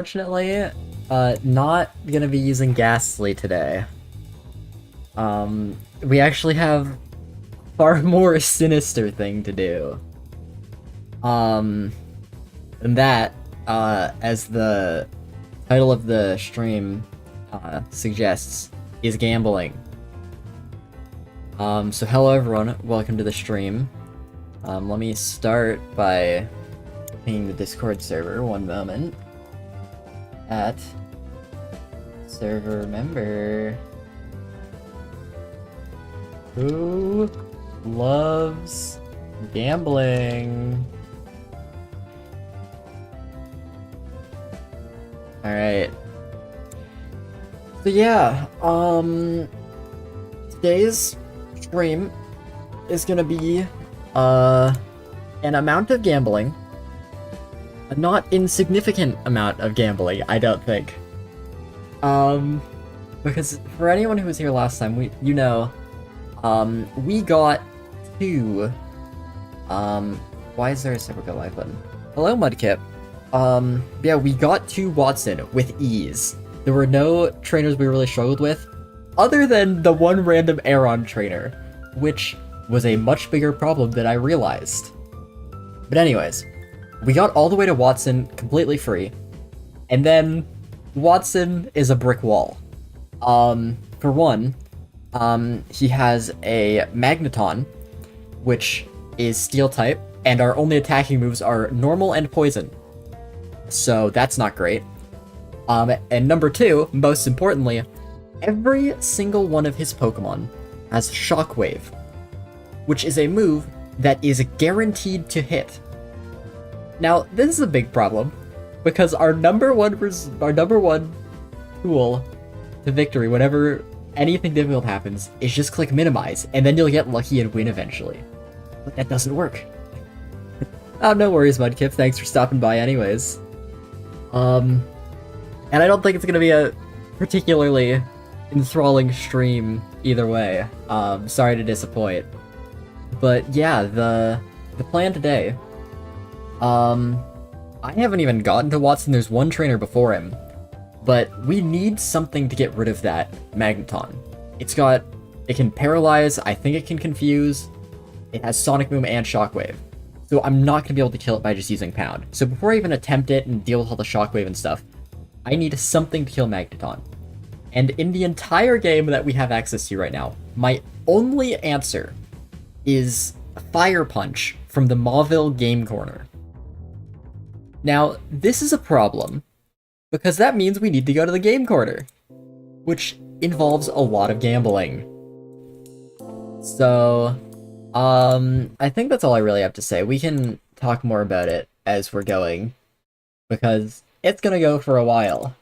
Unfortunately, not gonna be using Ghastly today. We actually have far more sinister thing to do. And that, as the title of the stream, suggests, is gambling. So hello everyone, welcome to the stream. Let me start by pinging the Discord server, one moment. At server member who loves gambling. Alright. So yeah, today's stream is gonna be an amount of gambling. A not insignificant amount of gambling, I don't think. Because for anyone who was here last time, we got two, why is there a separate go live button? Hello, Mudkip. Yeah, we got two Watson with ease. There were no trainers we really struggled with, other than the one random Aeron trainer, which was a much bigger problem than I realized. But anyways, we got all the way to Watson completely free, and then Watson is a brick wall. For one, he has a Magneton, which is Steel type, and our only attacking moves are Normal and Poison. So that's not great. And number two, most importantly, every single one of his Pokemon has Shockwave, which is a move that is guaranteed to hit. Now, this is a big problem, because our number one tool to victory whenever anything difficult happens is just click minimize, and then you'll get lucky and win eventually. But that doesn't work. Oh, no worries, Mudkip, thanks for stopping by anyways. And I don't think it's gonna be a particularly enthralling stream either way. Sorry to disappoint. But yeah, the plan today, I haven't even gotten to Watson, there's one trainer before him, but we need something to get rid of that Magneton. It can paralyze, I think it can confuse, it has Sonic Boom and Shockwave, so I'm not going to be able to kill it by just using Pound. So before I even attempt it and deal with all the Shockwave and stuff, I need something to kill Magneton. And in the entire game that we have access to right now, my only answer is Fire Punch from the Mauville Game Corner. Now, this is a problem, because that means we need to go to the Game Corner, which involves a lot of gambling. So, I think that's all I really have to say. We can talk more about it as we're going, because it's gonna go for a while.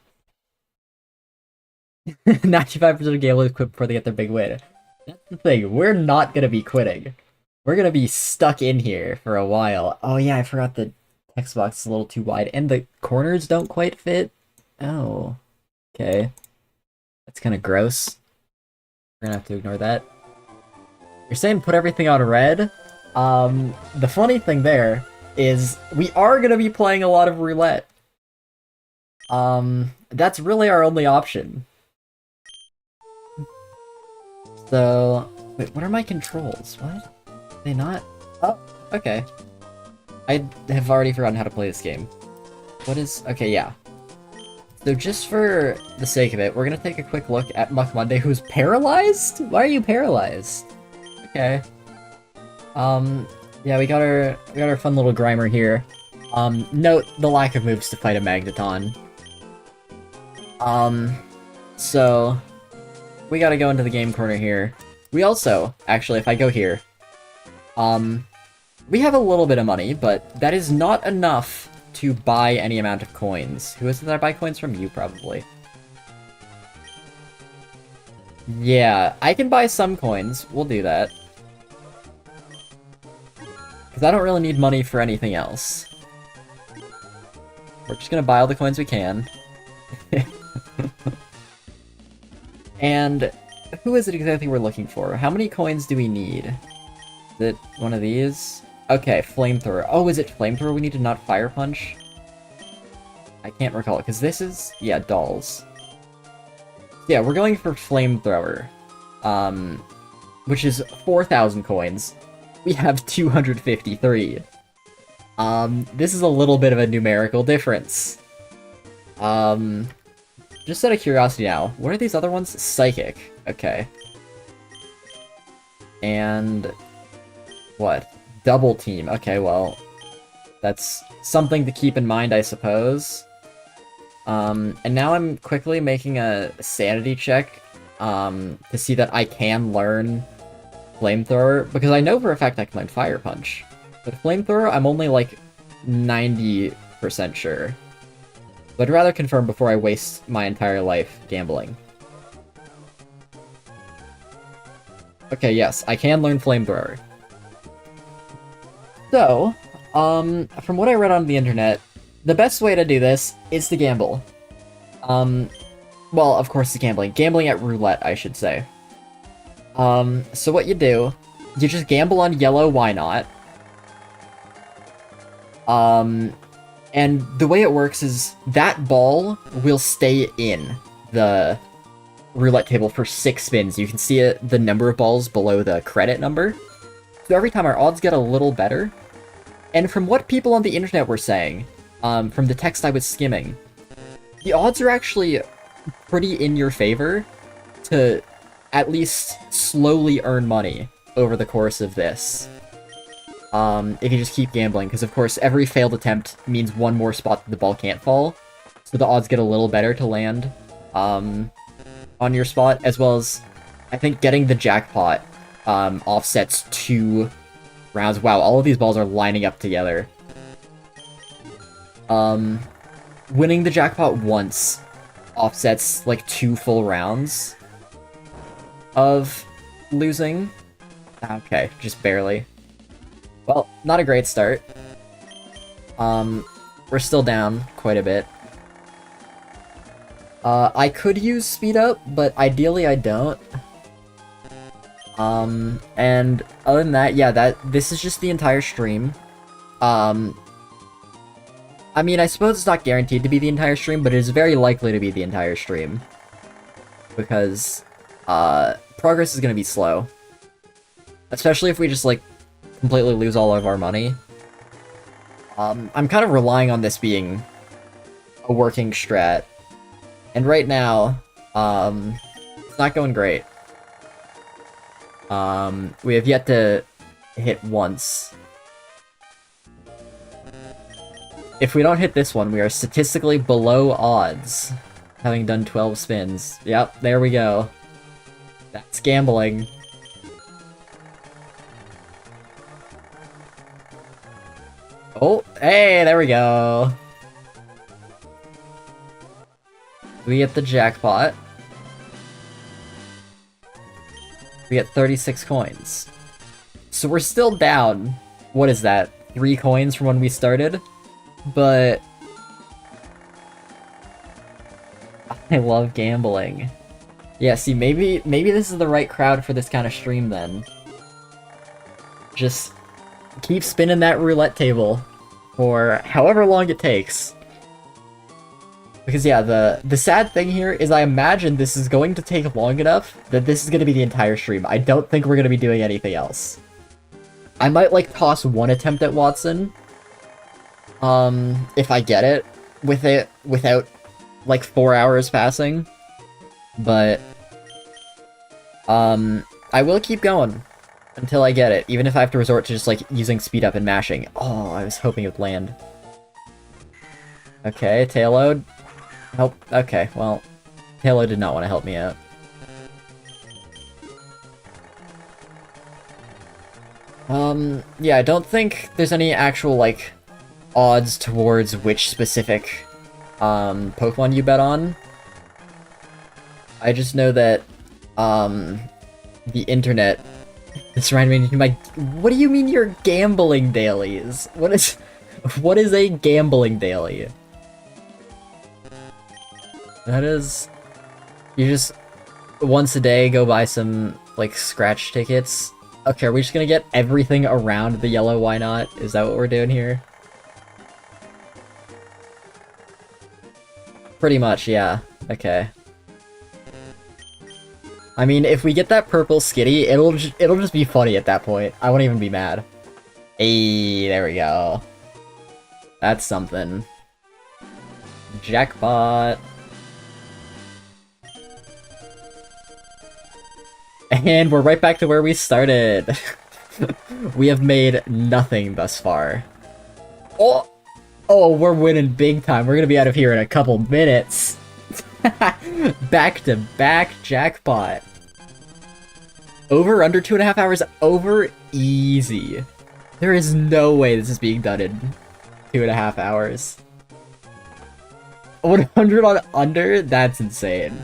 95% of gamblers quit before they get their big win. That's the thing, we're not gonna be quitting. We're gonna be stuck in here for a while. Oh yeah, I forgot the text box is a little too wide, and the corners don't quite fit. Oh, okay. That's kind of gross. We're gonna have to ignore that. You're saying put everything on red? The funny thing there is we are gonna be playing a lot of roulette. That's really our only option. So, wait, what are my controls? What? Are they not? Oh, okay. I have already forgotten how to play this game. What is... Okay, yeah. So just for the sake of it, we're gonna take a quick look at Muck Monday, who's paralyzed? Why are you paralyzed? Okay. Yeah, we got our fun little Grimer here. Note the lack of moves to fight a Magneton. So... we gotta go into the Game Corner here. We also, actually, if I go here, we have a little bit of money, but that is not enough to buy any amount of coins. Who is it that I buy coins from? You, probably. Yeah, I can buy some coins. We'll do that. Because I don't really need money for anything else. We're just gonna buy all the coins we can. And who is it exactly we're looking for? How many coins do we need? Is it one of these? Okay, Flamethrower. Oh, is it Flamethrower we need to not Fire Punch? I can't recall it, because this is... yeah, dolls. Yeah, we're going for Flamethrower. Which is 4,000 coins. We have 253. This is a little bit of a numerical difference. Just out of curiosity now, what are these other ones? Psychic. Okay. And... what? Double Team. Okay, well... that's something to keep in mind, I suppose. And now I'm quickly making a sanity check, to see that I can learn Flamethrower, because I know for a fact I can learn Fire Punch. But Flamethrower, I'm only like 90% sure. But I'd rather confirm before I waste my entire life gambling. Okay, yes, I can learn Flamethrower. So, from what I read on the internet, the best way to do this is to gamble. Well, of course, the gambling. Gambling at roulette, I should say. So what you do, you just gamble on yellow, why not? And the way it works is that ball will stay in the roulette table for 6 spins. You can see the number of balls below the credit number. So every time our odds get a little better. And from what people on the internet were saying, from the text I was skimming, the odds are actually pretty in your favor to at least slowly earn money over the course of this. If you just keep gambling, because of course every failed attempt means one more spot that the ball can't fall, so the odds get a little better to land on your spot, as well as I think getting the jackpot offsets 2 rounds. Wow, all of these balls are lining up together. Winning the jackpot once offsets like 2 full rounds of losing. Okay, just barely. Well, not a great start. We're still down quite a bit. I could use speed up, but ideally I don't. And other than that, yeah, this is just the entire stream. I mean, I suppose it's not guaranteed to be the entire stream, but it is very likely to be the entire stream. Because, progress is gonna be slow. Especially if we just, like, completely lose all of our money. I'm kind of relying on this being a working strat. And right now, it's not going great. We have yet to hit once. If we don't hit this one, we are statistically below odds, having done 12 spins. Yep, there we go. That's gambling. Oh, hey, there we go. We get the jackpot. We get 36 coins. So we're still down, what is that, 3 coins from when we started? But I love gambling. Yeah, see, maybe this is the right crowd for this kind of stream then. Just keep spinning that roulette table for however long it takes. Because yeah, the sad thing here is I imagine this is going to take long enough that this is going to be the entire stream. I don't think we're going to be doing anything else. I might, like, toss one attempt at Watson. If I get it without, like, 4 hours passing. But, I will keep going until I get it, even if I have to resort to just, like, using speed up and mashing. Oh, I was hoping it would land. Okay, tail load. Help. Okay, well, tail load did not want to help me out. Yeah, I don't think there's any actual, like, odds towards which specific, Pokemon you bet on. I just know that, the internet... This reminded me of my... What do you mean you're gambling dailies? What is a gambling daily? That is... You just... Once a day go buy some, like, scratch tickets. Okay, are we just gonna get everything around the yellow why not? Is that what we're doing here? Pretty much, yeah. Okay. I mean, if we get that purple skitty, it'll just be funny at that point. I won't even be mad. Hey, there we go. That's something. Jackpot. And we're right back to where we started. We have made nothing thus far. Oh! Oh, we're winning big time. We're gonna be out of here in a couple minutes. Back to back jackpot. Over under 2.5 hours. Over easy. There is no way this is being done in 2.5 hours. 100 on under? That's insane.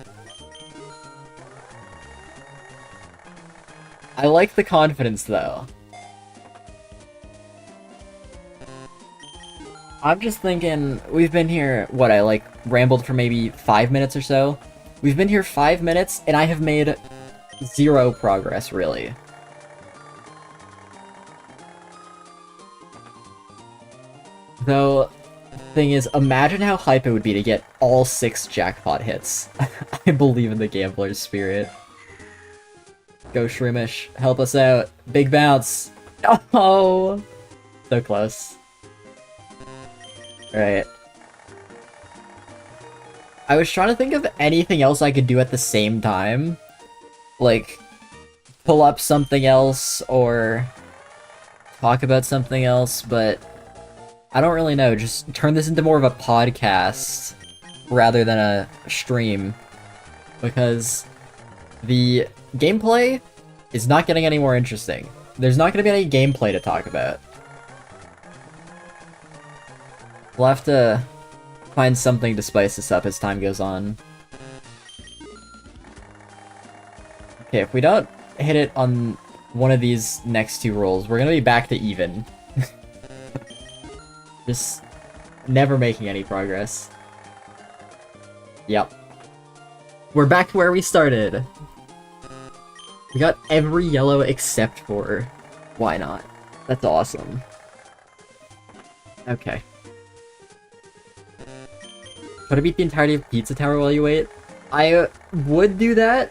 I like the confidence though. I'm just thinking, we've been here, what, I like rambled for maybe 5 minutes or so? We've been here 5 minutes, and I have made 0 progress, really. Though, thing is, imagine how hype it would be to get all 6 jackpot hits. I believe in the gambler's spirit. Go Shroomish, help us out. Big bounce. Oh! So close. Alright. I was trying to think of anything else I could do at the same time. Like, pull up something else, or talk about something else, but I don't really know. Just turn this into more of a podcast rather than a stream. Because the gameplay is not getting any more interesting. There's not going to be any gameplay to talk about. We'll have to find something to spice this up as time goes on. Okay, if we don't hit it on one of these next 2 rolls, we're gonna be back to even. Just never making any progress. Yep. We're back to where we started. We got every yellow except for why not? That's awesome. Okay. Try to beat the entirety of Pizza Tower while you wait? I would do that,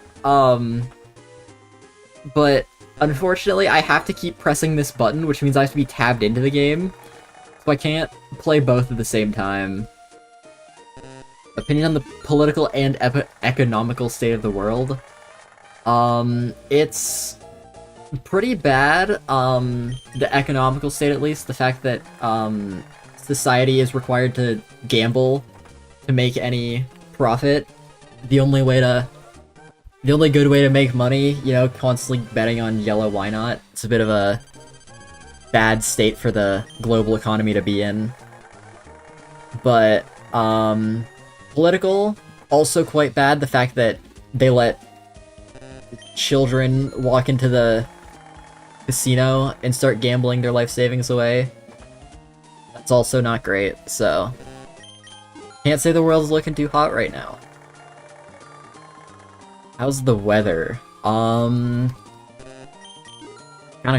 but unfortunately I have to keep pressing this button, which means I have to be tabbed into the game, so I can't play both at the same time. Opinion on the political and economical state of the world? It's pretty bad, the economical state at least, the fact that, society is required to gamble to make any profit. The only good way to make money, you know, constantly betting on yellow why not. It's a bit of a bad state for the global economy to be in. But, political, also quite bad, the fact that they let children walk into the casino and start gambling their life savings away. That's also not great, so can't say the world's looking too hot right now. How's the weather? Kinda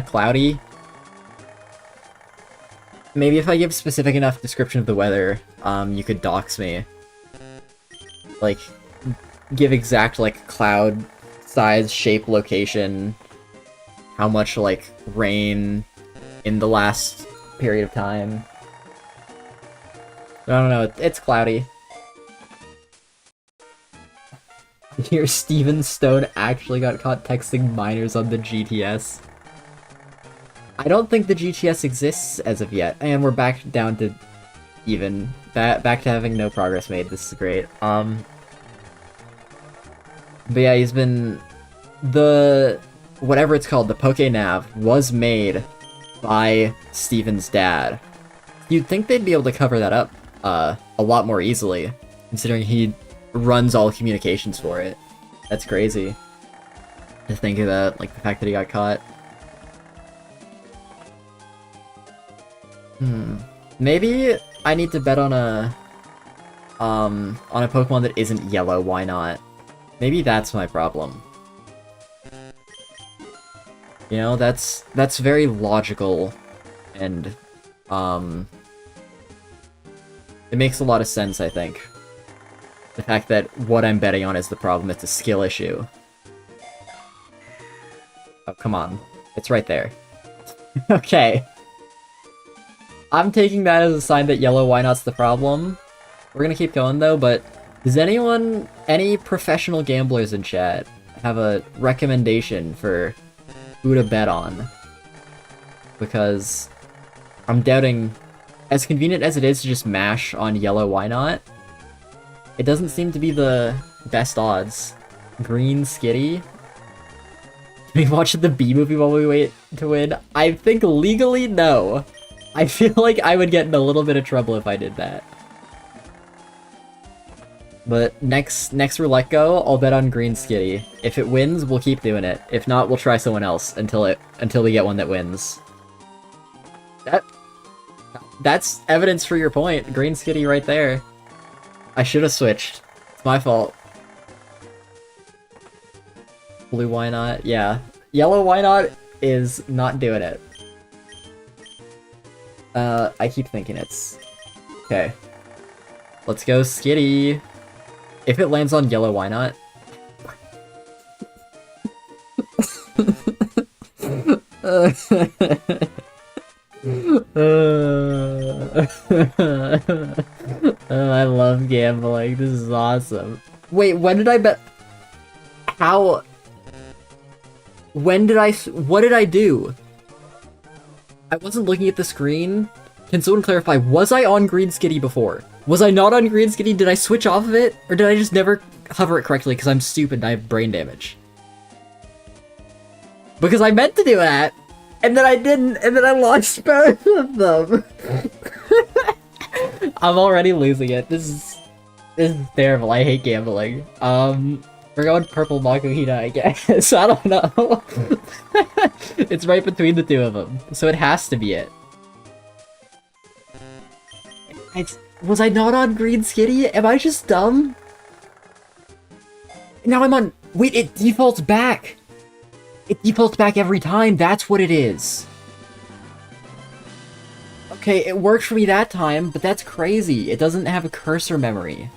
cloudy. Maybe if I give specific enough description of the weather, you could dox me. Like, give exact, like, cloud size, shape, location, how much, like, rain in the last period of time. I don't know, it's cloudy. Here, Steven Stone actually got caught texting minors on the GTS. I don't think the GTS exists as of yet, and we're back down to even. Back to having no progress made. This is great. But yeah, he's been... whatever it's called, the PokeNav, was made by Steven's dad. You'd think they'd be able to cover that up a lot more easily, considering he runs all communications for it. That's crazy to think about, like, the fact that he got caught. Maybe I need to bet on a Pokemon that isn't yellow, why not? Maybe that's my problem. You know, that's very logical, and, it makes a lot of sense, I think. The fact that what I'm betting on is the problem, it's a skill issue. Oh, come on. It's right there. Okay. I'm taking that as a sign that yellow why not's the problem. We're gonna keep going though, but does anyone, any professional gamblers in chat, have a recommendation for who to bet on? Because I'm doubting, as convenient as it is to just mash on yellow why not, it doesn't seem to be the best odds. Green Skitty? Can we watch the B movie while we wait to win? I think legally, no. I feel like I would get in a little bit of trouble if I did that. But next roulette go, I'll bet on Green Skitty. If it wins, we'll keep doing it. If not, we'll try someone else until we get one that wins. That's evidence for your point. Green Skitty right there. I should have switched. It's my fault. Blue why not? Yeah. Yellow why not is not doing it. I keep thinking it's... Okay. Let's go Skitty. If it lands on yellow, why not? I love gambling. This is awesome. Wait, when did I bet? How? When did I? What did I do? I wasn't looking at the screen. Can someone clarify? Was I on Green Skitty before? Was I not on Green Skitty? Did I switch off of it? Or did I just never hover it correctly because I'm stupid and I have brain damage? Because I meant to do that, and then I didn't, and then I lost both of them. I'm already losing it. This is terrible. I hate gambling. We're going purple Makuhina, I guess. I don't know. It's right between the two of them, so it has to be it. Was I not on Green Skitty? Am I just dumb? Now I'm on... Wait, it defaults back! It defaults back every time, that's what it is. Okay, it worked for me that time, but that's crazy. It doesn't have a cursor memory.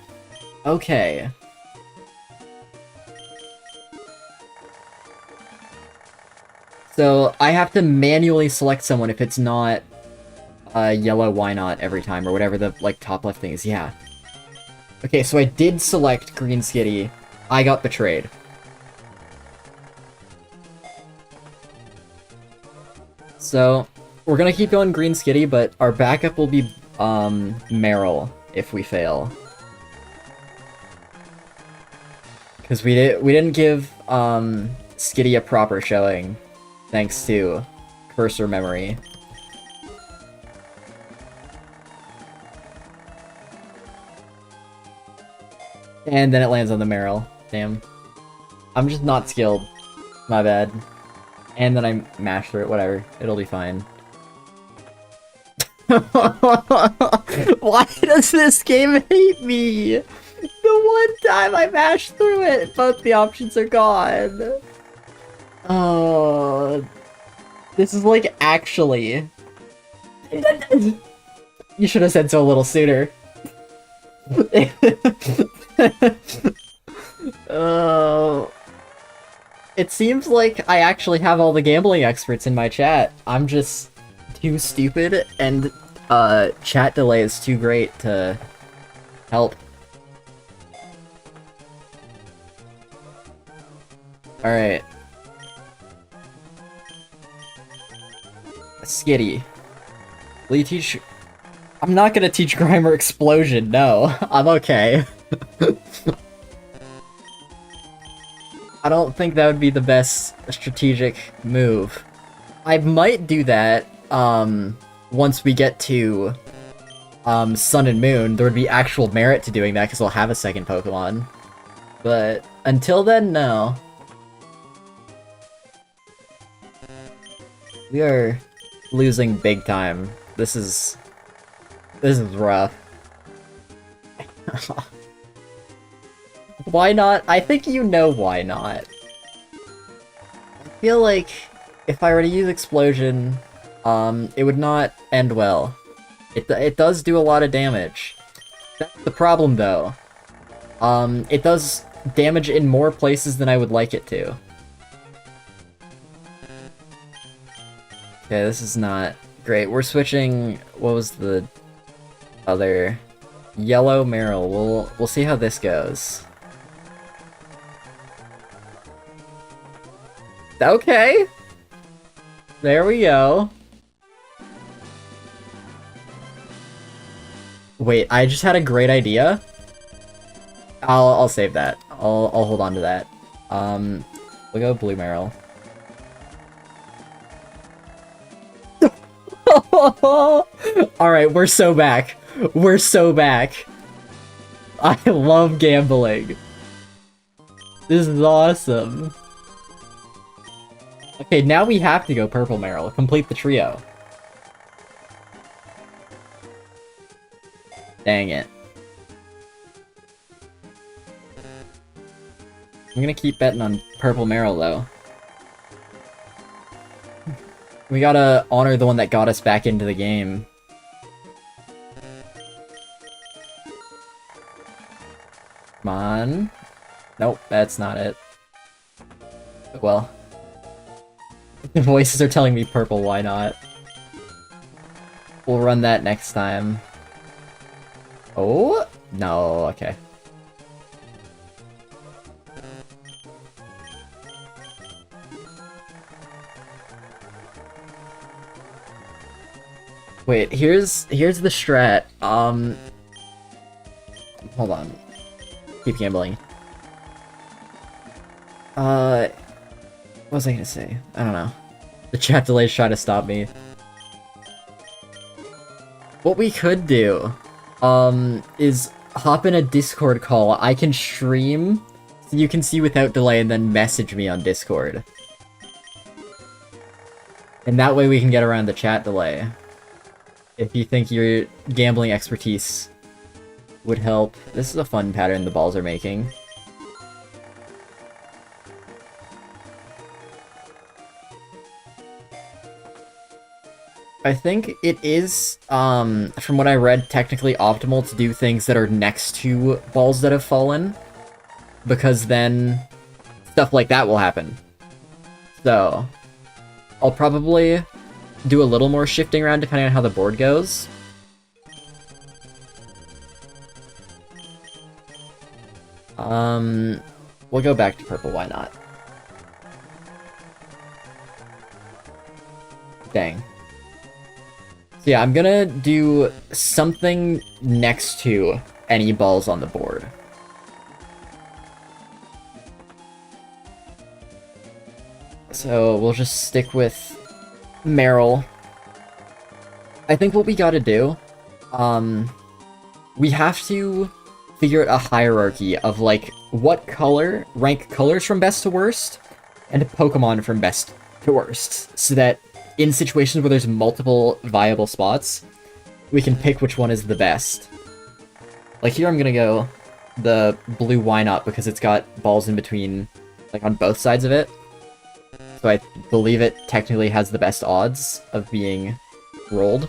Okay. So, I have to manually select someone if it's not... yellow why not every time, or whatever the, like, top left thing is, yeah. Okay, so I did select Green Skitty. I got betrayed. So, we're gonna keep going Green Skitty, but our backup will be, Meryl, if we fail. Because we didn't give, Skitty a proper showing, thanks to cursor memory. And then it lands on the Meryl. Damn. I'm just not skilled. My bad. And then I mash through it, whatever. It'll be fine. Why does this game hate me? The one time I mashed through it, both the options are gone. Oh. This is like actually... You should have said so a little sooner. Oh. It seems like I actually have all the gambling experts in my chat. I'm just too stupid, and chat delay is too great to help. Alright. Skitty. Will you teach... I'm not gonna teach Grimer Explosion, no. I'm okay. I don't think that would be the best strategic move. I might do that, once we get to, Sun and Moon. There would be actual merit to doing that, because I'll have a second Pokemon. But, until then, no. We are losing big time. This is rough. Why not? I think you know why not. I feel like if I were to use Explosion, it would not end well. It does do a lot of damage. That's the problem, though. It does damage in more places than I would like it to. Okay, this is not great. We're switching... What was the other... Yellow Marill. We'll see how this goes. Okay! There we go. Wait, I just had a great idea. I'll save that. I'll hold on to that. We'll go Blue Marill. Alright, we're so back. We're so back. I love gambling. This is awesome. Okay, now we have to go Purple Marill. Complete the trio. Dang it. I'm gonna keep betting on Purple Marill, though. We gotta honor the one that got us back into the game. Come on. Nope, that's not it. Well. The voices are telling me purple, why not? We'll run that next time. Oh? No, okay. Wait, here's the strat. Hold on. Keep gambling. What was I gonna say? I don't know. The chat delay's trying to stop me. What we could do, is hop in a Discord call. I can stream, so you can see without delay, and then message me on Discord. And that way we can get around the chat delay. If you think your gambling expertise would help. This is a fun pattern the balls are making. I think it is, from what I read, technically optimal to do things that are next to balls that have fallen, because then stuff like that will happen. So, I'll probably do a little more shifting around depending on how the board goes. We'll go back to purple, why not? Dang. So yeah, I'm gonna do something next to any balls on the board. So we'll just stick with Marill. I think what we gotta do, we have to figure out a hierarchy of, like, what color, rank colors from best to worst, and Pokemon from best to worst, so that in situations where there's multiple viable spots, we can pick which one is the best. Like here I'm gonna go the blue Wynot because it's got balls in between, like on both sides of it. So I believe it technically has the best odds of being rolled.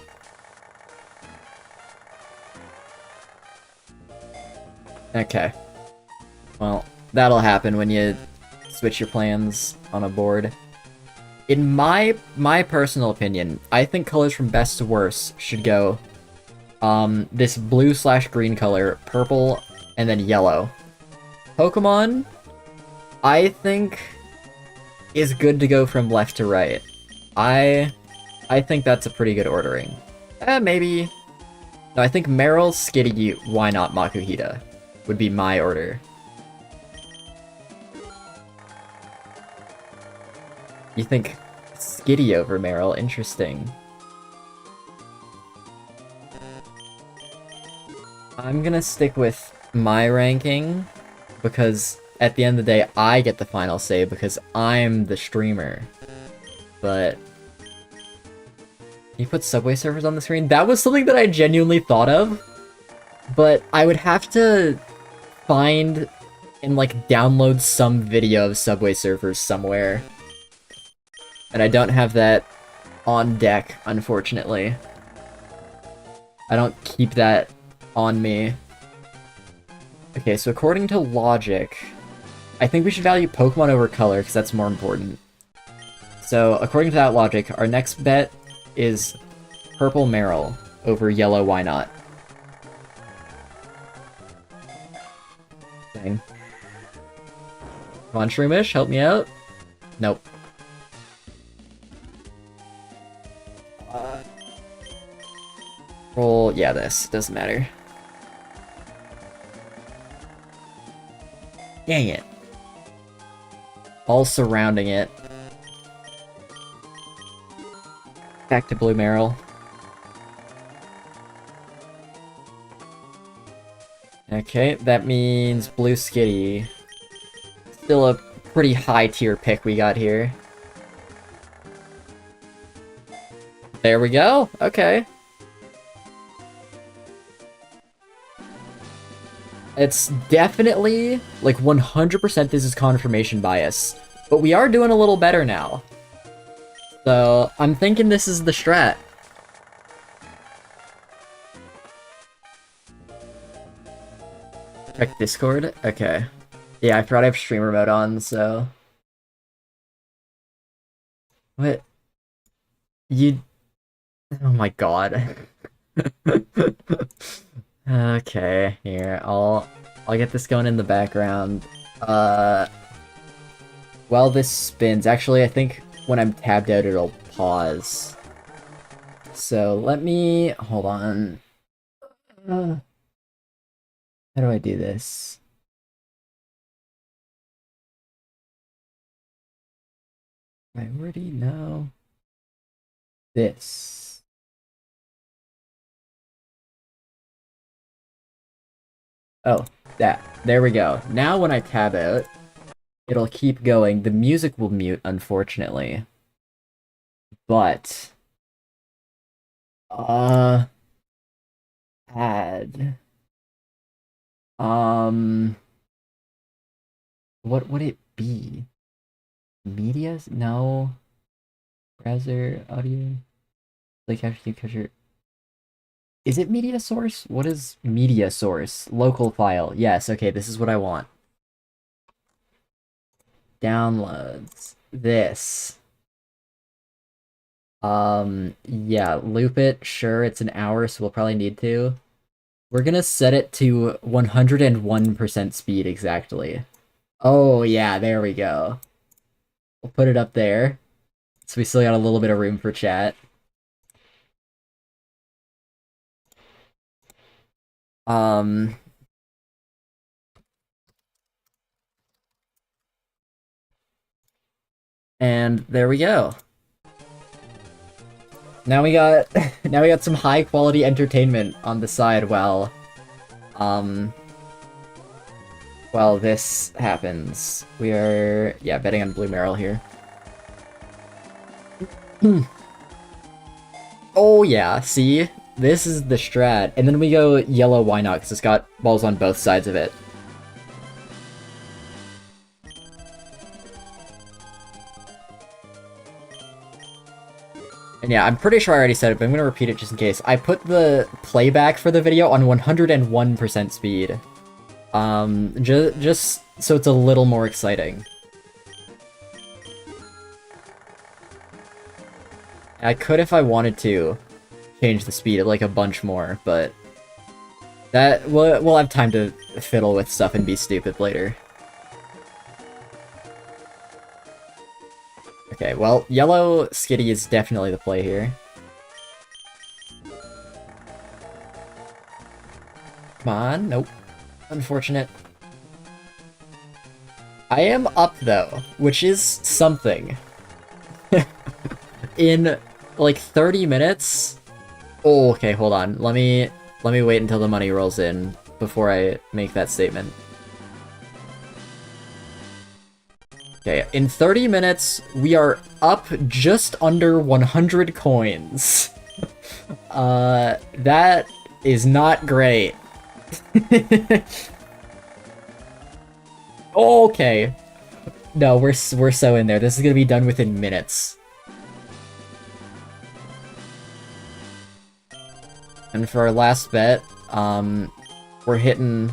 Okay. Well, that'll happen when you switch your plans on a board. In my personal opinion, I think colors from best to worst should go this blue/green color, purple, and then yellow. Pokemon, I think, is good to go from left to right. I think that's a pretty good ordering. Maybe... No, I think Marill, Skitty, Wynot, Makuhita would be my order. You think Skitty over Marill? Interesting. I'm gonna stick with my ranking, because at the end of the day, I get the final say because I'm the streamer. But... Can you put Subway Surfers on the screen? That was something that I genuinely thought of, but I would have to find and, like, download some video of Subway Surfers somewhere. And I don't have that on deck, unfortunately. I don't keep that on me. Okay, so according to logic, I think we should value Pokemon over color, because that's more important. So, according to that logic, our next bet is Purple Marill over Yellow Why Not. Dang. Come on, Shroomish, help me out. Nope. Roll, yeah, this. Doesn't matter. Dang it. All surrounding it. Back to Blue Marill. Okay, that means Blue Skitty. Still a pretty high tier pick we got here. There we go. Okay. It's definitely, like 100% this is confirmation bias. But we are doing a little better now. So, I'm thinking this is the strat. Check Discord? Okay. Yeah, I forgot I have streamer mode on, so... What? You... Oh my god. Okay, here, I'll get this going in the background. While this spins, actually, I think when I'm tabbed out, it'll pause. So let me... hold on. How do I do this? Priority? No. This. Oh, that. There we go. Now when I tab out, it'll keep going. The music will mute, unfortunately. But... add... What would it be? Media? No. Browser, audio... Like, actually, capture... Is it media source? What is media source? Local file. Yes, okay, this is what I want. Downloads. This. Yeah, loop it. Sure, it's an hour, so we'll probably need to. We're gonna set it to 101% speed exactly. Oh, yeah, there we go. We'll put it up there. So we still got a little bit of room for chat. And there we go. Now we got some high quality entertainment on the side while this happens. We are betting on Blue Marill here. Oh yeah, see? This is the strat. And then we go Yellow Why Not, because it's got balls on both sides of it. And yeah, I'm pretty sure I already said it, but I'm gonna repeat it just in case. I put the playback for the video on 101% speed. Just so it's a little more exciting. I could, if I wanted to, change the speed like a bunch more, but we'll have time to fiddle with stuff and be stupid later. Okay, well, Yellow Skitty is definitely the play here. Come on, nope. Unfortunate. I am up, though, which is something. In, like, 30 minutes? Oh, okay, hold on. Let me wait until the money rolls in before I make that statement. Okay, in 30 minutes, we are up just under 100 coins. That is not great. Okay. No, we're so in there. This is gonna be done within minutes. And for our last bet, we're hitting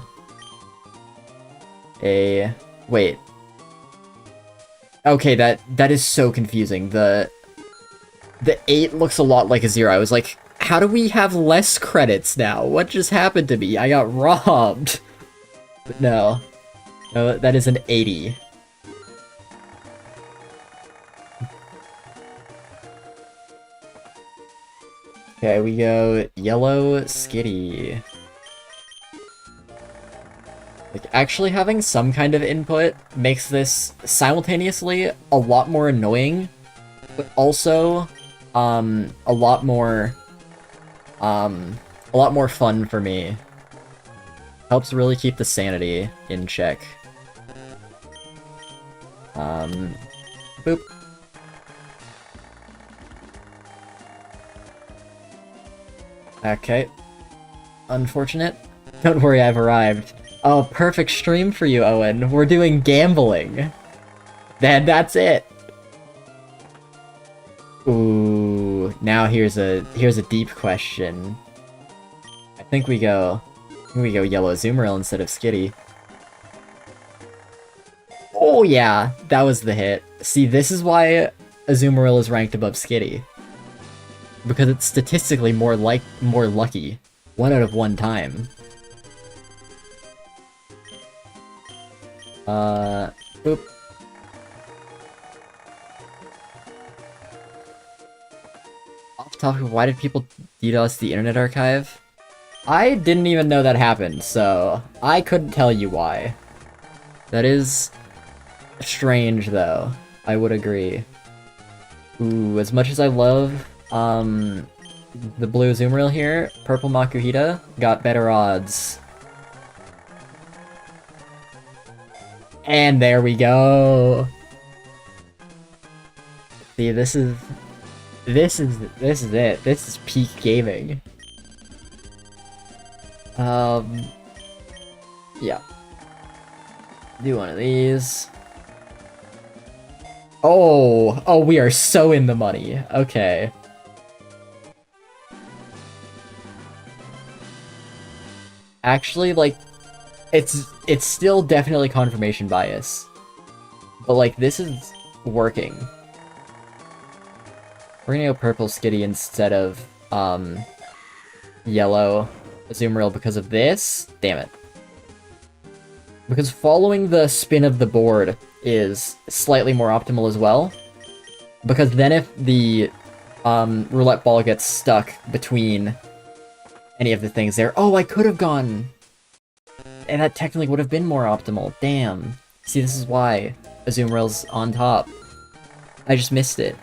a... Wait. Okay, that is so confusing. The 8 looks a lot like a 0. I was like, how do we have less credits now? What just happened to me? I got robbed. But no. No, that is an 80. Okay, we go yellow skitty. Like, actually having some kind of input makes this simultaneously a lot more annoying, but also, a lot more fun for me. Helps really keep the sanity in check. Boop. Okay. Unfortunate. Don't worry, I've arrived. Oh, perfect stream for you, Owen. We're doing gambling. Then that's it. Ooh, now here's a deep question. I think we go yellow Azumarill instead of Skitty. Oh yeah, that was the hit. See, this is why Azumarill is ranked above Skitty. Because it's statistically more lucky. 1 out of 1 time. Boop. Off topic, why did people DDoS the Internet Archive? I didn't even know that happened, so I couldn't tell you why. That is strange, though. I would agree. Ooh, as much as I love, the blue Azumarill here, purple Makuhita got better odds. And there we go! See, this is it. This is peak gaming. Yeah. Do one of these. Oh, we are so in the money. Okay. Actually, like, it's still definitely confirmation bias. But, like, this is working. We're gonna go purple Skitty instead of, yellow Azumarill because of this. Damn it. Because following the spin of the board is slightly more optimal as well. Because then if the roulette ball gets stuck between any of the things there... Oh, I could have gone! And that technically would have been more optimal. Damn. See, this is why Azumarill's on top. I just missed it.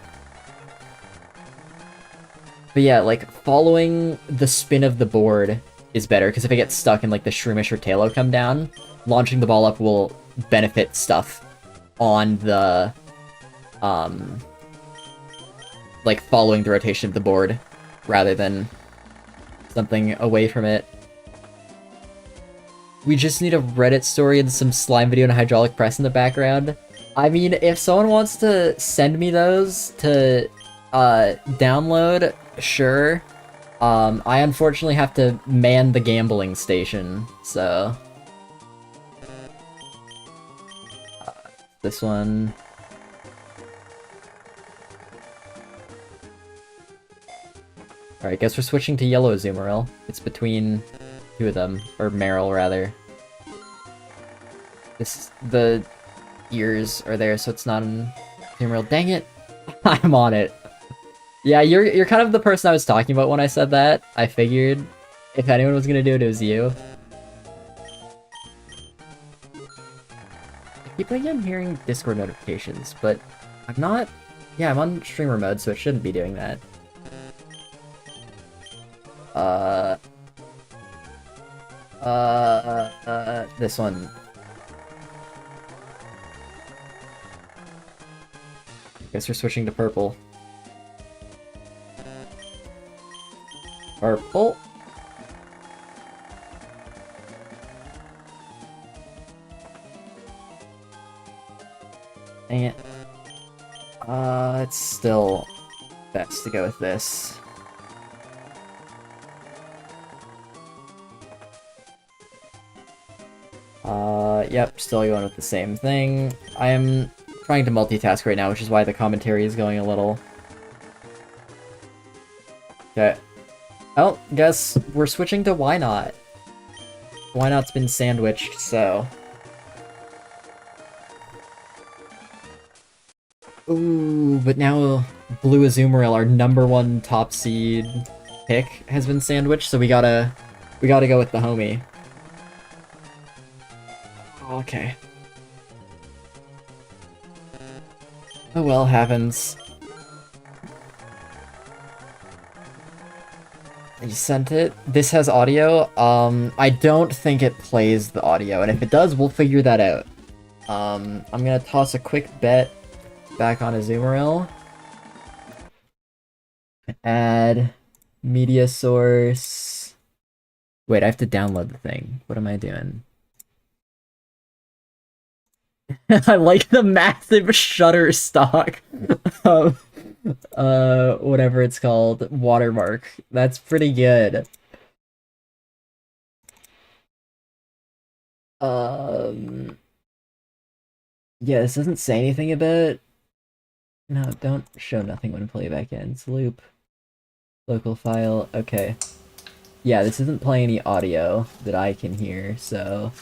But yeah, like, following the spin of the board is better, because if it gets stuck and, like, the Shroomish or Tailo come down, launching the ball up will benefit stuff on the, like, following the rotation of the board, rather than something away from it. We just need a Reddit story and some slime video and a hydraulic press in the background. I mean, if someone wants to send me those to, download, sure. I unfortunately have to man the gambling station, so... this one... Alright, guess we're switching to yellow Azumarill. It's between 2 of them, or Marill, rather. The ears are there, so it's not an Azumarill. Dang it! I'm on it! Yeah, you're kind of the person I was talking about when I said that. I figured if anyone was gonna do it, it was you. I keep again hearing Discord notifications, but I'm not... Yeah, I'm on streamer mode, so it shouldn't be doing that. This one. Guess we're switching to purple. Purple. Dang it. It's still best to go with this. Yep, still going with the same thing. I am trying to multitask right now, which is why the commentary is going a little... Okay. Oh, guess we're switching to Why Not. Why Not's been sandwiched, so... Ooh, but now Blue Azumarill, our #1 top seed pick, has been sandwiched, so we gotta go with the homie. Okay. Oh well, happens. You sent it. This has audio. I don't think it plays the audio, and if it does, we'll figure that out. I'm gonna toss a quick bet back on Azumarill. Add media source. Wait, I have to download the thing. What am I doing? I like the massive Shutterstock of whatever it's called, watermark. That's pretty good. Yeah, this doesn't say anything about... No, don't show nothing when playback ends. Loop. Local file. Okay. Yeah, this isn't playing any audio that I can hear, so...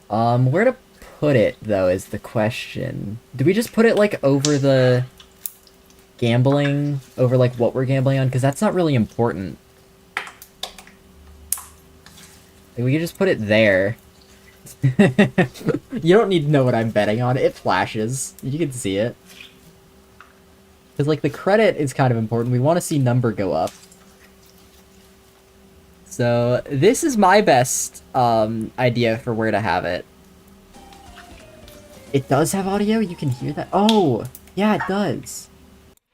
where to put it, though, is the question. Do we just put it, like, over the... gambling? Over, like, what we're gambling on? Because that's not really important. Like, we could just put it there. You don't need to know what I'm betting on. It flashes. You can see it. Because, like, the credit is kind of important. We want to see number go up. So, this is my best idea for where to have it. It does have audio? You can hear that? Oh! Yeah, it does.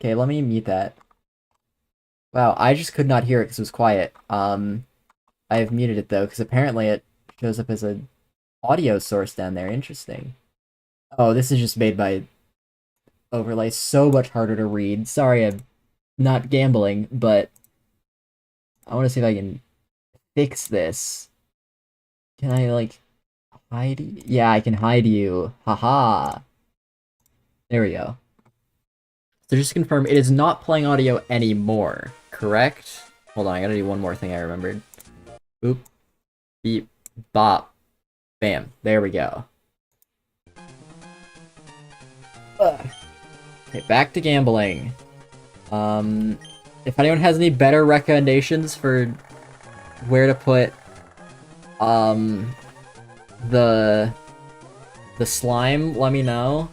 Okay, let me mute that. Wow, I just could not hear it because it was quiet. I've muted it, though, because apparently it shows up as a audio source down there. Interesting. Oh, this is just made by overlay. So much harder to read. Sorry, I'm not gambling, but I want to see if I can fix this. Can I, like, hide you? Yeah, I can hide you. Haha. There we go. So just to confirm, it is not playing audio anymore, correct? Hold on, I gotta do one more thing I remembered. Boop. Beep. Bop. Bam. There we go. Okay, back to gambling. If anyone has any better recommendations for where to put the slime, let me know.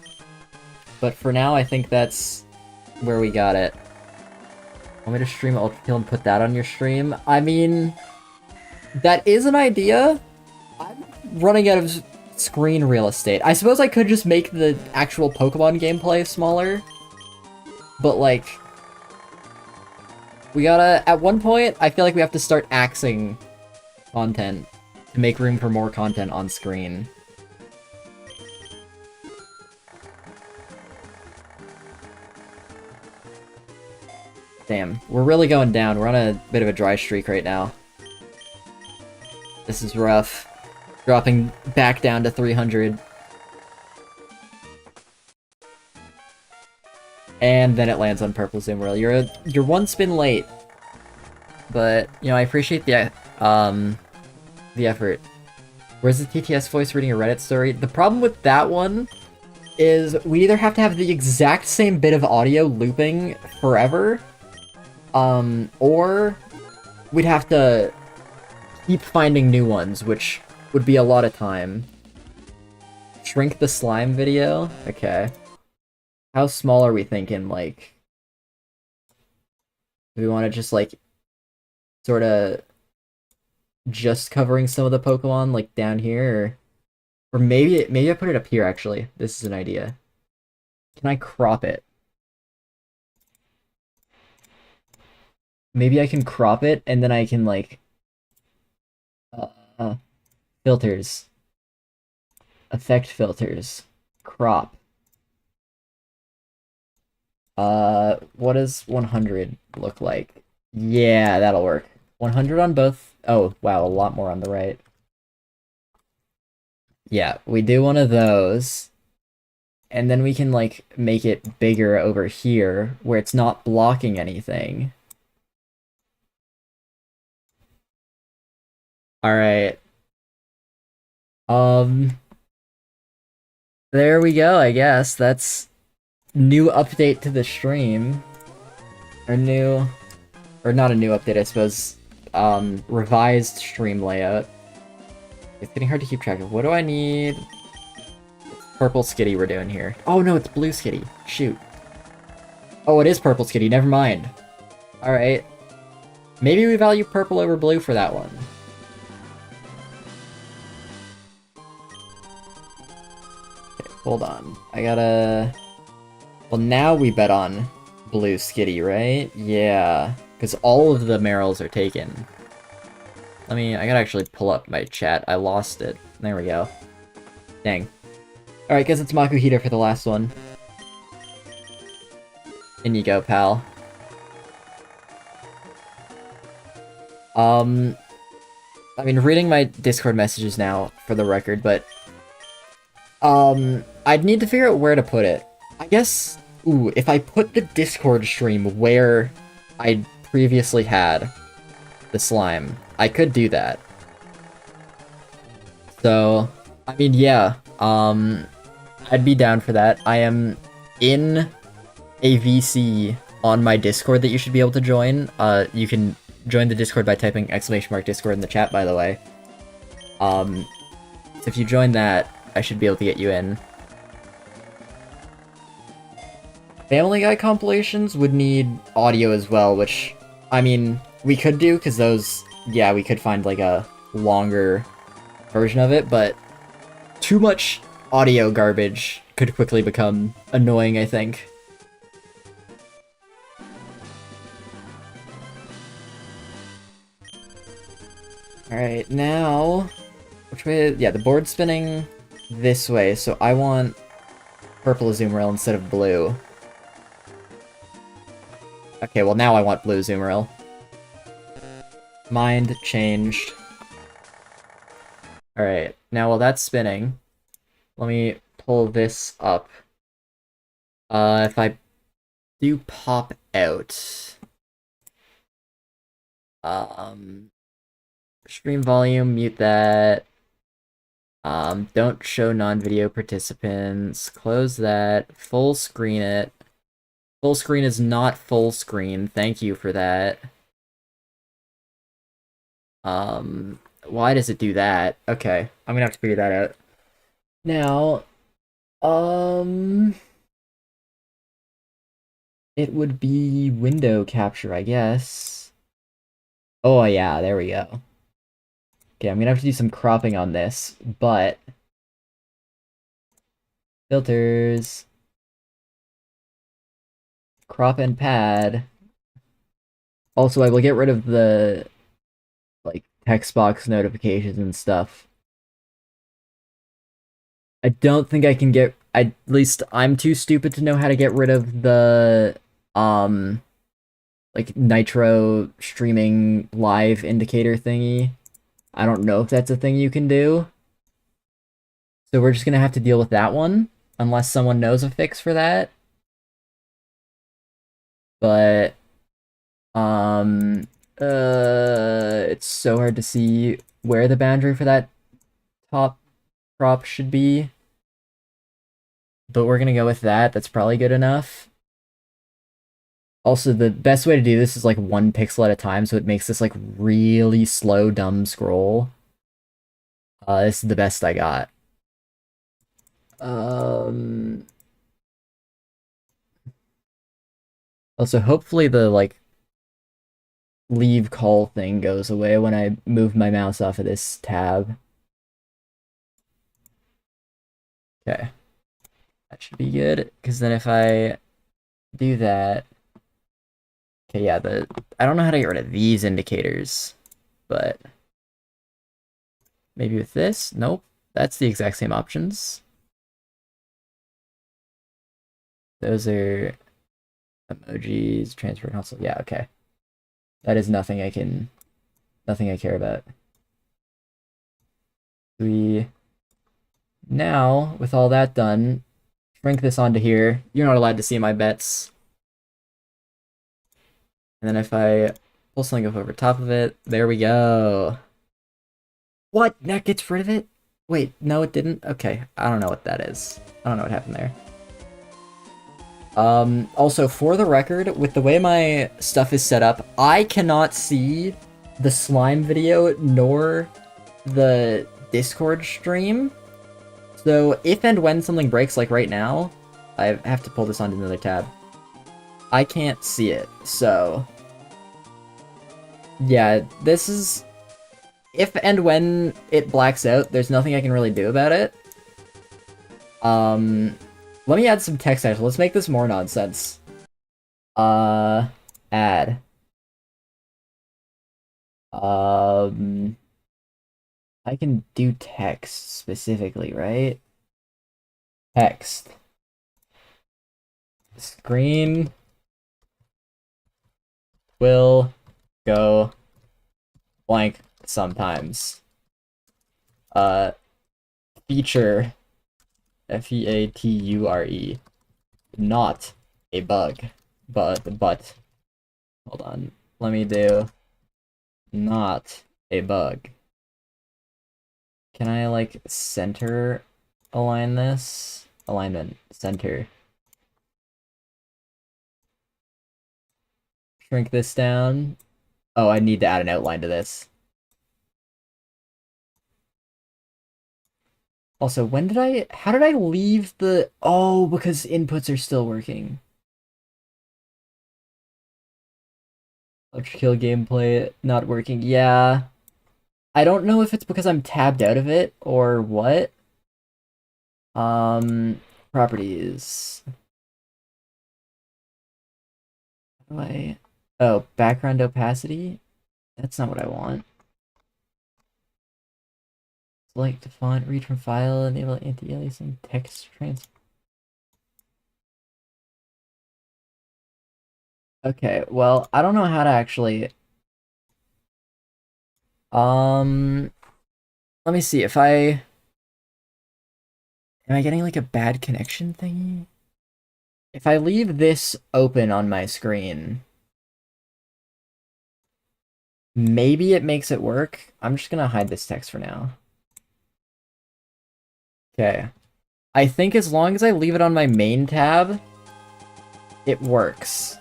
But for now, I think that's where we got it. Want me to stream Ultra Kill and put that on your stream? I mean, that is an idea. I'm running out of screen real estate. I suppose I could just make the actual Pokemon gameplay smaller. But, like, we gotta... At one point, I feel like we have to start axing content to make room for more content on screen. Damn, we're really going down. We're on a bit of a dry streak right now. This is rough. Dropping back down to 300. And then it lands on Purple Azumarill. You're one spin late. But, you know, I appreciate the effort. Where's the TTS voice reading a Reddit story? The problem with that one is we either have to have the exact same bit of audio looping forever, or we'd have to keep finding new ones, which would be a lot of time. Shrink the slime video? Okay. How small are we thinking, like... Do we want to just, like, sort of just covering some of the Pokemon, like, down here? Or maybe I put it up here, actually. This is an idea. Can I crop it? Maybe I can crop it, and then I can, like... filters. Effect filters. Crop. What does 100 look like? Yeah, that'll work. 100 on both. Oh, wow, a lot more on the right. Yeah, we do one of those. And then we can, like, make it bigger over here, where it's not blocking anything. Alright. Um, there we go, I guess. That's new update to the stream. Or new... Or not a new update, I suppose. Revised stream layout. It's getting hard to keep track of. What do I need? Purple Skitty we're doing here. Oh no, it's blue Skitty. Shoot. Oh, it is purple Skitty, never mind. Alright. Maybe we value purple over blue for that one. Okay, hold on. I gotta... Well, now we bet on blue Skitty, right? Yeah. Because all of the Merrills are taken. I gotta actually pull up my chat. I lost it. There we go. Dang. Alright, guess it's Makuhita for the last one. In you go, pal. Reading my Discord messages now, for the record, but... I'd need to figure out where to put it. I guess... Ooh, if I put the Discord stream where I previously had the slime, I could do that. So, yeah, I'd be down for that. I am in a VC on my Discord that you should be able to join. You can join the Discord by typing !Discord in the chat, by the way. So if you join that, I should be able to get you in. Family Guy compilations would need audio as well, which, we could do, because those, yeah, we could find, like, a longer version of it, but too much audio garbage could quickly become annoying, I think. Alright, now... Which way? Yeah, the board's spinning this way, so I want purple Azumarill instead of blue. Okay, well now I want blue Azumarill. Mind changed. Alright, now while that's spinning, let me pull this up. If I do pop out... Stream volume, mute that. Don't show non-video participants. Close that. Full screen it. Full screen is not full screen. Thank you for that. Why does it do that? Okay, I'm gonna have to figure that out. Now, it would be window capture, I guess. Oh yeah, there we go. Okay, I'm gonna have to do some cropping on this, but... Filters... Crop and pad... Also, I will get rid of the, like, text box notifications and stuff. I don't think I can get... At least I'm too stupid to know how to get rid of the, like, Nitro streaming live indicator thingy. I don't know if that's a thing you can do. So we're just gonna have to deal with that one, unless someone knows a fix for that. But, it's so hard to see where the boundary for that top crop should be. But we're gonna go with that, that's probably good enough. Also, the best way to do this is like 1 pixel at a time, so it makes this like really slow, dumb scroll. This is the best I got. Also, hopefully the like leave call thing goes away when I move my mouse off of this tab. Okay. That should be good, because then if I do that... Okay, yeah, I don't know how to get rid of these indicators, but... Maybe with this? Nope. That's the exact same options. Those are emojis, transfer console. Yeah, okay. That is nothing I care about. Now, with all that done, shrink this onto here. You're not allowed to see my bets. And then if I pull something up over top of it, there we go. What? That gets rid of it? Wait, no it didn't? Okay, I don't know what that is. I don't know what happened there. Also, for the record, with the way my stuff is set up, I cannot see the slime video nor the Discord stream. So if and when something breaks, like right now, I have to pull this onto another tab. I can't see it, so... Yeah, this is... If and when it blacks out, there's nothing I can really do about it. Let me add some text actually. Let's make this more nonsense. Add. I can do text specifically, right? Text. Screen will go blank sometimes. Feature. Feature. Not a bug. But. Hold on. Let me do. Not a bug. Can I, like, center align this? Alignment. Center. Shrink this down. Oh, I need to add an outline to this. Also, how did I leave the... Oh, because inputs are still working. Electric gameplay not working. Yeah. I don't know if it's because I'm tabbed out of it or what. Properties. How do I... Oh, background opacity? That's not what I want. Select the font, read from file, enable anti-aliasing, text trans... Okay, well, I don't know how to actually... Let me see if I... Am I getting like a bad connection thingy? If I leave this open on my screen, maybe it makes it work. I'm just gonna hide this text for now. Okay. I think as long as I leave it on my main tab, it works.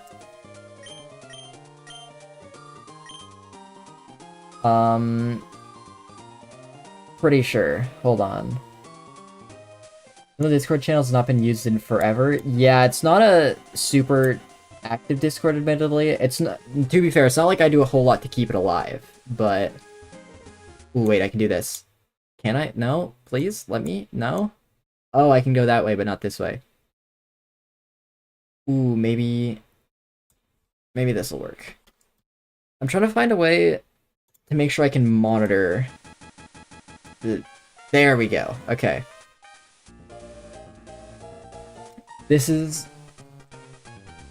Pretty sure. Hold on. The Discord channel has not been used in forever. Yeah, it's not a super active Discord, admittedly. It's not, to be fair, it's not like I do a whole lot to keep it alive, but... Ooh, wait, I can do this. Can I? No? Please? Let me? No? Oh, I can go that way, but not this way. Ooh, maybe... Maybe this will work. I'm trying to find a way to make sure I can monitor the... There we go. Okay. This is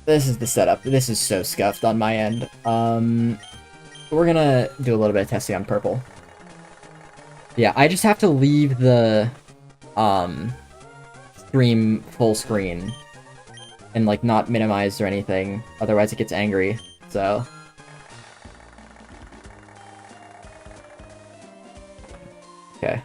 the setup. This is so scuffed on my end. We're gonna do a little bit of testing on purple. Yeah, I just have to leave the stream full screen and like not minimized or anything, otherwise it gets angry. So okay.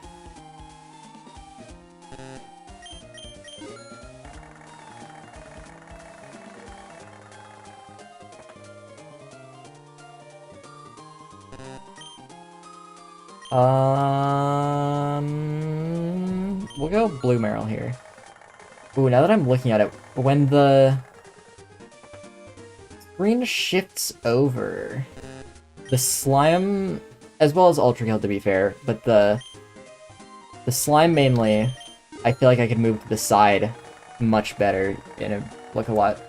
We'll go blue Meryl here. Ooh, now that I'm looking at it, when the screen shifts over, the slime, as well as Ultra Kill to be fair, but the slime mainly, I feel like I could move to the side much better and it look a lot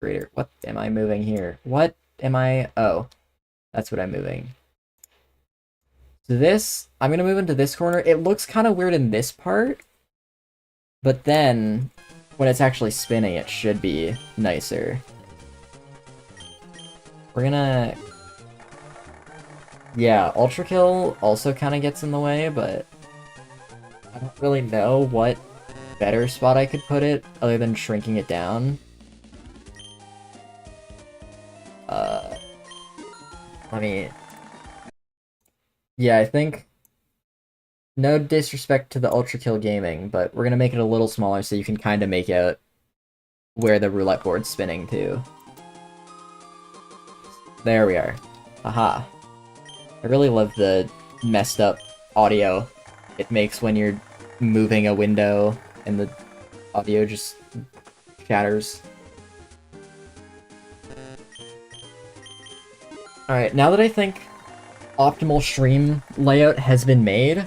greater. What am I moving here? What am I? Oh, that's what I'm moving. So this, I'm gonna move into this corner. It looks kind of weird in this part, but then when it's actually spinning, it should be nicer. We're gonna... Yeah, Ultra Kill also kind of gets in the way, but... I don't really know what better spot I could put it, other than shrinking it down. Let me... Yeah, I think... No disrespect to the Ultra Kill Gaming, but we're gonna make it a little smaller so you can kind of make out where the roulette board's spinning to. There we are. Aha. I really love the messed up audio it makes when you're moving a window and the audio just shatters. Alright, now that I think optimal stream layout has been made,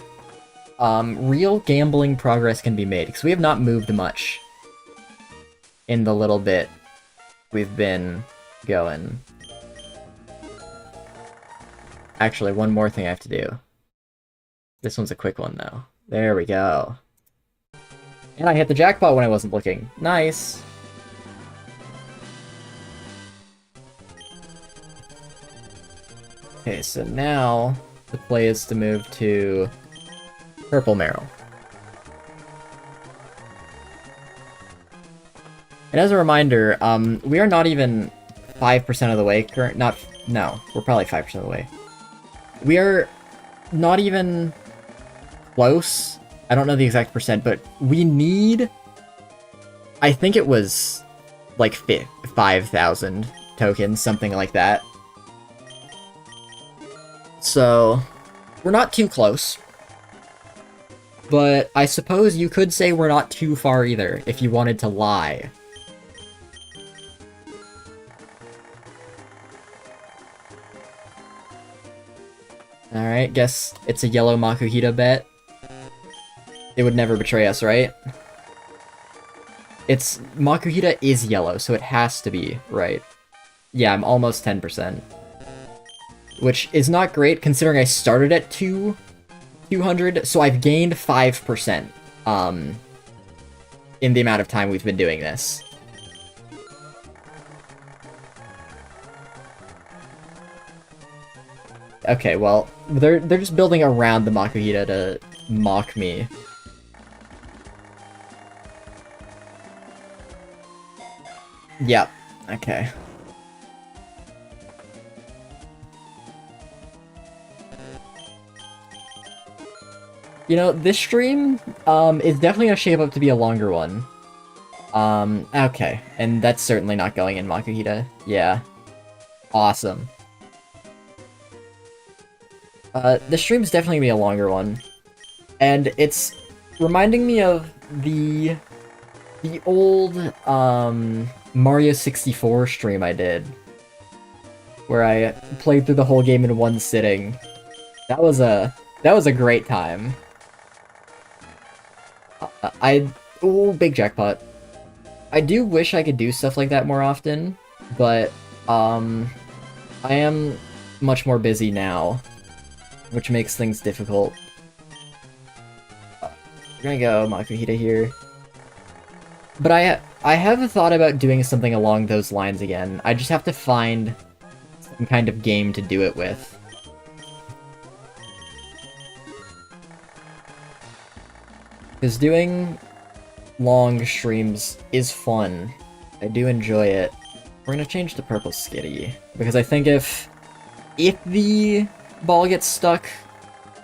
real gambling progress can be made, because we have not moved much in the little bit we've been going. Actually, one more thing I have to do. This one's a quick one, though. There we go. And I hit the jackpot when I wasn't looking. Nice! Okay, so now the play is to move to Purple Marrow. And as a reminder, we are not even 5% of the way no, we're probably 5% of the way. We are not even close. I don't know the exact percent, but we need... I think it was like 5,000 tokens, something like that. So, we're not too close. But I suppose you could say we're not too far either, if you wanted to lie. Alright, guess it's a yellow Makuhita bet. It would never betray us, right? Makuhita is yellow, so it has to be right. Yeah, I'm almost 10%. Which is not great, considering I started at 200, so I've gained 5%, in the amount of time we've been doing this. Okay, well, they're just building around the Makuhita to mock me. Yep, okay. You know, this stream, is definitely gonna shape up to be a longer one. Okay, and that's certainly not going in Makuhita. Yeah. Awesome. The stream's definitely gonna be a longer one. And it's reminding me of the old, Mario 64 stream I did. Where I played through the whole game in one sitting. That was a great time. Ooh, big jackpot. I do wish I could do stuff like that more often, but, I am much more busy now, which makes things difficult. We're gonna go Makuhita here. But I have thought about doing something along those lines again. I just have to find some kind of game to do it with. Because doing long streams is fun. I do enjoy it. We're gonna change to Purple Skitty, because I think if the ball gets stuck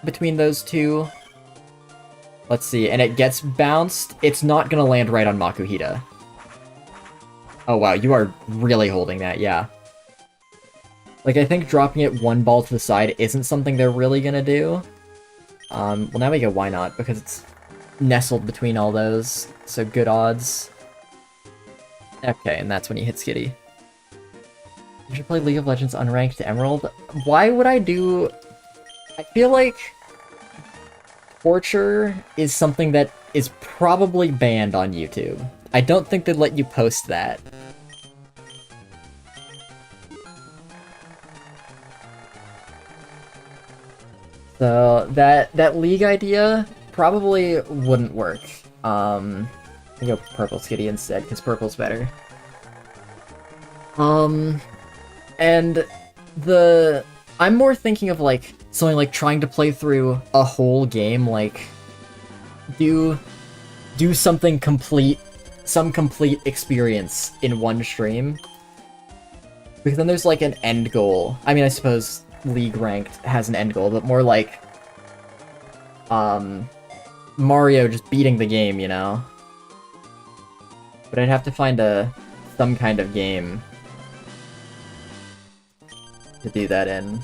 between those two, let's see, and it gets bounced, it's not gonna land right on Makuhita. Oh wow, you are really holding that, yeah. Like, I think dropping it one ball to the side isn't something they're really gonna do. Well, now we go why not, because it's nestled between all those, so good odds. Okay, and that's when you hit Skitty. You should play League of Legends Unranked Emerald. Why would I do... I feel like torture is something that is probably banned on YouTube. I don't think they'd let you post that. So, that League idea probably wouldn't work. I'll go Purple Skitty instead, because purple's better. And I'm more thinking of, like, something like trying to play through a whole game, like, do something complete, some complete experience in one stream. Because then there's like an end goal. I mean, I suppose League Ranked has an end goal, but more like Mario just beating the game, you know? But I'd have to find some kind of game to do that in.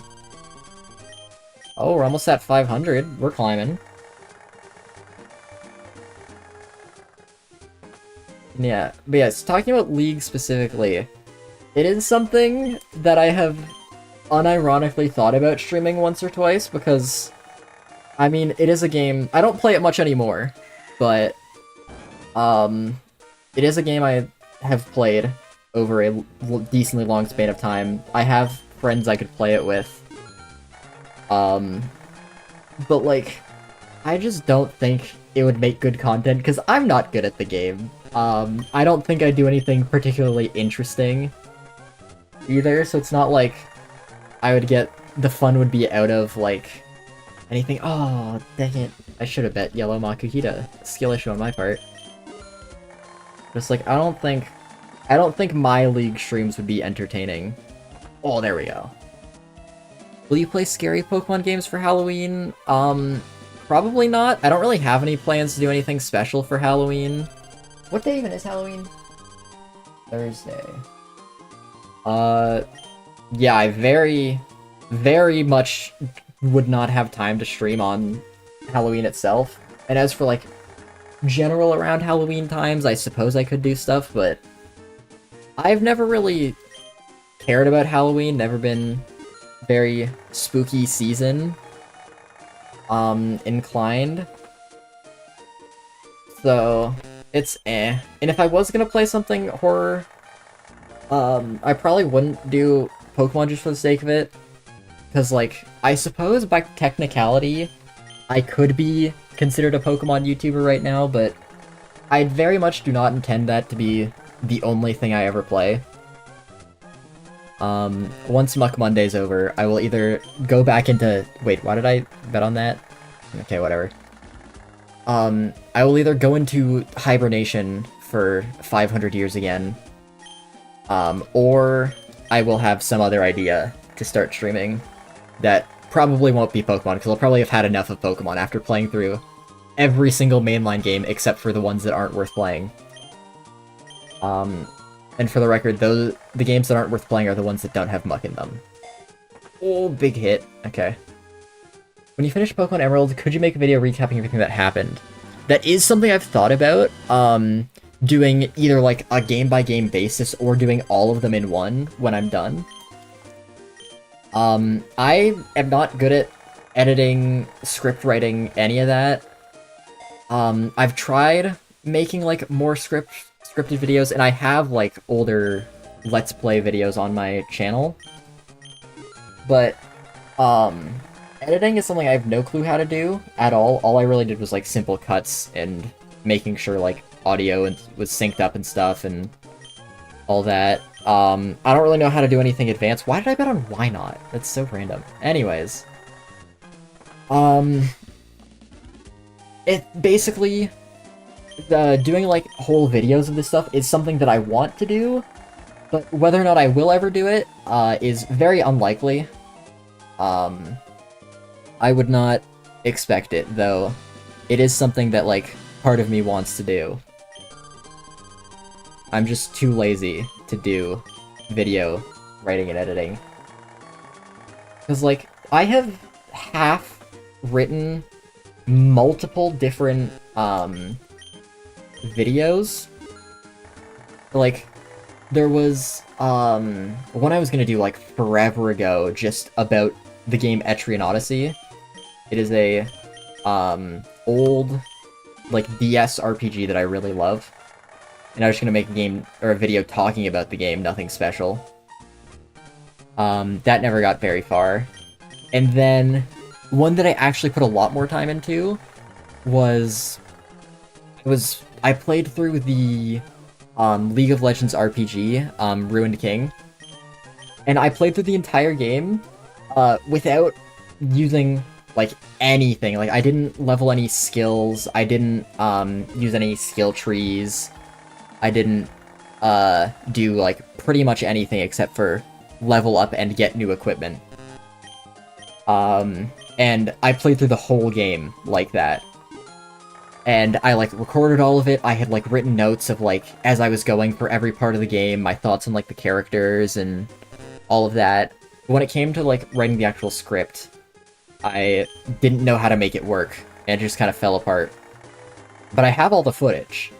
Oh, we're almost at 500. We're climbing. Yeah, but yes, talking about League specifically, it is something that I have unironically thought about streaming once or twice, because, I mean, it is a game, I don't play it much anymore, but, it is a game I have played over a decently long span of time. I have friends I could play it with, but, like, I just don't think it would make good content, because I'm not good at the game. I don't think I do anything particularly interesting either, so it's not like I would get the fun would be out of like anything. Oh, dang it. I should have bet yellow Makuhita. Skill issue on my part. Just like I don't think my League streams would be entertaining. Oh, there we go. Will you play scary Pokemon games for Halloween? Probably not. I don't really have any plans to do anything special for Halloween. What day even is Halloween? Thursday. Yeah, I very, very much would not have time to stream on Halloween itself. And as for, like, general around Halloween times, I suppose I could do stuff, but I've never really cared about Halloween, never been very spooky season, inclined. So, it's eh. And if I was gonna play something horror, I probably wouldn't do Pokemon just for the sake of it. Because, like, I suppose by technicality, I could be considered a Pokemon YouTuber right now, but I very much do not intend that to be the only thing I ever play. Once Muck Monday's over, I will either go back into... Wait, why did I bet on that? Okay, whatever. I will either go into hibernation for 500 years again, or I will have some other idea to start streaming that probably won't be Pokemon, because I'll probably have had enough of Pokemon after playing through every single mainline game except for the ones that aren't worth playing. And for the record, the games that aren't worth playing are the ones that don't have Muck in them. Oh, big hit. Okay. When you finish Pokemon Emerald, could you make a video recapping everything that happened? That is something I've thought about, doing either like a game-by-game basis or doing all of them in one when I'm done. I am not good at editing, script writing, any of that. I've tried making like more scripted videos, and I have like older Let's Play videos on my channel. But, editing is something I have no clue how to do at all. All I really did was like simple cuts and making sure like audio was synced up and stuff and all that. I don't really know how to do anything advanced. Why did I bet on why not? That's so random. Anyways. It basically, doing like whole videos of this stuff is something that I want to do, but whether or not I will ever do it, is very unlikely. I would not expect it, though. It is something that, like, part of me wants to do. I'm just too lazy to do video writing and editing. Because, like, I have half written multiple different, videos. Like, there was, one I was gonna do, like, forever ago, just about the game Etrian Odyssey. It is a, old, like, DS RPG that I really love. And I was just gonna make a game, or a video talking about the game, nothing special. That never got very far. And then, one that I actually put a lot more time into was... I played through the, League of Legends RPG, Ruined King. And I played through the entire game, without using like anything. Like I didn't level any skills. I didn't use any skill trees. I didn't do like pretty much anything except for level up and get new equipment. And I played through the whole game like that. And I like recorded all of it. I had like written notes of like as I was going for every part of the game, my thoughts on like the characters and all of that. When it came to like writing the actual script, I didn't know how to make it work, and it just kind of fell apart. But I have all the footage.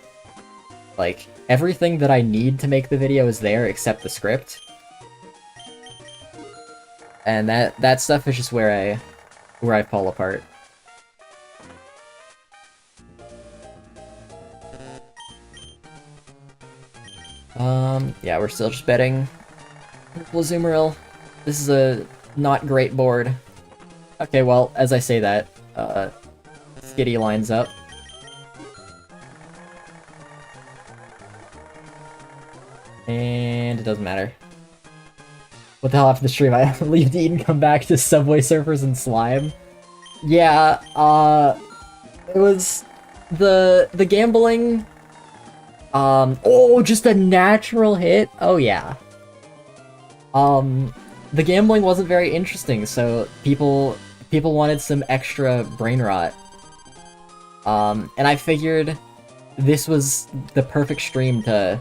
Like, everything that I need to make the video is there except the script. And that stuff is just where I fall apart. Yeah, we're still just betting Purple Azumarill. This is a not great board. Okay, well, as I say that, Skitty lines up. And it doesn't matter. What the hell after the stream? I leave to eat and come back to Subway Surfers and Slime. Yeah, it was the gambling. Oh, just a natural hit? Oh yeah. The gambling wasn't very interesting, so people wanted some extra brain rot. And I figured this was the perfect stream to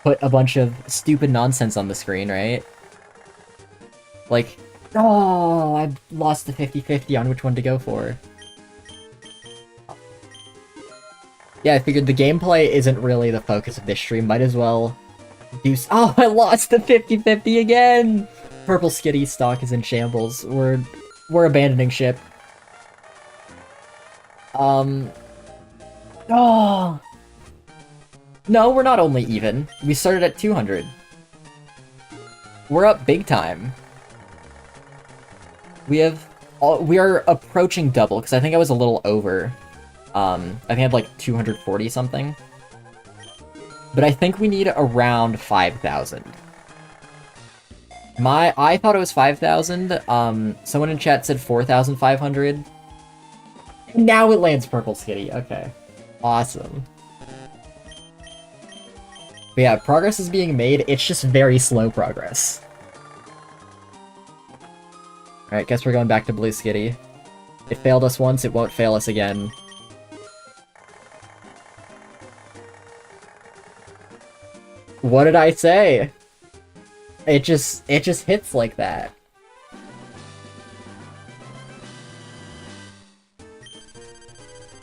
put a bunch of stupid nonsense on the screen, right? Like, oh, I lost the 50-50 on which one to go for. Yeah, I figured the gameplay isn't really the focus of this stream. Might as well do... Oh, I lost the 50-50 again! Purple Skitty stock is in shambles. We're abandoning ship. Oh! No, we're not only even. We started at 200. We're up big time. We are approaching double, because I think I was a little over. I think I had like 240 something. But I think we need around 5,000. I thought it was 5,000. Someone in chat said 4,500. Now it lands Purple Skitty. Okay. Awesome. But yeah, progress is being made. It's just very slow progress. Alright, guess we're going back to Blue Skitty. It failed us once, it won't fail us again. What did I say? It just hits like that.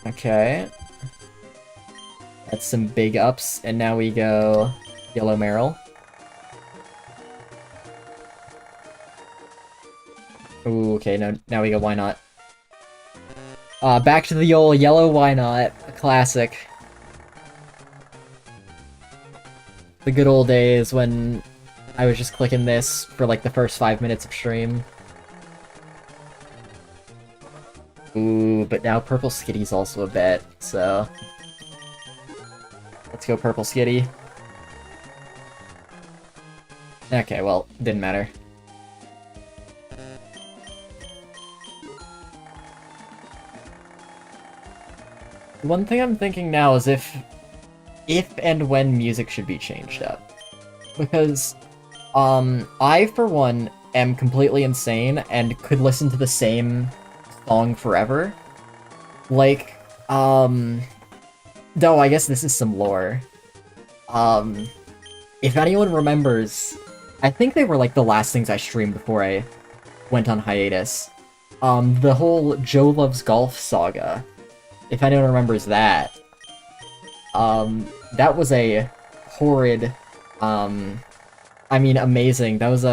Okay. That's some big ups, and now we go Yellow Marill. Ooh, okay, now we go Why Not. Back to the old Yellow Why Not, a classic. The good old days when I was just clicking this for like the first 5 minutes of stream. Ooh, but now Purple Skitty's also a bet, so... Let's go Purple Skitty. Okay, well, didn't matter. One thing I'm thinking now is if and when music should be changed up. Because, I, for one, am completely insane and could listen to the same song forever. Like, no, I guess this is some lore. If anyone remembers, I think they were like the last things I streamed before I went on hiatus. The whole Joe Loves Golf saga. If anyone remembers that. That was a horrid, I mean, amazing. That was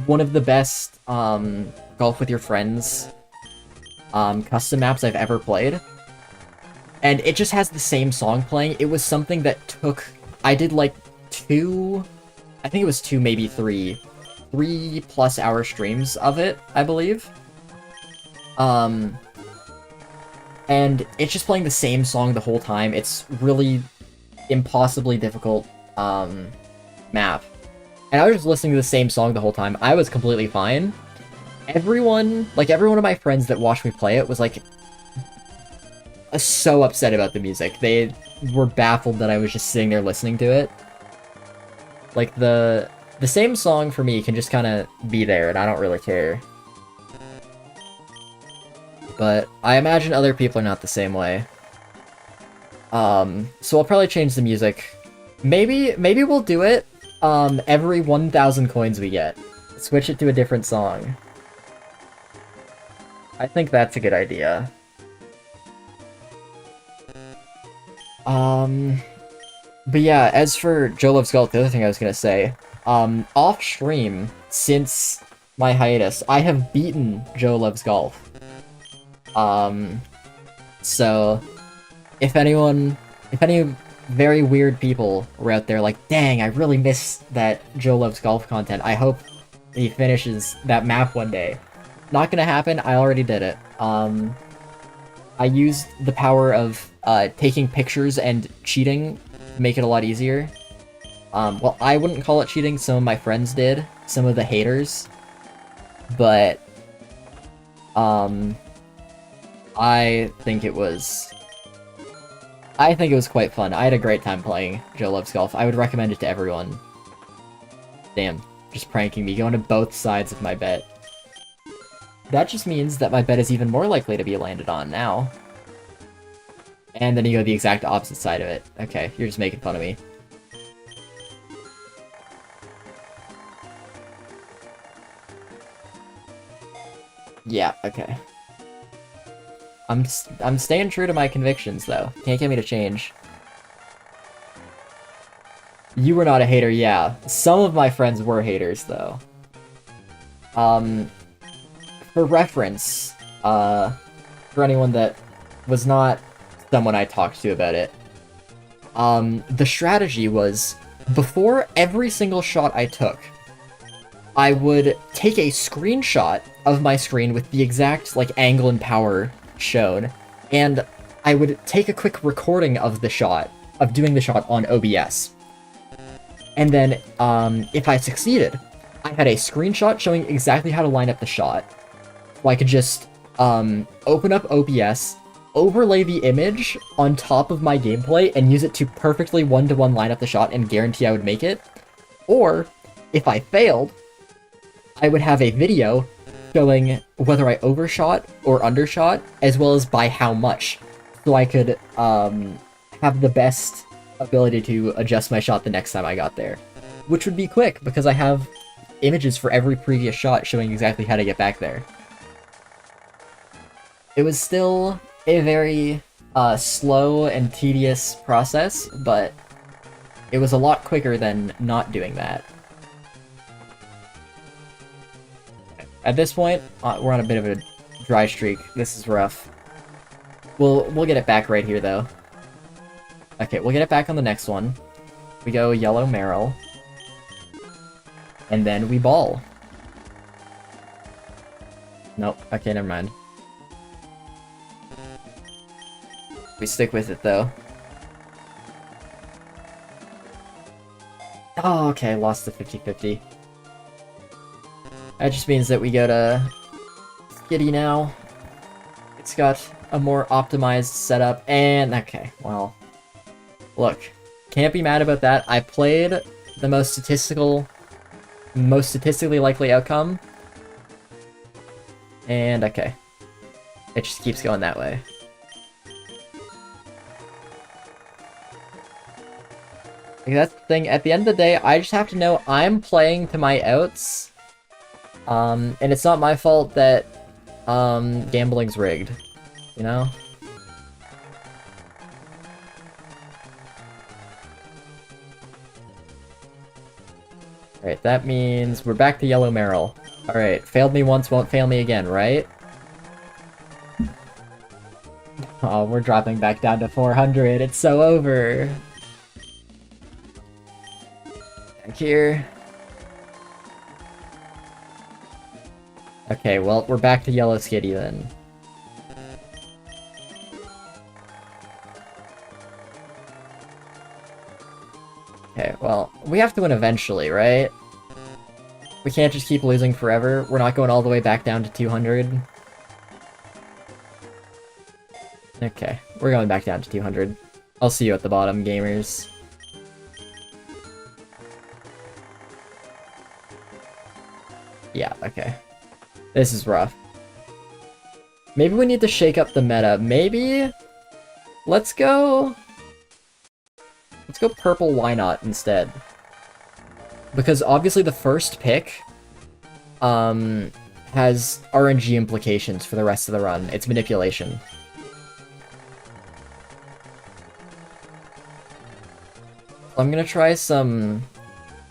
one of the best, Golf with Your Friends, custom maps I've ever played. And it just has the same song playing. It was something that I did like I think it was 2, maybe 3+ hour streams of it, I believe. And it's just playing the same song the whole time. It's really impossibly difficult, map. And I was just listening to the same song the whole time. I was completely fine. every one of my friends that watched me play it was like so upset about the music. They were baffled that I was just sitting there listening to it. Like the same song for me can just kind of be there and I don't really care. But I imagine other people are not the same way. So I'll probably change the music. Maybe we'll do it every 1,000 coins we get. Switch it to a different song. I think that's a good idea. But yeah, as for Joe Loves Golf, the other thing I was gonna say, off stream, since my hiatus, I have beaten Joe Loves Golf. So if any very weird people were out there like, dang, I really miss that Joe Loves Golf content, I hope he finishes that map one day. Not gonna happen, I already did it. I used the power of taking pictures and cheating to make it a lot easier. Well, I wouldn't call it cheating, some of my friends did, some of the haters. But, I think it was quite fun. I had a great time playing Joe Loves Golf. I would recommend it to everyone. Damn, just pranking me, going to both sides of my bet. That just means that my bet is even more likely to be landed on now. And then you go the exact opposite side of it. Okay, you're just making fun of me. Yeah, okay. I'm staying true to my convictions, though. Can't get me to change. You were not a hater, yeah. Some of my friends were haters, though. For reference, for anyone that was not someone I talked to about it, the strategy was, before every single shot I took, I would take a screenshot of my screen with the exact, like, angle and power shown, and I would take a quick recording of the shot, of doing the shot on OBS. And then, if I succeeded, I had a screenshot showing exactly how to line up the shot. So I could just, open up OBS, overlay the image on top of my gameplay, and use it to perfectly one-to-one line up the shot and guarantee I would make it. Or, if I failed, I would have a video showing whether I overshot or undershot, as well as by how much, so I could have the best ability to adjust my shot the next time I got there. Which would be quick, because I have images for every previous shot showing exactly how to get back there. It was still a very slow and tedious process, but it was a lot quicker than not doing that. At this point, we're on a bit of a dry streak. This is rough. We'll get it back right here, though. Okay, we'll get it back on the next one. We go Yellow Marill. And then we ball. Nope, okay, never mind. We stick with it, though. Oh, okay, lost the 50-50. That just means that we go to Skitty now. It's got a more optimized setup, and okay, well, look, can't be mad about that. I played the most statistically likely outcome, and okay, it just keeps going that way. Like, that's the thing, at the end of the day, I just have to know I'm playing to my outs. And it's not my fault that, gambling's rigged, you know? Alright, that means we're back to Yellow Marill. Alright, failed me once, won't fail me again, right? Oh, we're dropping back down to 400, it's so over! Back here. Okay, well, we're back to Yellow Skitty then. Okay, well, we have to win eventually, right? We can't just keep losing forever. We're not going all the way back down to 200. Okay, we're going back down to 200. I'll see you at the bottom, gamers. Yeah, okay. This is rough. Maybe we need to shake up the meta. Maybe? Let's go purple, why not, instead? Because obviously the first pick has RNG implications for the rest of the run. It's manipulation. I'm gonna try some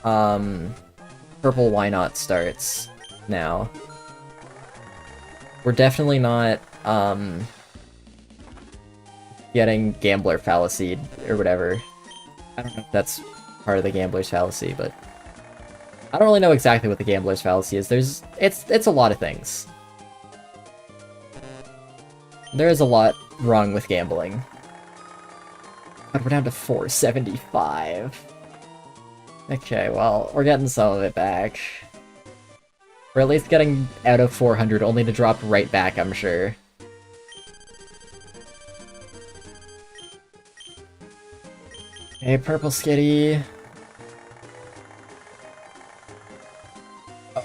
purple why not starts now. We're definitely not getting gambler fallacy or whatever. I don't know if that's part of the gambler's fallacy, but I don't really know exactly what the gambler's fallacy is. It's a lot of things. There is a lot wrong with gambling. God, we're down to 475. Okay, well, we're getting some of it back. We're at least getting out of 400, only to drop right back, I'm sure. Okay, purple skitty.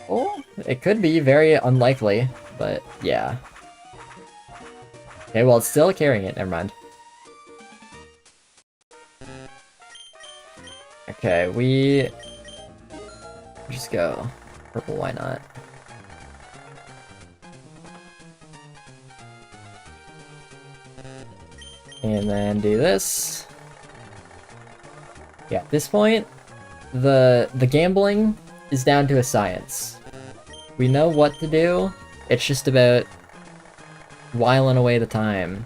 Oh, it could be very unlikely, but yeah. Okay, well, it's still carrying it, never mind. Okay, we just go purple, why not? And then do this. Yeah, at this point, the gambling is down to a science. We know what to do, it's just about whiling away the time.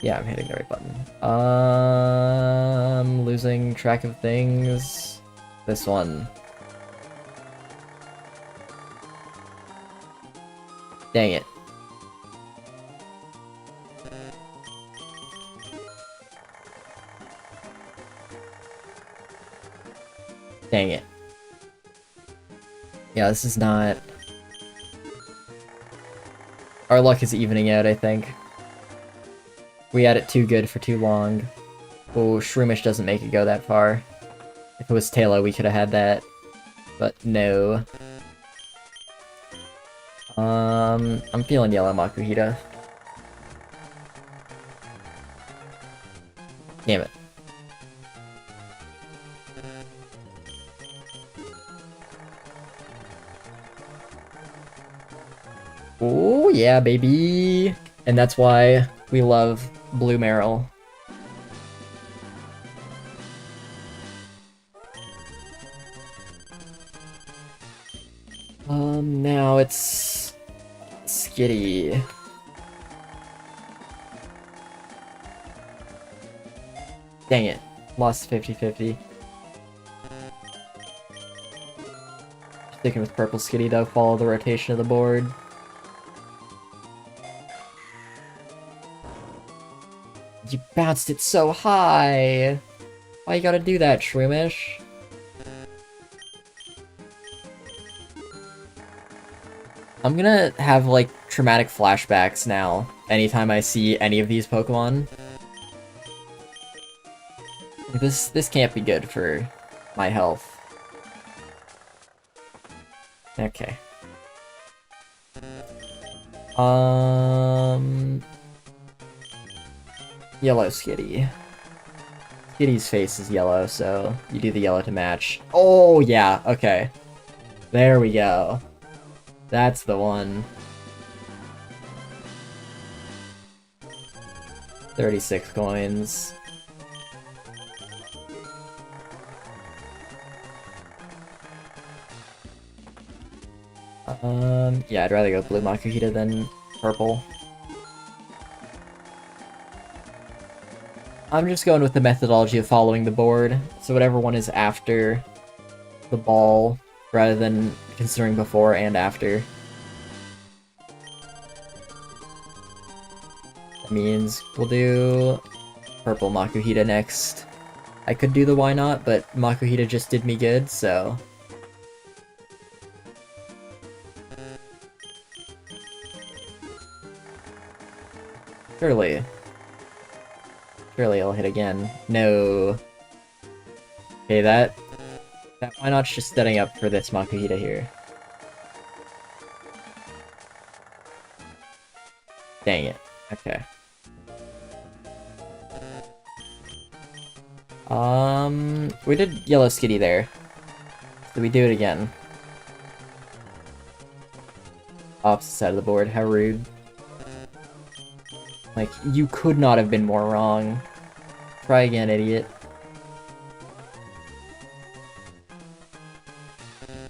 Yeah, I'm hitting the right button. Losing track of things. This one. Dang it. Dang it. Yeah, this is not... Our luck is evening out, I think. We had it too good for too long. Oh, Shroomish doesn't make it go that far. If it was Taylor, we could have had that. But no. I'm feeling yellow Makuhita. Damn it. Oh yeah, baby! And that's why we love Blue Meryl. Now it's... Skitty. Dang it. Lost 50-50. Sticking with purple Skitty though, follow the rotation of the board. You bounced it so high! Why you gotta do that, Shroomish? I'm gonna have, like, traumatic flashbacks now, anytime I see any of these Pokemon. This can't be good for my health. Okay. Yellow Skitty. Skitty's face is yellow, so you do the yellow to match. Oh, yeah, okay. There we go. That's the one. 36 coins. Yeah, I'd rather go blue Makuhita than purple. I'm just going with the methodology of following the board, so whatever one is after the ball, rather than considering before and after. That means we'll do purple Makuhita next, I could do the why not, but Makuhita just did me good, so... Surely. Surely I'll hit again. No. Okay, that why not's just setting up for this Makuhita here. Dang it. Okay. We did Yellow Skitty there. Did we do it again? Opposite side of the board, how rude. Like, you could not have been more wrong. Try again, idiot.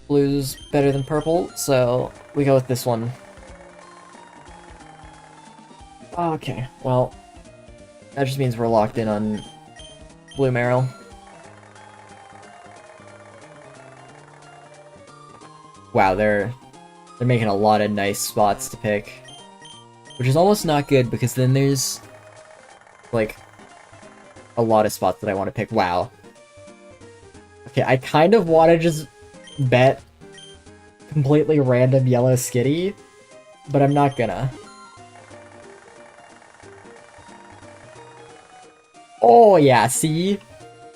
Blue's better than purple, so we go with this one. Okay, well, that just means we're locked in on Blue Marill. Wow, they're making a lot of nice spots to pick. Which is almost not good, because then there's, like, a lot of spots that I want to pick. Wow. Okay, I kind of want to just bet completely random Yellow Skitty, but I'm not gonna. Oh yeah, see?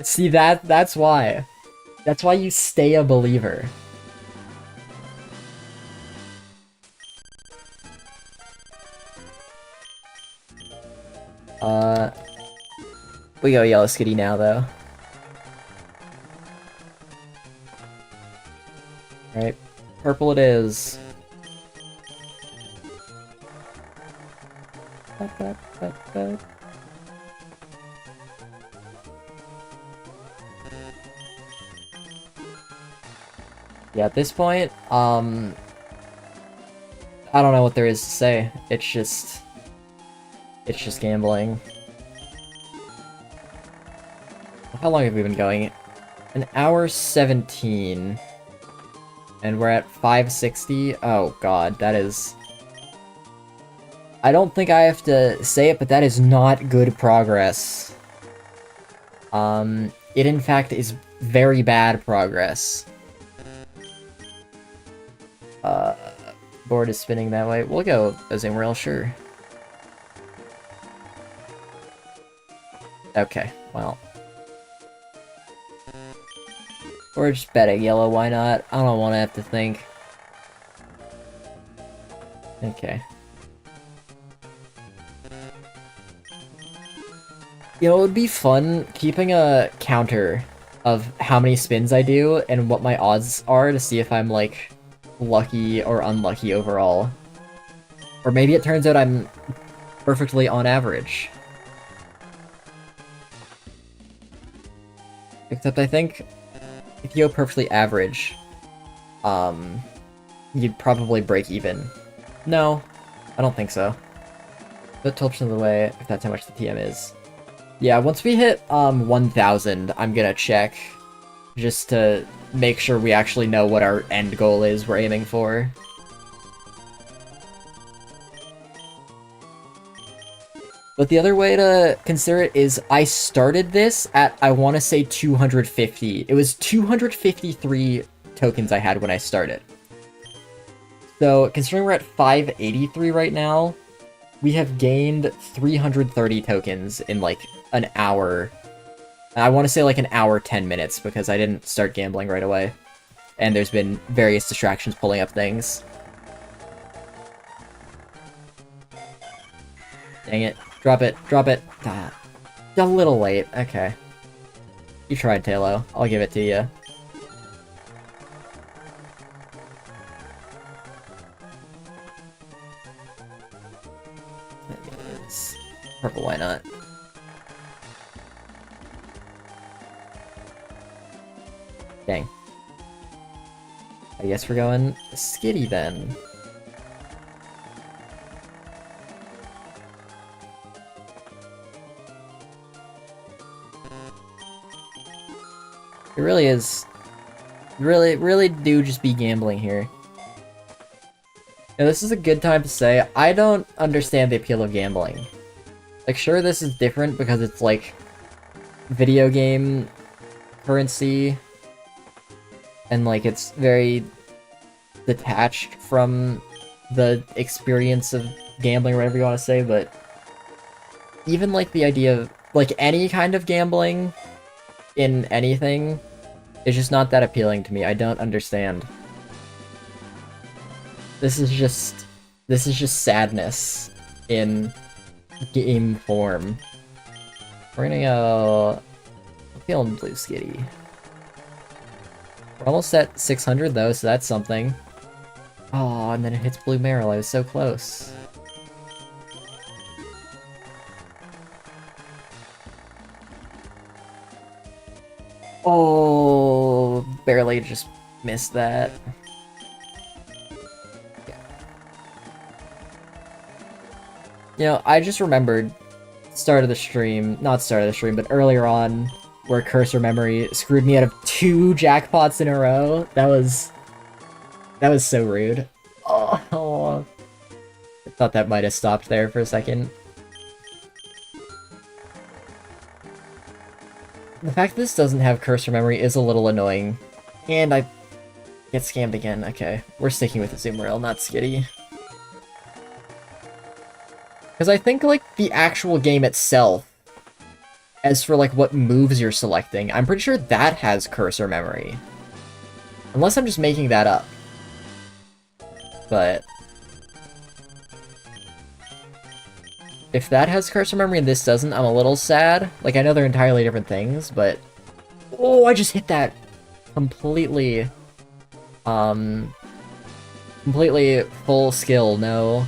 See that's why. That's why you stay a believer. We go Yellow Skitty now, though. Alright, purple it is. Yeah, at this point, I don't know what there is to say. It's just gambling. How long have we been going? An hour 17. And we're at 560. Oh god, that is... I don't think I have to say it, but that is not good progress. It in fact is very bad progress. Board is spinning that way. We'll go Azumarill, sure. Okay, well. We're just betting yellow, why not? I don't want to have to think. Okay. You know, it would be fun keeping a counter of how many spins I do and what my odds are to see if I'm, like, lucky or unlucky overall. Or maybe it turns out I'm perfectly on average. Except I think if you go perfectly average, you'd probably break even. No, I don't think so. Put 12% of the way, if that's how much the TM is. Yeah, once we hit 1,000, I'm gonna check, just to make sure we actually know what our end goal is we're aiming for. But the other way to consider it is I started this at, I want to say 250. It was 253 tokens I had when I started. So, considering we're at 583 right now, we have gained 330 tokens in like an hour. I want to say like an hour 10 minutes because I didn't start gambling right away. And there's been various distractions pulling up things. Dang it. Drop it. Drop it. Ah, a little late. Okay. You tried, Talo. I'll give it to you. That means purple, why not? Dang. I guess we're going Skitty then. It really is. Really do just be gambling here. Now, this is a good time to say, I don't understand the appeal of gambling. Like, sure, this is different because it's, like, video game currency, and like it's very detached from the experience of gambling or whatever you want to say, but even like the idea of like any kind of gambling in anything is just not that appealing to me. I don't understand. This is just sadness in game form. We're gonna go... I'm feeling Blue Skitty. We're almost at 600 though, so that's something. Oh, and then it hits Blue Marill. I was so close. Oh, barely just missed that. Yeah. You know, I just remembered start of the stream, not start of the stream, but earlier on, where Cursor Memory screwed me out of 2 jackpots in a row. That was so rude. Oh, I thought that might have stopped there for a second. The fact that this doesn't have Cursor Memory is a little annoying. And I get scammed again. Okay, we're sticking with the Azumarill, not Skitty. Because I think, like, the actual game itself, as for, like, what moves you're selecting, I'm pretty sure that has Cursor Memory. Unless I'm just making that up. But if that has Cursor Memory and this doesn't, I'm a little sad. Like, I know they're entirely different things, but... Oh, I just hit that completely... completely full skill, no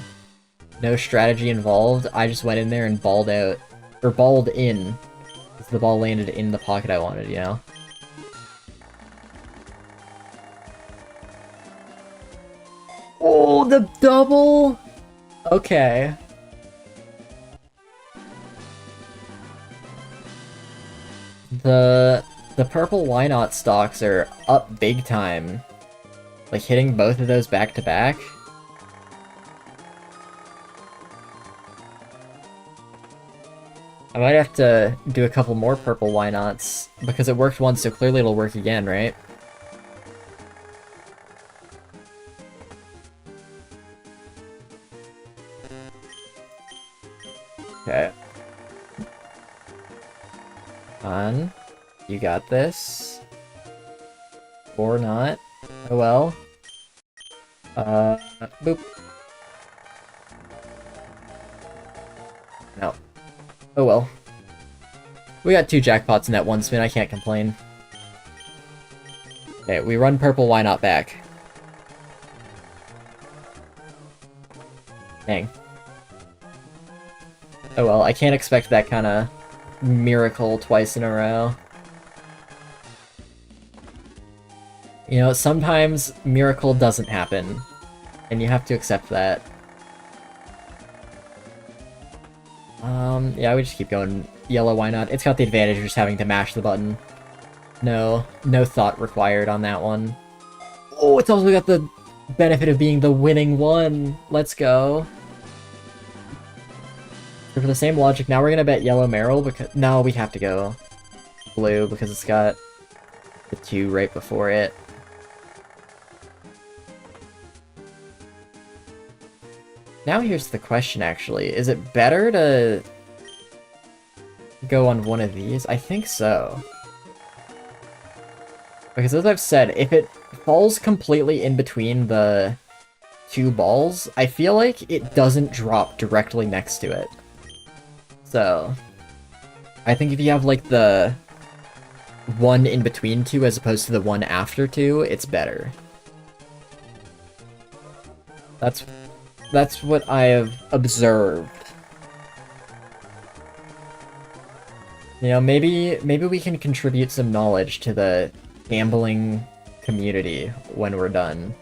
strategy involved. I just went in there and balled out. Or balled in. The ball landed in the pocket I wanted, you know? Oh, the double? Okay. The purple Why Not stocks are up big time. Like, hitting both of those back to back. I might have to do a couple more purple Why Nots, because it worked once, so clearly it'll work again, right? Okay. On. You got this. Or not. Oh well. Boop. No. Oh well. We got 2 jackpots in that one spin, I can't complain. Okay, we run purple Why Not back. Dang. Oh well, I can't expect that kind of miracle twice in a row. You know, sometimes miracle doesn't happen, and you have to accept that. Yeah, we just keep going yellow, Why Not? It's got the advantage of just having to mash the button. No thought required on that one. Oh, it's also got the benefit of being the winning one. Let's go. So for the same logic, now we're gonna bet yellow Marill because... No, we have to go blue because it's got the 2 right before it. Now here's the question, actually. Is it better to go on one of these? I think so. Because as I've said, if it falls completely in between the 2 balls, I feel like it doesn't drop directly next to it. So, I think if you have, like, the one in between 2 as opposed to the one after 2, it's better. That's what I have observed. You know, maybe we can contribute some knowledge to the gambling community when we're done.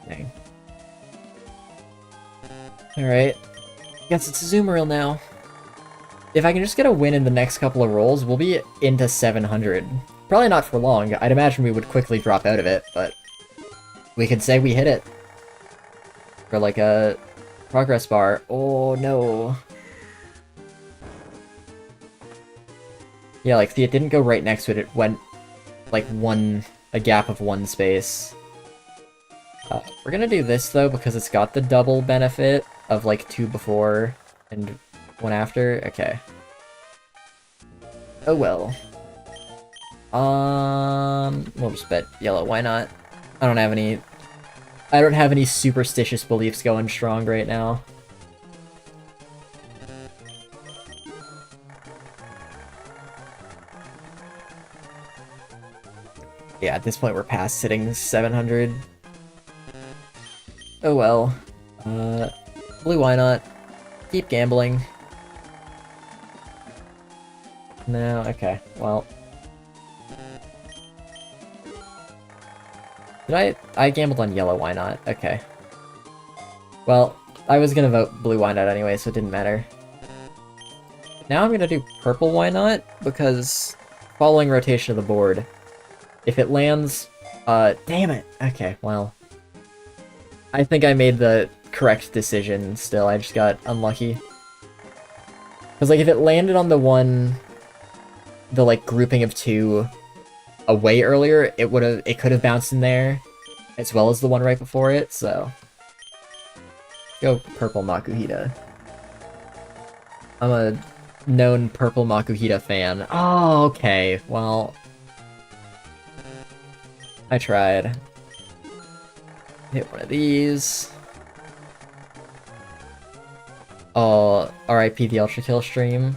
Dang. Alright. Guess it's a Azumarill now. If I can just get a win in the next couple of rolls, we'll be into 700. Probably not for long. I'd imagine we would quickly drop out of it, but we could say we hit it. For like a Progress bar. Oh no. Yeah, like, see, it didn't go right next to it. It went, like, a gap of 1 space. We're gonna do this, though, because it's got the double benefit of, like, 2 before and 1 after. Okay. Oh well. We'll just bet yellow, why not? I don't have any superstitious beliefs going strong right now. Yeah, at this point we're past sitting 700. Oh well. Blue, why not? Keep gambling. No, okay, well. I gambled on yellow, why not? Okay. Well, I was gonna vote blue, why not anyway, so it didn't matter. Now I'm gonna do purple, why not? Because following rotation of the board, if it lands, damn it! Okay, well. I think I made the correct decision still, I just got unlucky. Because, like, if it landed on the, like, grouping of 2 away earlier, it could have bounced in there, as well as the one right before it, so... Go purple Makuhita. I'm a known purple Makuhita fan. Oh, okay, well... I tried. Hit one of these. Oh, RIP the Ultra Kill stream.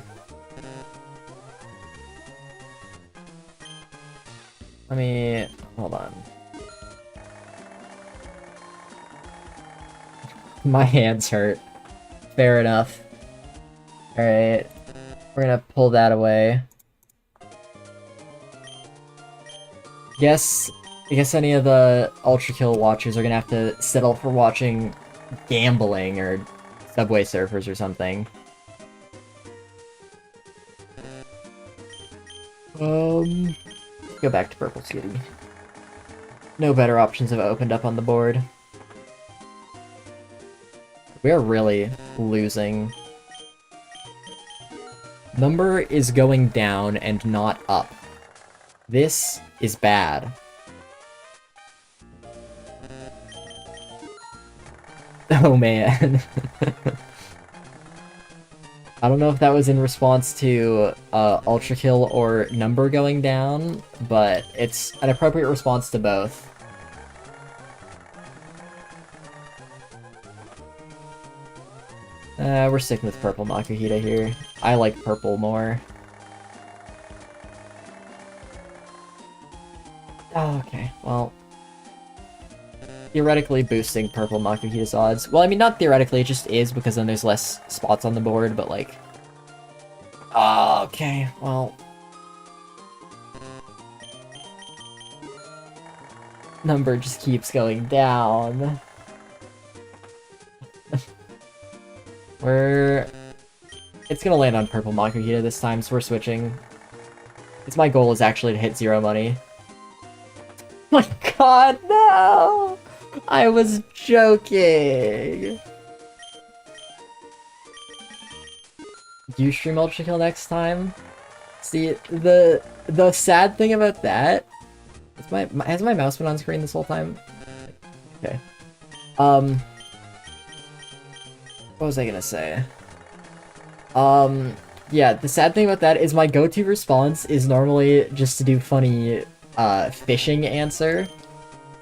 Let me... hold on. My hands hurt. Fair enough. Alright. We're gonna pull that away. I guess any of the Ultra Kill watchers are gonna have to settle for watching gambling or Subway Surfers or something. Go back to Purple City. No better options have opened up on the board. We are really losing. Number is going down and not up. This is bad. Oh man. I don't know if that was in response to Ultra Kill or number going down, but it's an appropriate response to both. We're sticking with purple Makuhita here. I like purple more. Oh, okay, well... Theoretically boosting purple Makuhita's odds. Well, I mean, not theoretically, it just is, because then there's less spots on the board, but like... Oh, okay, well... Number just keeps going down. It's gonna land on purple Makuhita this time, so we're switching. My goal is actually to hit 0 money. My god, no! I was joking! Do you stream Ultra Kill next time? See, the sad thing about that... Has my mouse been on screen this whole time? Okay. What was I gonna say? Yeah, the sad thing about that is my go-to response is normally just to do funny, fishing answer.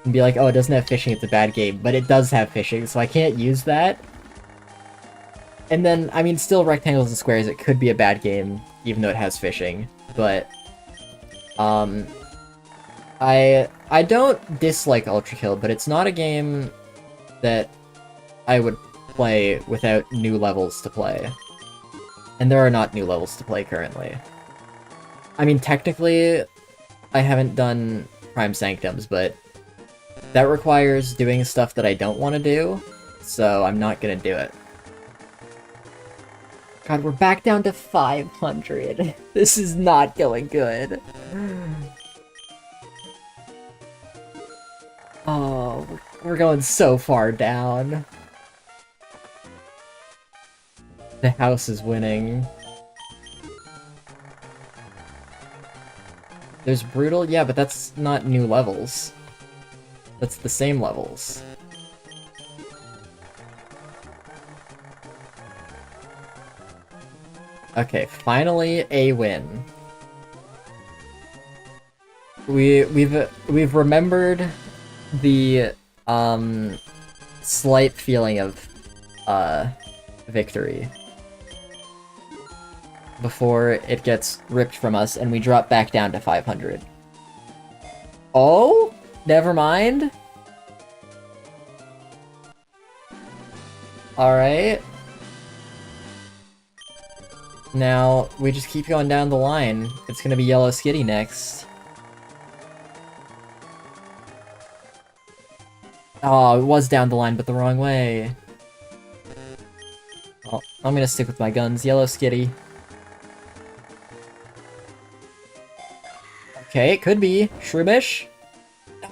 And be like, oh, it doesn't have fishing, it's a bad game. But it does have fishing, so I can't use that. And then, I mean, still rectangles and squares, it could be a bad game, even though it has fishing. But, I don't dislike Ultra Kill, but it's not a game that I would play without new levels to play. And there are not new levels to play currently. I mean, technically, I haven't done Prime Sanctums, but that requires doing stuff that I don't want to do, so I'm not gonna do it. God, we're back down to 500. This is not going good. Oh, we're going so far down. The house is winning. There's brutal, yeah, but that's not new levels. That's the same levels. Okay, finally a win. We've remembered the slight feeling of victory before it gets ripped from us and we drop back down to 500. Oh, never mind. All right. Now we just keep going down the line. It's gonna be Yellow Skitty next. Oh, it was down the line, but the wrong way. Oh, I'm gonna stick with my guns. Yellow Skitty. Okay, it could be. Shroomish?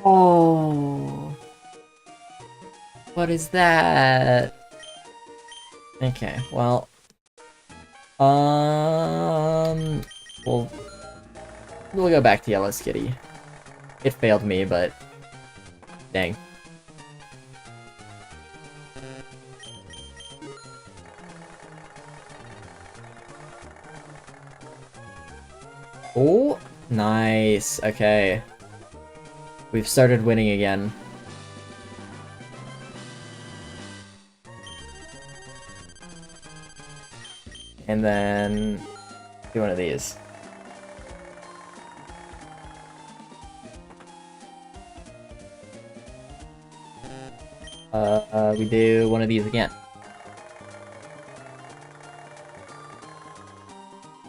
Oh. What is that? Okay, well. We'll go back to Yellow Skitty. It failed me, but dang. Oh, nice. Okay. We've started winning again. And then do one of these. We do one of these again.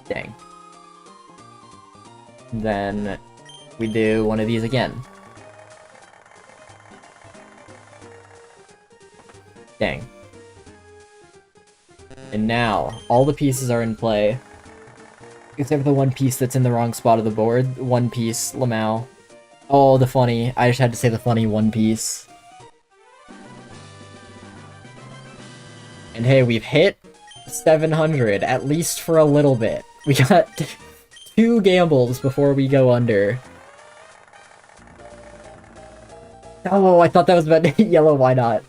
Dang. Then we do one of these again. Dang. And now, all the pieces are in play. Except for the one piece that's in the wrong spot of the board. One Piece, Lamau. Oh, the funny. I just had to say the funny One Piece. And hey, we've hit 700, at least for a little bit. We got 2 gambles before we go under. Oh, I thought that was about to hit yellow, why not?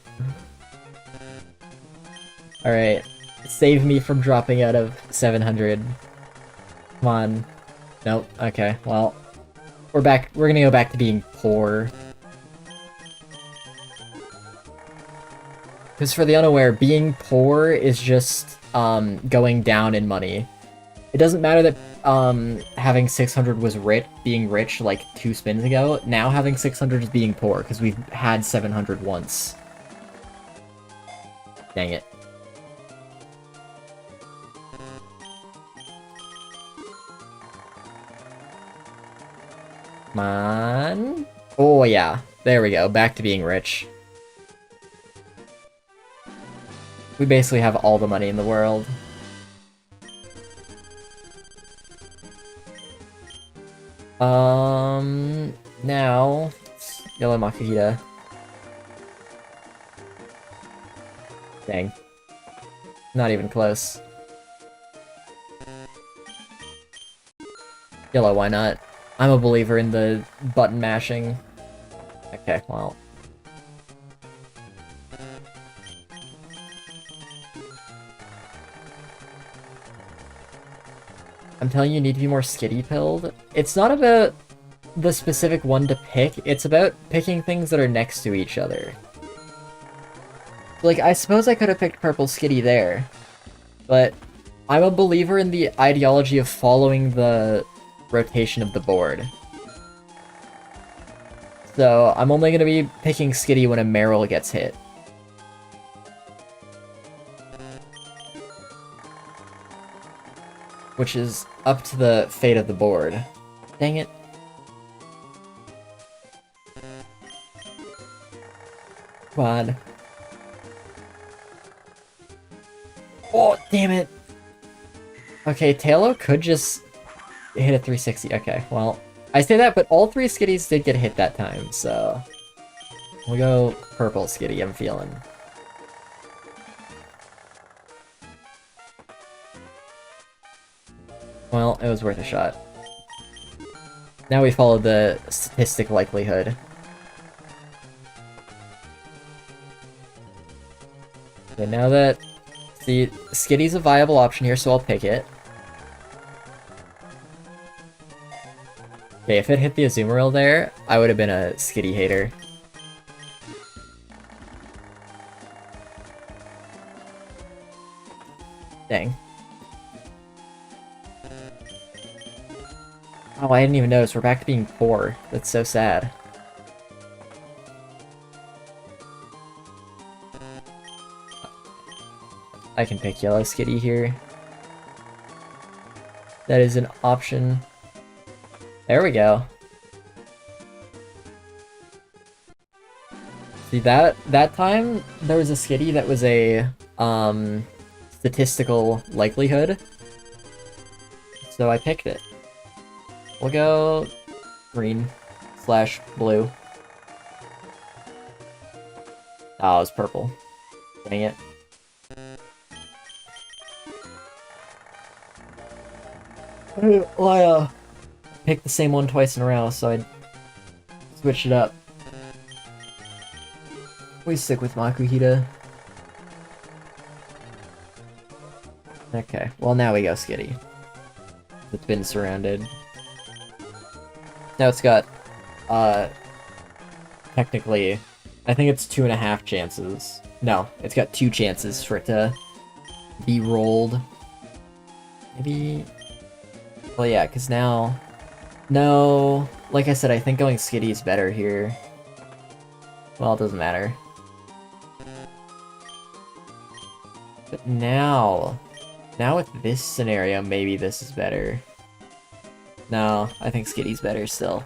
Alright. Save me from dropping out of 700. Come on. Nope, okay, well. We're gonna go back to being poor. Because for the unaware, being poor is just, going down in money. It doesn't matter that, having 600 was being rich, like, 2 spins ago. Now having 600 is being poor, because we've had 700 once. Dang it. Come on. Oh, yeah. There we go. Back to being rich. We basically have all the money in the world. Now... Yellow Makuhita. Dang. Not even close. Yellow, why not? I'm a believer in the button mashing. Okay, well... I'm telling you, you need to be more skitty-pilled. It's not about the specific one to pick, it's about picking things that are next to each other. Like, I suppose I could have picked purple skitty there, but I'm a believer in the ideology of following the rotation of the board. So, I'm only going to be picking skitty when a Marill gets hit. Which is up to the fate of the board. Dang it. Come on. Oh, damn it! Okay, Tailo could just hit a 360. Okay, well, I say that, but all 3 skitties did get hit that time, so... We'll go purple skitty, I'm feeling. it was worth a shot. Now we follow the statistic likelihood. Okay, now that... See, Skitty's a viable option here, so I'll pick it. Okay, if it hit the Azumarill there, I would have been a Skitty hater. Dang. Oh, I didn't even notice. We're back to being 4. That's so sad. I can pick Yellow Skitty here. That is an option. There we go. See, that time, there was a Skitty that was a, statistical likelihood. So I picked it. We'll go green/blue. Oh, it was purple. Dang it. Well, I picked the same one twice in a row, so I switched it up. We stick with Makuhita. Okay, well now we go Skitty. It's been surrounded. Now it's got, technically, I think it's 2.5 chances. No, it's got 2 chances for it to be rolled. Maybe... Well, yeah, because now... No, like I said, I think going Skitty is better here. Well, it doesn't matter. But now with this scenario, maybe this is better. No, I think Skitty's better still.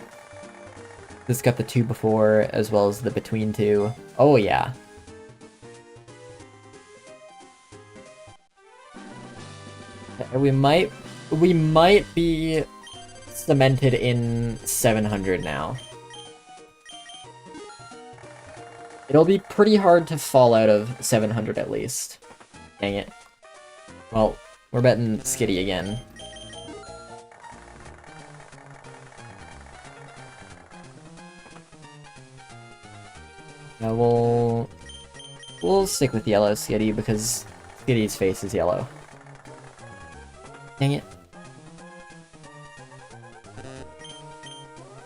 It's got the 2 before, as well as the between 2. Oh yeah. We might be cemented in 700 now. It'll be pretty hard to fall out of 700 at least. Dang it. Well, we're betting Skitty again. Now we'll stick with yellow Skitty because Skitty's face is yellow. Dang it.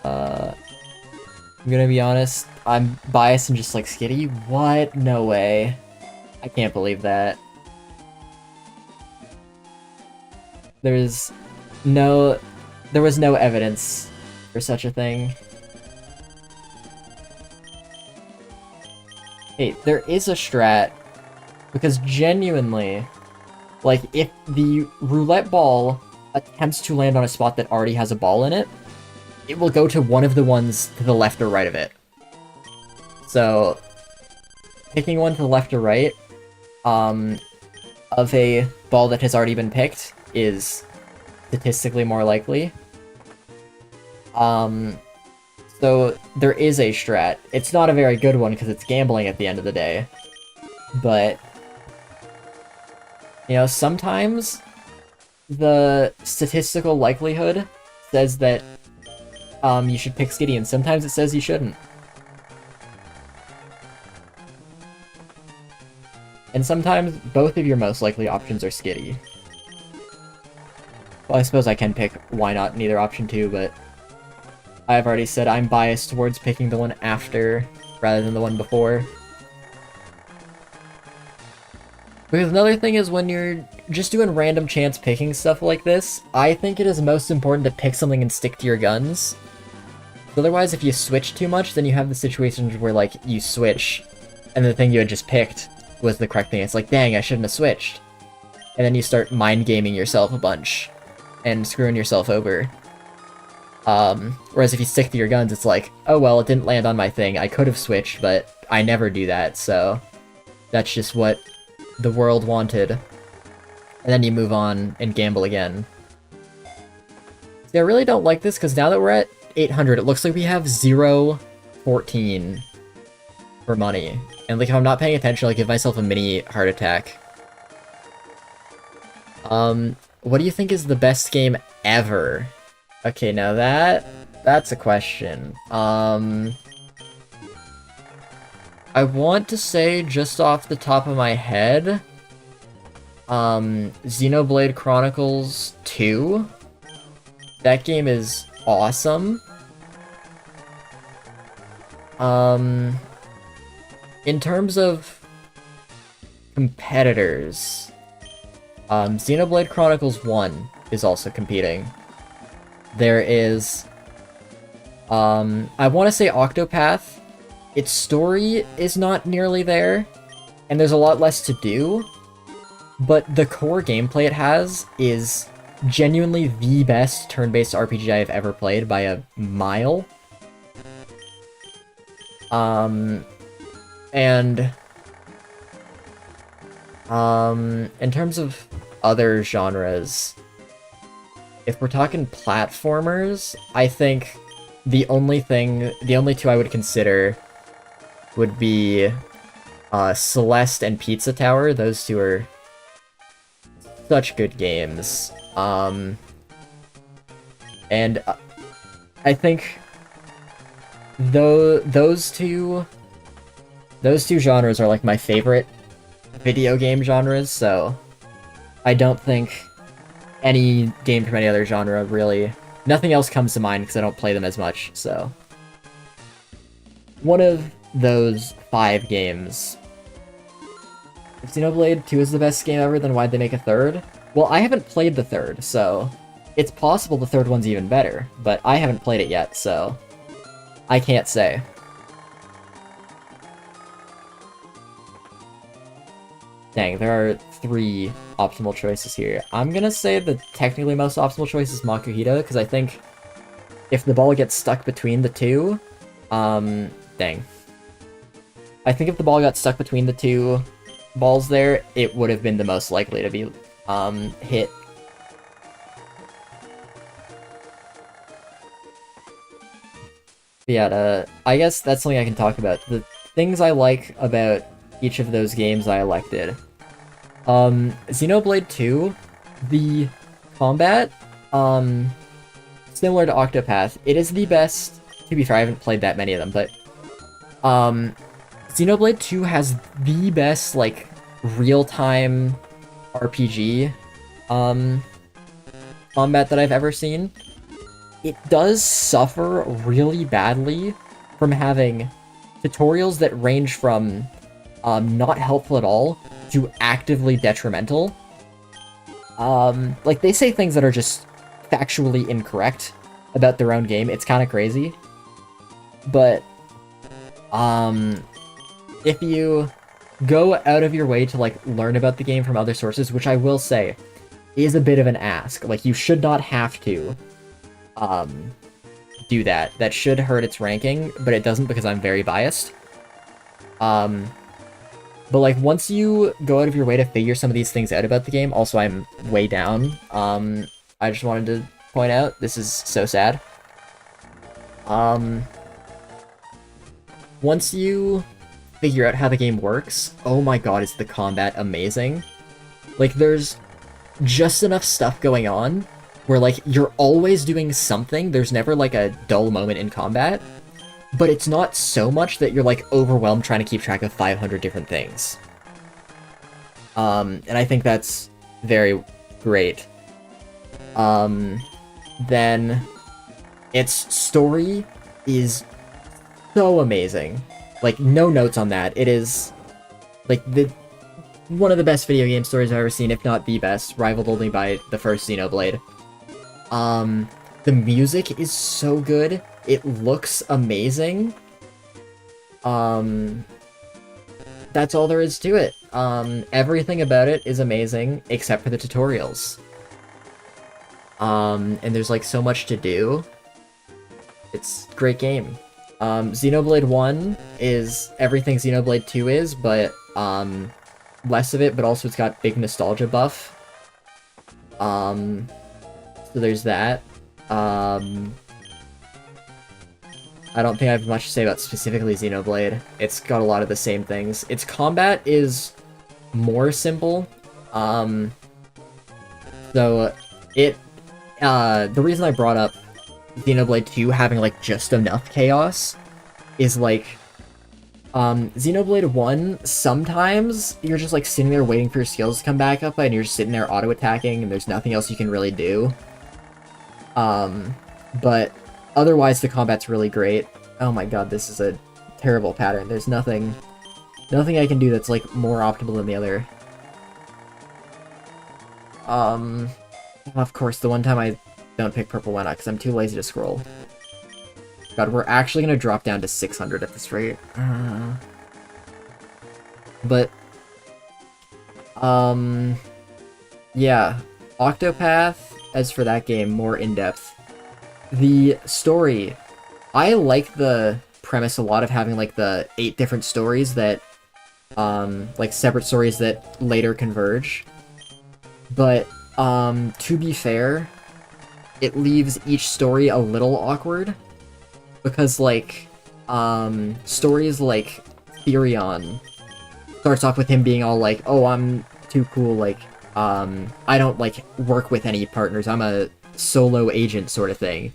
I'm gonna be honest, I'm biased and just like Skitty. What? No way. I can't believe that. There was no evidence for such a thing. Hey, there is a strat, because genuinely, like, if the roulette ball attempts to land on a spot that already has a ball in it, it will go to one of the ones to the left or right of it. So, picking one to the left or right, of a ball that has already been picked is statistically more likely. So there is a strat. It's not a very good one because it's gambling at the end of the day. But, you know, sometimes the statistical likelihood says that you should pick Skitty, and sometimes it says you shouldn't. And sometimes both of your most likely options are Skitty. Well, I suppose I can pick why not neither option too, but I've already said I'm biased towards picking the one after rather than the one before. Because another thing is when you're just doing random chance picking stuff like this, I think it is most important to pick something and stick to your guns. Otherwise, if you switch too much, then you have the situations where, like, you switch, and the thing you had just picked was the correct thing. It's like, dang, I shouldn't have switched. And then you start mind-gaming yourself a bunch, and screwing yourself over. Whereas if you stick to your guns, it's like, oh well, it didn't land on my thing, I could have switched, but I never do that, so that's just what the world wanted. And then you move on and gamble again. See, I really don't like this, because now that we're at 800, it looks like we have 0.14 for money. And like, if I'm not paying attention, I'll give myself a mini heart attack. What do you think is the best game ever. Okay, now that's a question. I want to say just off the top of my head, Xenoblade Chronicles 2. That game is awesome. In terms of competitors, Xenoblade Chronicles 1 is also competing. There is, I want to say Octopath. Its story is not nearly there, and there's a lot less to do, but the core gameplay it has is genuinely the best turn-based RPG I've ever played by a mile. And in terms of other genres, if we're talking platformers, I think the only two I would consider would be Celeste and Pizza Tower. Those two are such good games. And I think those two genres are like my favorite video game genres, so I don't think any game from any other genre really... Nothing else comes to mind because I don't play them as much, so... One of those 5 games. If Xenoblade 2 is the best game ever, then why'd they make a third? Well, I haven't played the third, so... It's possible the third one's even better, but I haven't played it yet, so... I can't say. Dang, there are 3 optimal choices here. I'm gonna say the technically most optimal choice is Makuhita, because I think if the ball gets stuck between the two... dang. I think if the ball got stuck between the 2 balls there, it would have been the most likely to be, hit. But yeah, I guess that's something I can talk about. The things I like about each of those games I elected. Xenoblade 2, the combat, similar to Octopath, it is the best. To be fair, I haven't played that many of them, but Xenoblade 2 has the best, like, real-time RPG combat that I've ever seen. It does suffer really badly from having tutorials that range from not helpful at all to actively detrimental. Like, they say things that are just factually incorrect about their own game. It's kind of crazy. But, if you go out of your way to, like, learn about the game from other sources, which I will say is a bit of an ask. Like, you should not have to, do that. That should hurt its ranking, but it doesn't because I'm very biased. But, like, once you go out of your way to figure some of these things out about the game, also I'm way down, I just wanted to point out, this is so sad. Once you figure out how the game works, oh my god, is the combat amazing. Like, there's just enough stuff going on where, like, you're always doing something, there's never, like, a dull moment in combat, but it's not so much that you're, like, overwhelmed trying to keep track of 500 different things. And I think that's very great. Then its story is so amazing. Like, no notes on that. It is, like, one of the best video game stories I've ever seen, if not the best, rivaled only by the first Xenoblade. The music is so good. It looks amazing. That's all there is to it. Everything about it is amazing, except for the tutorials. And there's, like, so much to do. It's a great game. Xenoblade 1 is everything Xenoblade 2 is, but, less of it, but also it's got big nostalgia buff. So there's that. I don't think I have much to say about specifically Xenoblade. It's got a lot of the same things. Its combat is more simple. So it the reason I brought up Xenoblade 2 having like just enough chaos is like Xenoblade 1, sometimes you're just like sitting there waiting for your skills to come back up and you're just sitting there auto-attacking and there's nothing else you can really do. But otherwise the combat's really great. Oh my god, this is a terrible pattern. There's nothing I can do that's like more optimal than the other. Of course, the one time I don't pick purple why not, because I'm too lazy to scroll. God, we're actually gonna drop down to 600 at this rate. But, yeah. Octopath, as for that game, more in-depth. The story, I like the premise a lot of having, like, the 8 different stories that, like, separate stories that later converge. But, to be fair, it leaves each story a little awkward. Because, like, stories like Therion starts off with him being all like, oh, I'm too cool, like, I don't, like, work with any partners, I'm a solo agent sort of thing.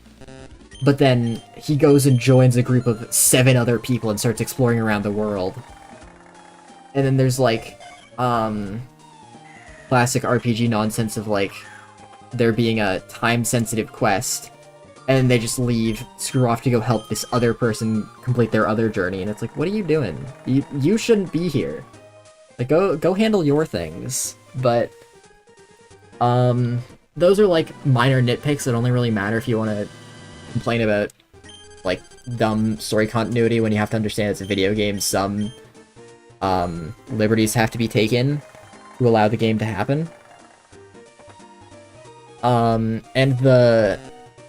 But then he goes and joins a group of 7 other people and starts exploring around the world. And then there's, like, classic RPG nonsense of, like, there being a time-sensitive quest, and they just leave, screw off to go help this other person complete their other journey, and it's like, what are you doing? You shouldn't be here. Like, go handle your things. But, those are, like, minor nitpicks that only really matter if you want to complain about, like, dumb story continuity when you have to understand it's a video game. Some, liberties have to be taken to allow the game to happen. And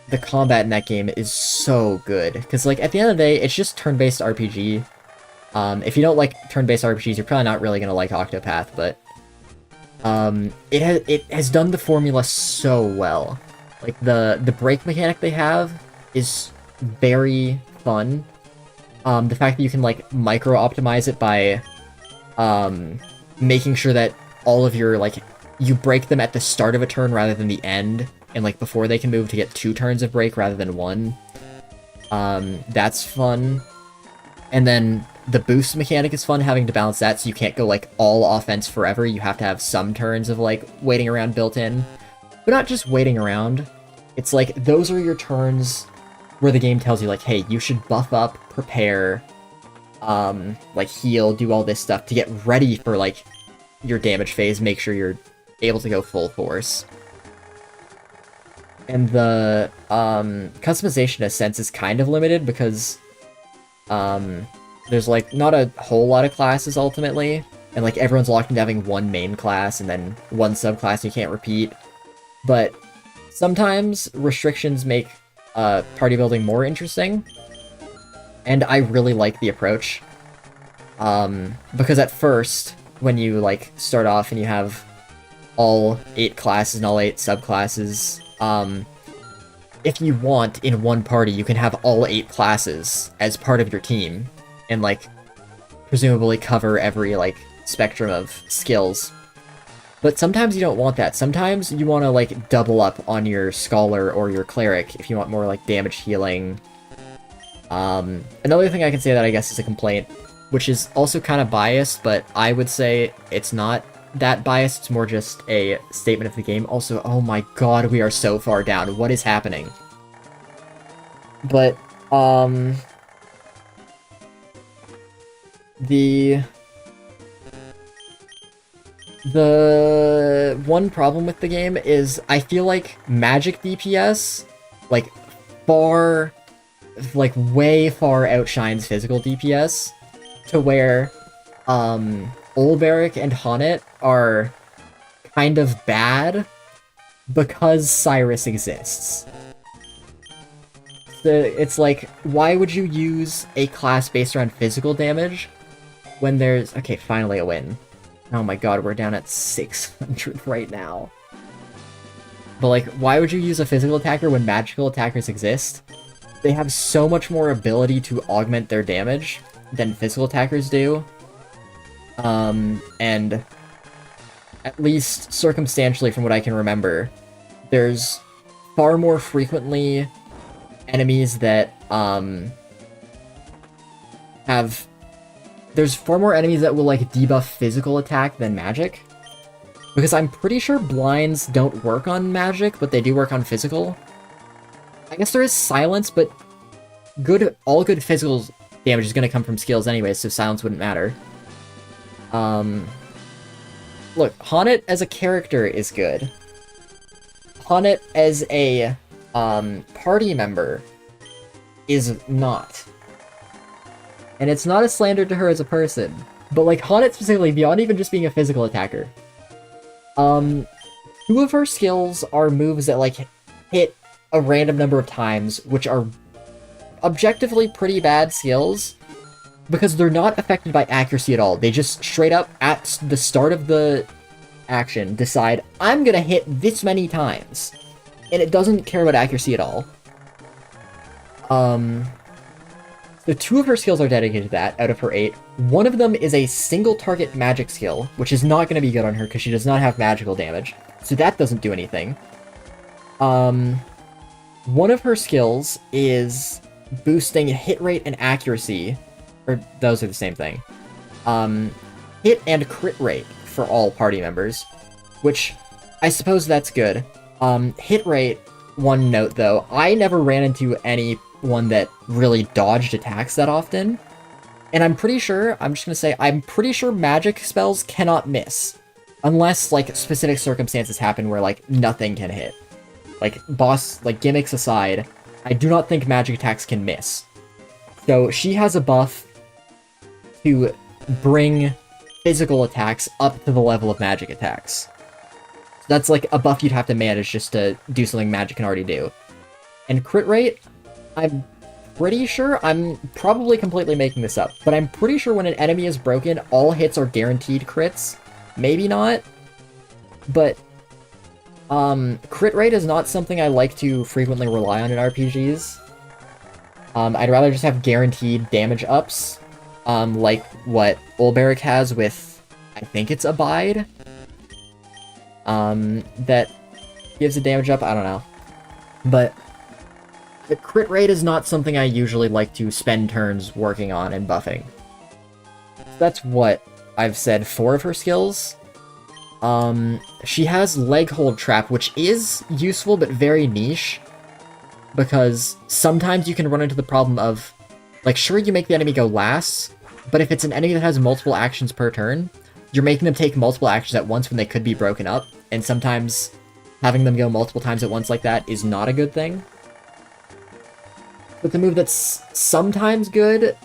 the combat in that game is so good, because, like, at the end of the day, it's just turn-based RPG. If you don't like turn-based RPGs, you're probably not really gonna like Octopath, but, it has done the formula so well. Like, the break mechanic they have is very fun. The fact that you can, like, micro-optimize it by, making sure that all of your, like, you break them at the start of a turn rather than the end, and, like, before they can move to get 2 turns of break rather than 1. That's fun. And then the boost mechanic is fun, having to balance that, so you can't go, like, all offense forever. You have to have some turns of, like, waiting around built in. But not just waiting around. It's like, those are your turns where the game tells you, like, hey, you should buff up, prepare, like, heal, do all this stuff to get ready for, like, your damage phase, make sure you're able to go full force. And the customization, in a sense, is kind of limited because there's, like, not a whole lot of classes, ultimately, and, like, everyone's locked into having one main class and then one subclass you can't repeat. But sometimes restrictions make party building more interesting, and I really like the approach. Because at first, when you, like, start off and you have all 8 classes and all 8 subclasses, if you want, in one party, you can have all 8 classes as part of your team, and, like, presumably cover every, like, spectrum of skills. But sometimes you don't want that. Sometimes you want to, like, double up on your Scholar or your Cleric if you want more, like, damage healing. Another thing I can say that I guess is a complaint, which is also kind of biased, but I would say it's not that biased, it's more just a statement of the game. Also, oh my god, we are so far down. What is happening? But, the one problem with the game is I feel like magic DPS, like, way far outshines physical DPS, to where, Olberic and Honnet are kind of bad because Cyrus exists. It's like, why would you use a class based around physical damage when there's... Okay, finally a win. Oh my god, we're down at 600 right now. But, like, why would you use a physical attacker when magical attackers exist? They have so much more ability to augment their damage than physical attackers do. And at least circumstantially from what I can remember, there's far more frequently enemies that there's far more enemies that will like debuff physical attack than magic. Because I'm pretty sure blinds don't work on magic, but they do work on physical. I guess there is silence, but all good physical damage is going to come from skills anyway, so silence wouldn't matter. Look, Honnet as a character is good. Honnet as a party member is not. And it's not a slander to her as a person, but like Honnet specifically, beyond even just being a physical attacker. Two of her skills are moves that like hit a random number of times, which are objectively pretty bad skills, because they're not affected by accuracy at all. They just straight up, at the start of the action, decide, I'm gonna hit this many times. And it doesn't care about accuracy at all. The two of her skills are dedicated to that, out of her 8. One of them is a single target magic skill, which is not gonna be good on her because she does not have magical damage. So that doesn't do anything. One of her skills is boosting hit rate and accuracy, or those are the same thing. Hit and crit rate for all party members, which I suppose that's good. Hit rate, one note though, I never ran into anyone that really dodged attacks that often. And I'm pretty sure magic spells cannot miss. Unless, like, specific circumstances happen where, like, nothing can hit. Like, gimmicks aside, I do not think magic attacks can miss. So, she has a buff to bring physical attacks up to the level of magic attacks. So that's, like, a buff you'd have to manage just to do something magic can already do. And crit rate, I'm pretty sure, I'm probably completely making this up, but I'm pretty sure when an enemy is broken, all hits are guaranteed crits. Maybe not, but crit rate is not something I like to frequently rely on in RPGs. I'd rather just have guaranteed damage ups, like what Olberic has with, I think it's Abide, that gives a damage up, I don't know. But the crit rate is not something I usually like to spend turns working on and buffing. That's what I've said 4 of her skills. She has Leg Hold Trap, which is useful but very niche, because sometimes you can run into the problem of, like, sure, you make the enemy go last, but if it's an enemy that has multiple actions per turn, you're making them take multiple actions at once when they could be broken up, and sometimes having them go multiple times at once like that is not a good thing. But the move that's sometimes good,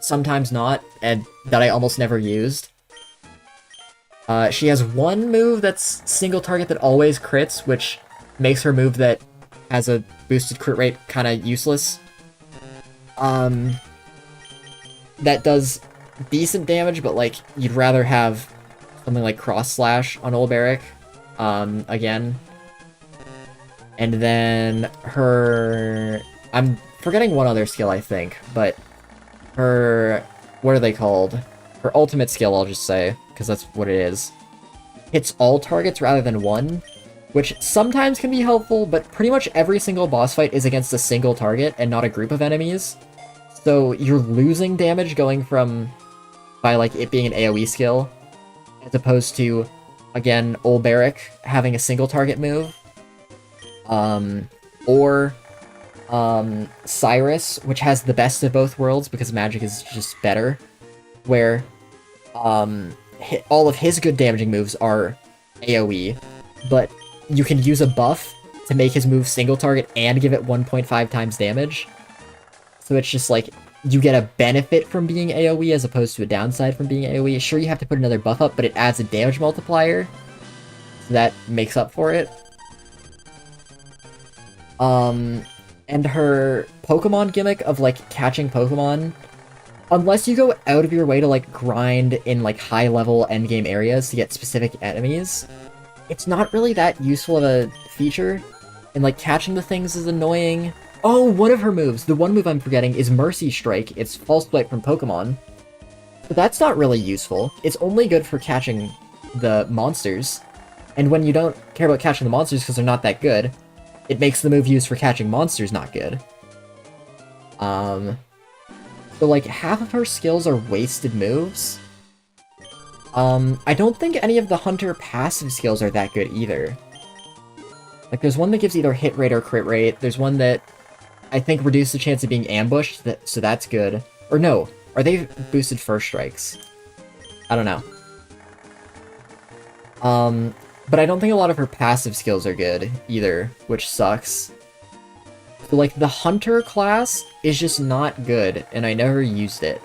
sometimes not, and that I almost never used. She has one move that's single target that always crits, which makes her move that has a boosted crit rate kind of useless. That does decent damage, but like you'd rather have something like Cross Slash on Olberic, again. And then her... I'm forgetting one other skill, I think, but her... What are they called? Her ultimate skill, I'll just say, because that's what it is. Hits all targets rather than one, which sometimes can be helpful, but pretty much every single boss fight is against a single target and not a group of enemies. So you're losing damage going by like it being an AoE skill, as opposed to, again, Olberic having a single target move. Or Cyrus, which has the best of both worlds because magic is just better, where all of his good damaging moves are AoE, but you can use a buff to make his move single target and give it 1.5 times damage. So it's just like, you get a benefit from being AoE as opposed to a downside from being AoE. Sure, you have to put another buff up, but it adds a damage multiplier, so that makes up for it. And her Pokemon gimmick of, like, catching Pokemon, unless you go out of your way to, like, grind in, like, high-level endgame areas to get specific enemies, it's not really that useful of a feature, and, like, catching the things is annoying. Oh, one of her moves, the one move I'm forgetting, is Mercy Strike. It's False Light from Pokemon, but that's not really useful. It's only good for catching the monsters. And when you don't care about catching the monsters because they're not that good, it makes the move used for catching monsters not good. So like half of her skills are wasted moves. I don't think any of the Hunter passive skills are that good either. Like there's one that gives either hit rate or crit rate. There's one that I think reduces the chance of being ambushed, so that's good. Or no, are they boosted first strikes? I don't know. But I don't think a lot of her passive skills are good either, which sucks. So like the Hunter class is just not good, and I never used it.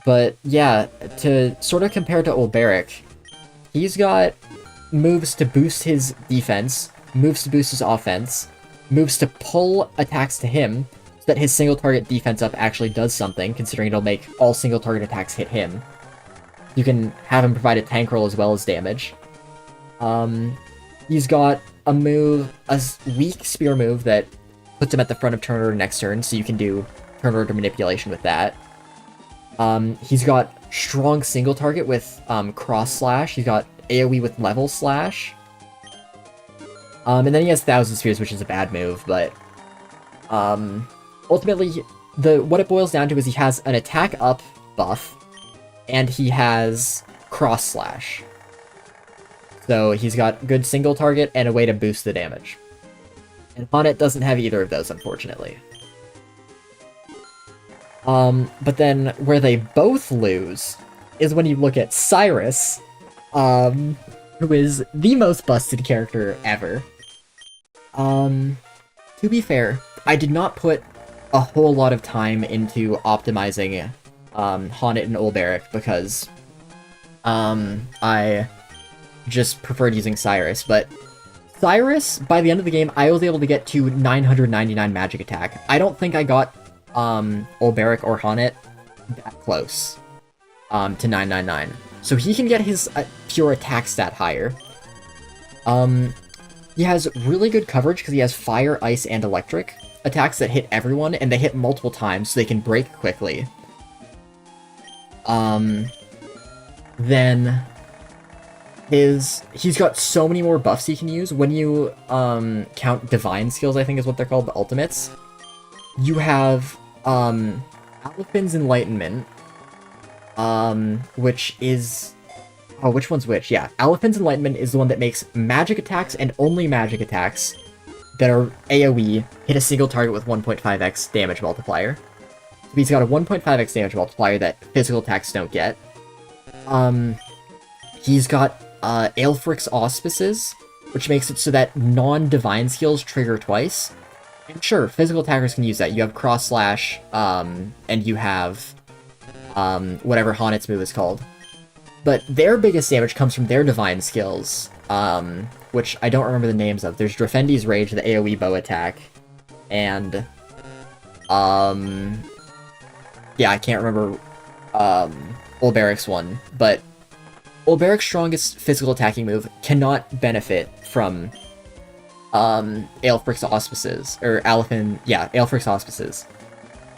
But yeah, to sort of compare to Olberic, he's got moves to boost his defense, moves to boost his offense, moves to pull attacks to him, so that his single target defense up actually does something, considering it'll make all single target attacks hit him. You can have him provide a tank roll as well as damage. He's got a move, a weak spear move that puts him at the front of turn order next turn, so you can do turn order manipulation with that. He's got strong single target with cross slash. He's got AoE with level slash. And then he has Thousand Spheres, which is a bad move, but ultimately what it boils down to is he has an attack up buff, and he has cross slash. So he's got good single target and a way to boost the damage. And Honnet doesn't have either of those, unfortunately. But then where they both lose is when you look at Cyrus, who is the most busted character ever. To be fair, I did not put a whole lot of time into optimizing Honnet and Olberic because I just preferred using Cyrus, but Cyrus, by the end of the game, I was able to get to 999 magic attack. I don't think I got Olberic or Honnet that close to 999. So he can get his pure attack stat higher. He has really good coverage because he has fire, ice, and electric attacks that hit everyone, and they hit multiple times so they can break quickly. Then he's got so many more buffs he can use. When you count divine skills, I think is what they're called, the ultimates, you have Aliphin's Enlightenment, which is... Oh, which one's which? Yeah, Aliphin's Enlightenment is the one that makes magic attacks and only magic attacks that are AoE hit a single target with 1.5x damage multiplier. So he's got a 1.5x damage multiplier that physical attacks don't get. He's got Aelfric's Auspices, which makes it so that non-divine skills trigger twice. And sure, physical attackers can use that. You have Cross Slash, and you have whatever Honnet's move is called. But their biggest damage comes from their divine skills, which I don't remember the names of. There's Drafendi's Rage, the AoE bow attack, and yeah, I can't remember Olberic's one, but Olberic's strongest physical attacking move cannot benefit from Aelfric's Auspices, or Aelfric's Auspices.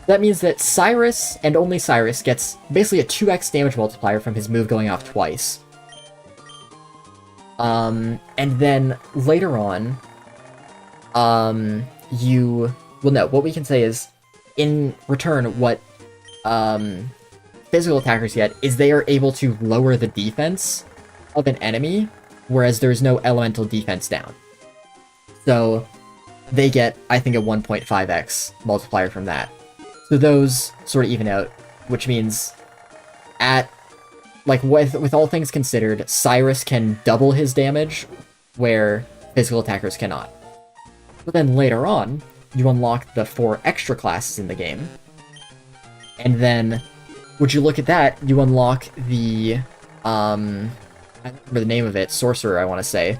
That means that Cyrus, and only Cyrus, gets basically a 2x damage multiplier from his move going off twice. And then later on, what we can say is, in return, what physical attackers get is they are able to lower the defense of an enemy, whereas there's no elemental defense down. So they get, I think, a 1.5x multiplier from that. So those sort of even out, which means with all things considered, Cyrus can double his damage, where physical attackers cannot. But then later on, you unlock the 4 extra classes in the game, and then, would you look at that, you unlock the, I don't remember the name of it, Sorcerer, I want to say.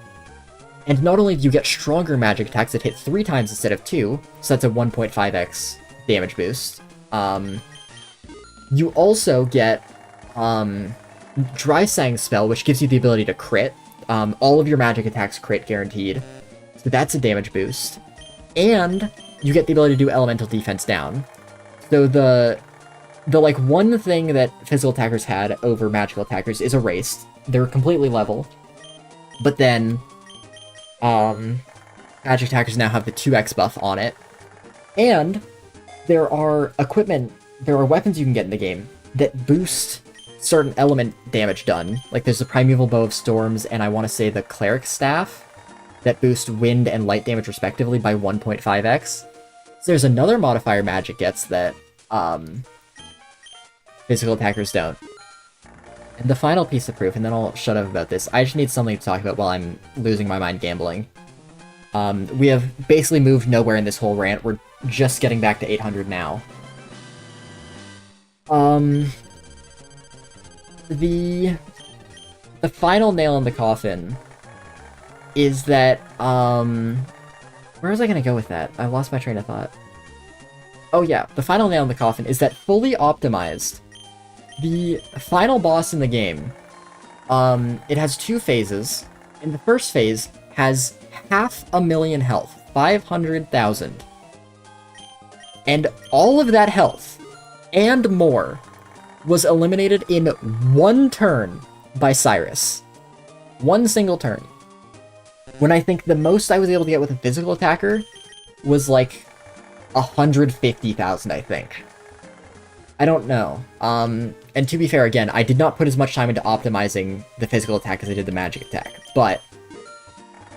And not only do you get stronger magic attacks that hit 3 times instead of 2, so that's a 1.5x damage boost. You also get Dreisang's spell, which gives you the ability to crit. All of your magic attacks crit guaranteed, so that's a damage boost. And you get the ability to do elemental defense down. So the the like one thing that physical attackers had over magical attackers is erased. They're completely level. But then, magic attackers now have the 2x buff on it. And there are weapons you can get in the game that boost certain element damage done. Like there's the Primeval Bow of Storms, and I want to say the Cleric Staff, that boost wind and light damage respectively by 1.5x. So there's another modifier magic gets that physical attackers don't. And the final piece of proof, and then I'll shut up about this, I just need something to talk about while I'm losing my mind gambling. We have basically moved nowhere in this whole rant, we're just getting back to 800 now. The final nail in the coffin is that, where was I gonna go with that? I lost my train of thought. Oh yeah, the final nail in the coffin is that fully optimized, the final boss in the game, it has 2 phases, and the first phase has 500,000 health, 500,000. And all of that health, and more, was eliminated in 1 turn by Cyrus. 1 single turn. When I think the most I was able to get with a physical attacker was like 150,000, I think. I don't know. And to be fair, again, I did not put as much time into optimizing the physical attack as I did the magic attack, but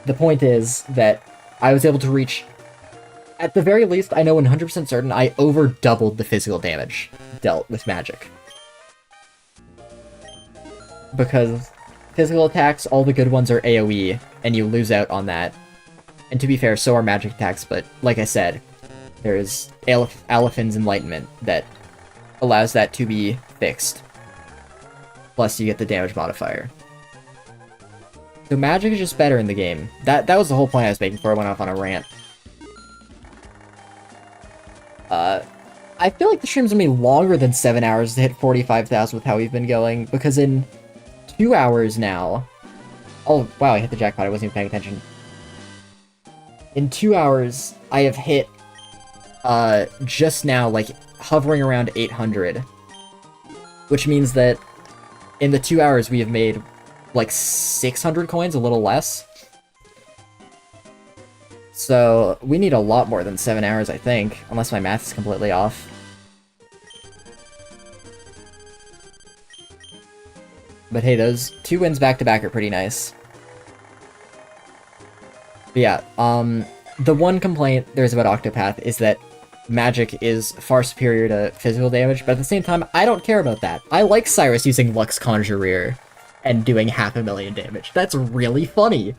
the point is that I was able to reach, at the very least, I know 100% certain, I over doubled the physical damage dealt with magic. Because physical attacks, all the good ones are AoE, and you lose out on that. And to be fair, so are magic attacks, but like I said, there's Aliphin's Enlightenment that allows that to be fixed. Plus you get the damage modifier. So magic is just better in the game. That was the whole point I was making before I went off on a rant. I feel like the stream's gonna be longer than 7 hours to hit 45,000 with how we've been going, because in 2 hours now... Oh, wow, I hit the jackpot, I wasn't even paying attention. In 2 hours, I have hit, just now, like, hovering around 800. Which means that in the 2 hours we have made, like, 600 coins, a little less. So, we need a lot more than 7 hours, I think, unless my math is completely off. But hey, those 2 wins back-to-back are pretty nice. But yeah, the one complaint there's about Octopath is that magic is far superior to physical damage, but at the same time, I don't care about that. I like Cyrus using Lux Conjurer and doing 500,000 damage. That's really funny.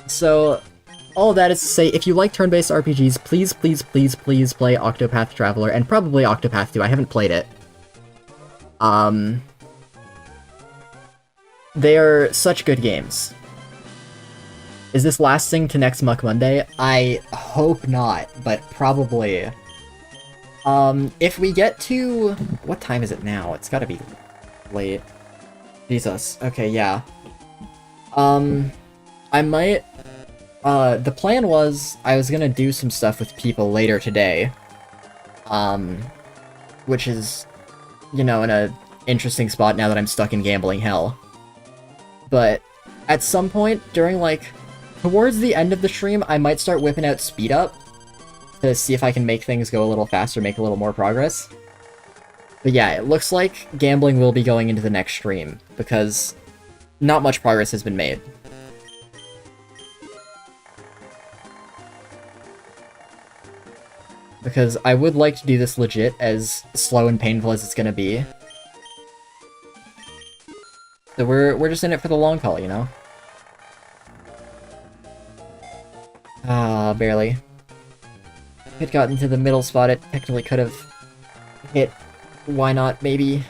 So, all that is to say, if you like turn-based RPGs, please, please, please, please play Octopath Traveler, and probably Octopath 2. I haven't played it. They are such good games. Is this lasting to next Muck Monday? I hope not, but probably. If we get to... What time is it now? It's gotta be late. Jesus. Okay, yeah. I might... the plan was I was gonna do some stuff with people later today. Which is, you know, in a interesting spot now that I'm stuck in gambling hell. But at some point during, like, towards the end of the stream, I might start whipping out speed up to see if I can make things go a little faster, make a little more progress. But yeah, it looks like gambling will be going into the next stream, because not much progress has been made. Because I would like to do this legit, as slow and painful as it's gonna be. So we're just in it for the long haul, you know? Ah, barely. If it got into the middle spot, it technically could have hit. Why not, maybe?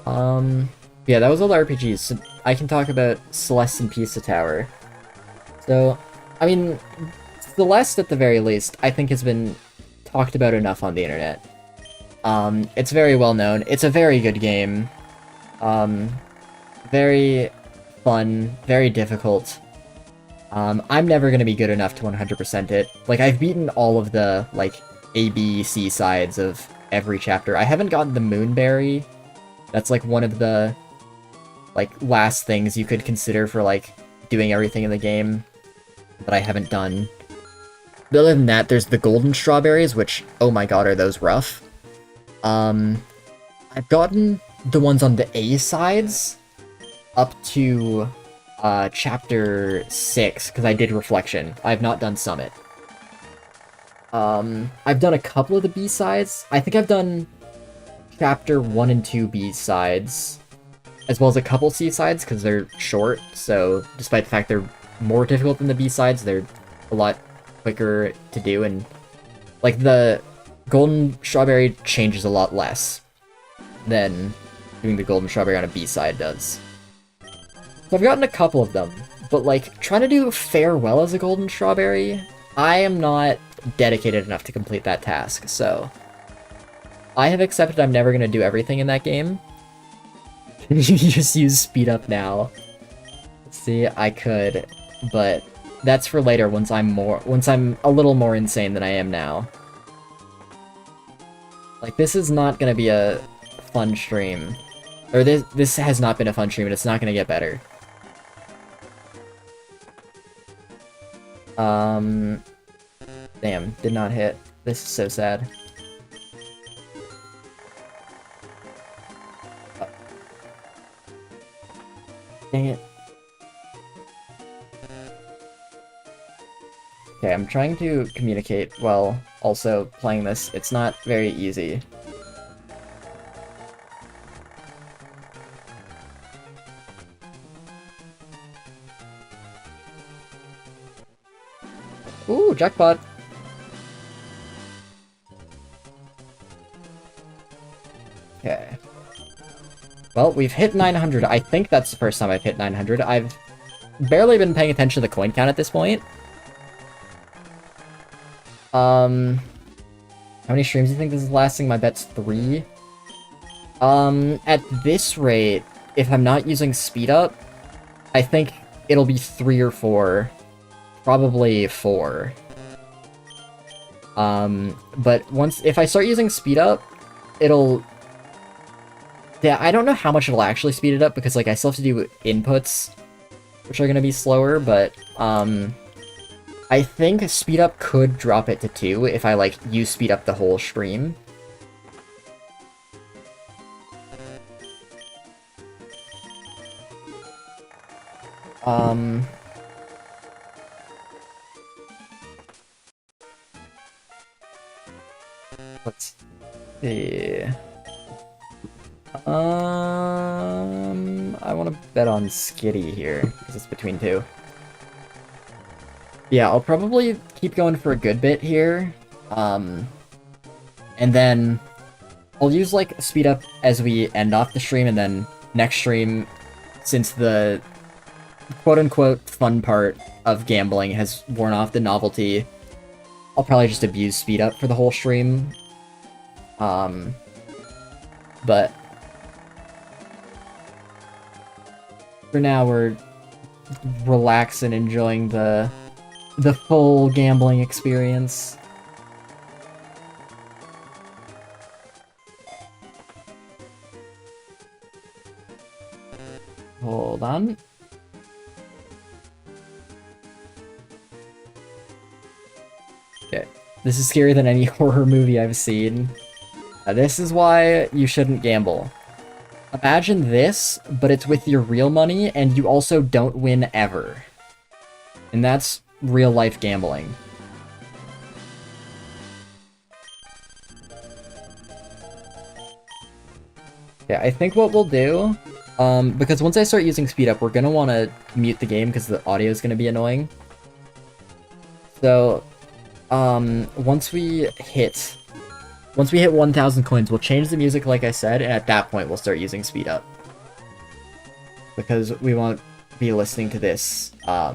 Yeah, that was all the RPGs, so I can talk about Celeste and Pisa Tower. So, I mean, Celeste at the very least, I think has been talked about enough on the internet. It's very well known. It's a very good game. Very fun, very difficult. I'm never gonna be good enough to 100% it. Like, I've beaten all of the, like, A, B, C sides of every chapter. I haven't gotten the Moonberry. That's, like, one of the, like, last things you could consider for, like, doing everything in the game that I haven't done. But other than that, there's the Golden Strawberries, which, oh my god, are those rough. I've gotten the ones on the A sides up to chapter 6, because I did Reflection. I've not done Summit. I've done a couple of the B-sides. I think I've done chapter 1 and 2 B-sides, as well as a couple C-sides, because they're short, so despite the fact they're more difficult than the B-sides, they're a lot quicker to do, and, like, the Golden Strawberry changes a lot less than doing the Golden Strawberry on a B-side does. So I've gotten a couple of them, but, like, trying to do Farewell as a Golden Strawberry, I am not dedicated enough to complete that task, so I have accepted I'm never going to do everything in that game. Can you just use speed up now? See, I could, but that's for later once I'm a little more insane than I am now. Like, this is not going to be a fun stream. Or this has not been a fun stream, and it's not going to get better. Damn, did not hit. This is so sad. Dang it. Okay, I'm trying to communicate while also playing this. It's not very easy. Ooh, jackpot! Okay. Well, we've hit 900. I think that's the first time I've hit 900. I've barely been paying attention to the coin count at this point. How many streams do you think this is lasting? My bet's 3. At this rate, if I'm not using speed up, I think it'll be 3 or 4. Probably 4. But if I start using speed up, it'll... Yeah, I don't know how much it'll actually speed it up, because, like, I still have to do inputs, which are gonna be slower, but, I think speed up could drop it to 2 if I, like, use speed up the whole stream. Let's see. I want to bet on Skitty here, because it's between 2. Yeah, I'll probably keep going for a good bit here. And then I'll use, like, speed up as we end off the stream, and then next stream, since the quote-unquote fun part of gambling has worn off the novelty, I'll probably just abuse speed up for the whole stream. But for now, we're relaxing, enjoying the full gambling experience. Hold on. Okay, this is scarier than any horror movie I've seen. This is why you shouldn't gamble. Imagine this, but it's with your real money, and you also don't win ever. And that's real-life gambling. Yeah, I think what we'll do, because once I start using speed up, we're gonna want to mute the game because the audio is gonna be annoying. So, once we hit 1,000 coins, we'll change the music like I said, and at that point we'll start using speed up. Because we won't be listening to this, I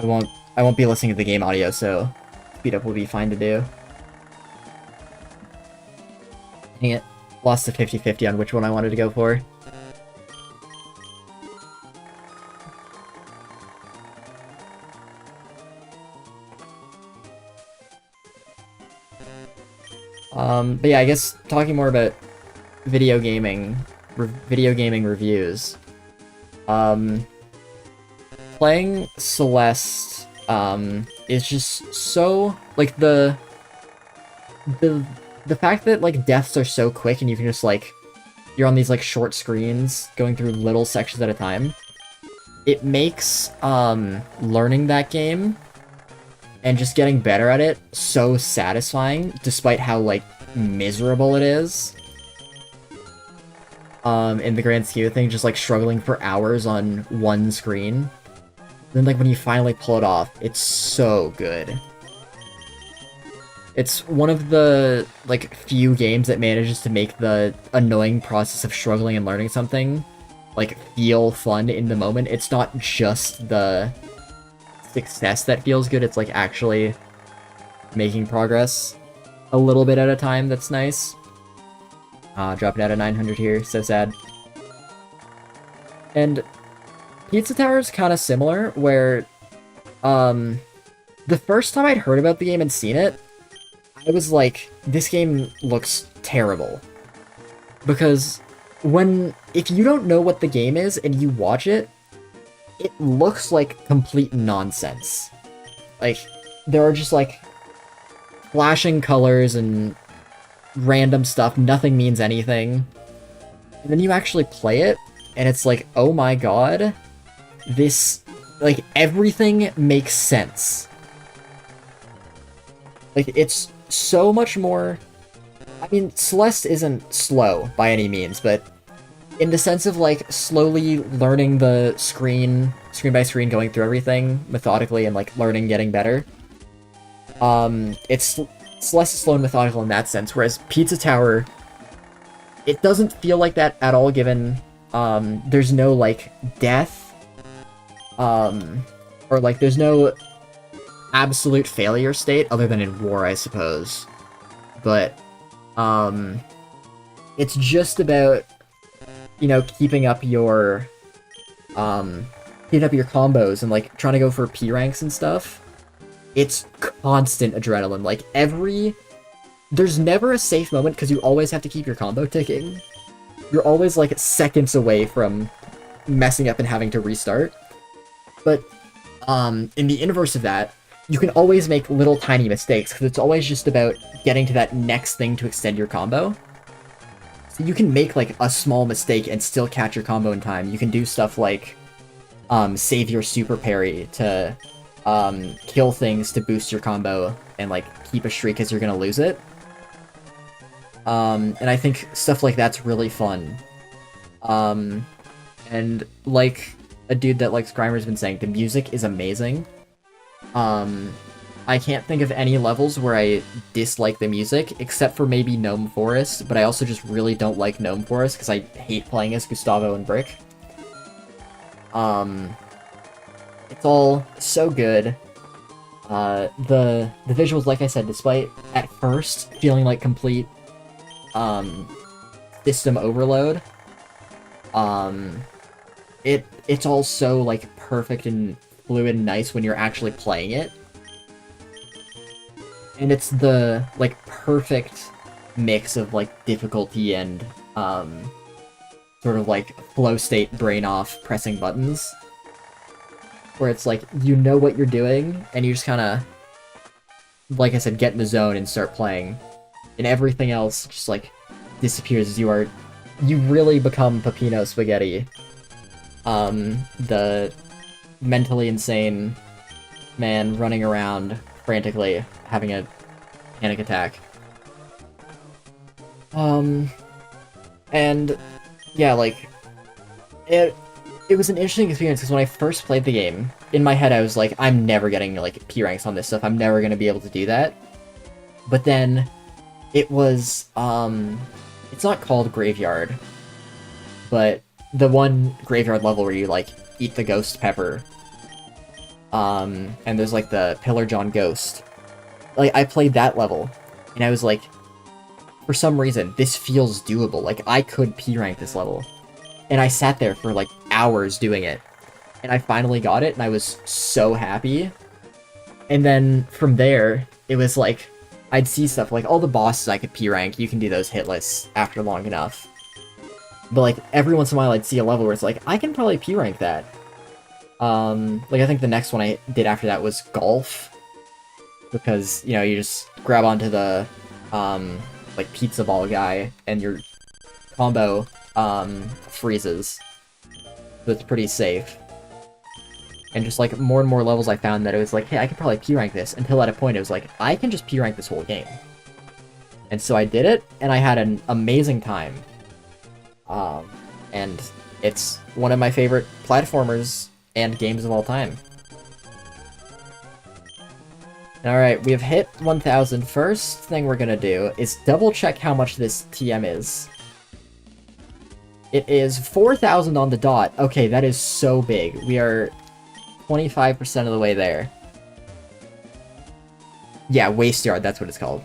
won't be listening to the game audio, so speed up will be fine to do. Dang it. Lost the 50-50 on which one I wanted to go for. But yeah, I guess talking more about video gaming, video gaming reviews. Playing Celeste, is just so, like, the fact that, like, deaths are so quick and you can just, like, you're on these, like, short screens going through little sections at a time, it makes, learning that game and just getting better at it so satisfying, despite how, like, miserable it is. In the grand scheme of things, just, like, struggling for hours on one screen. Then, like, when you finally pull it off, it's so good. It's one of the, like, few games that manages to make the annoying process of struggling and learning something, like, feel fun in the moment. It's not just the success that feels good, it's, like, actually making progress a little bit at a time. That's nice. Dropping out of 900 here, so sad. And Pizza Tower is kind of similar, where, the first time I'd heard about the game and seen it, I was like, this game looks terrible. Because if you don't know what the game is and you watch it, it looks like complete nonsense. Like, there are just, like, flashing colors and random stuff, nothing means anything. And then you actually play it, and it's like, oh my god, this, like, everything makes sense. Like, it's so much more... I mean, Celeste isn't slow by any means, but in the sense of, like, slowly learning the screen by screen, going through everything methodically and, like, learning, getting better, it's Celeste is slow and methodical in that sense, whereas Pizza Tower, it doesn't feel like that at all, given, there's no, like, death, or, like, there's no absolute failure state, other than in War, I suppose. But, it's just about, you know, keeping up your combos and, like, trying to go for P ranks and stuff. It's constant adrenaline. Like, there's never a safe moment, because you always have to keep your combo ticking. You're always, like, seconds away from messing up and having to restart. But, in the inverse of that, you can always make little tiny mistakes, because it's always just about getting to that next thing to extend your combo. So you can make, like, a small mistake and still catch your combo in time. You can do stuff like, save your super parry to, kill things to boost your combo and, like, keep a streak as you're gonna lose it. And I think stuff like that's really fun. And like a dude that likes Grimer's been saying, the music is amazing. I can't think of any levels where I dislike the music, except for maybe Gnome Forest, but I also just really don't like Gnome Forest because I hate playing as Gustavo and Brick. It's all so good. The visuals, like I said, despite at first feeling like complete system overload, it's all so like perfect and fluid and nice when you're actually playing it. And it's the like perfect mix of like difficulty and sort of like flow state, brain off, pressing buttons, where it's like you know what you're doing and you just kind of, like I said, get in the zone and start playing, and everything else just like disappears as you really become Peppino Spaghetti, the mentally insane man running around frantically having a panic attack. And yeah, like it was an interesting experience because when I first played the game, in my head I was like, I'm never getting like P ranks on this stuff. I'm never gonna be able to do that. But then it was it's not called Graveyard, but the one Graveyard level where you like eat the ghost pepper. And there's like the Pillar John Ghost. Like I played that level and I was like, for some reason this feels doable. Like I could P rank this level. And I sat there for like hours doing it. And I finally got it and I was so happy. And then from there, it was like, I'd see stuff like all the bosses I could P rank. You can do those hit lists after long enough. But like every once in a while, I'd see a level where it's like I can probably P rank that. Like I think the next one I did after that was golf, because you know you just grab onto the like pizza ball guy and your combo freezes. So it's pretty safe. And just like more and more levels I found that it was like, hey, I could probably P rank this, until at a point it was like, I can just P rank this whole game. And so I did it, and I had an amazing time. And it's one of my favorite platformers and games of all time. Alright, we have hit 1,000. First thing we're gonna do is double check how much this TM is. It is 4,000 on the dot. Okay, that is so big. We are 25% of the way there. Yeah, Waste Yard, that's what it's called.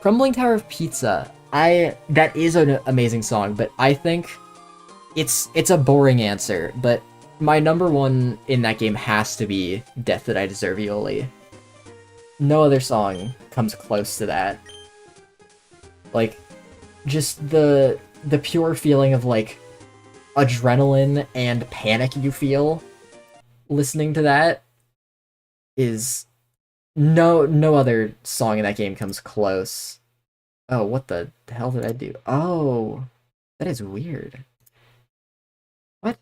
Crumbling Tower of Pizza. That is an amazing song, but I think it's a boring answer, but my number one in that game has to be Death That I Deserve, Iole. No other song comes close to that. Like, just the pure feeling of, like, adrenaline and panic you feel listening to that is... No other song in that game comes close. Oh, what the hell did I do? Oh, that is weird. What?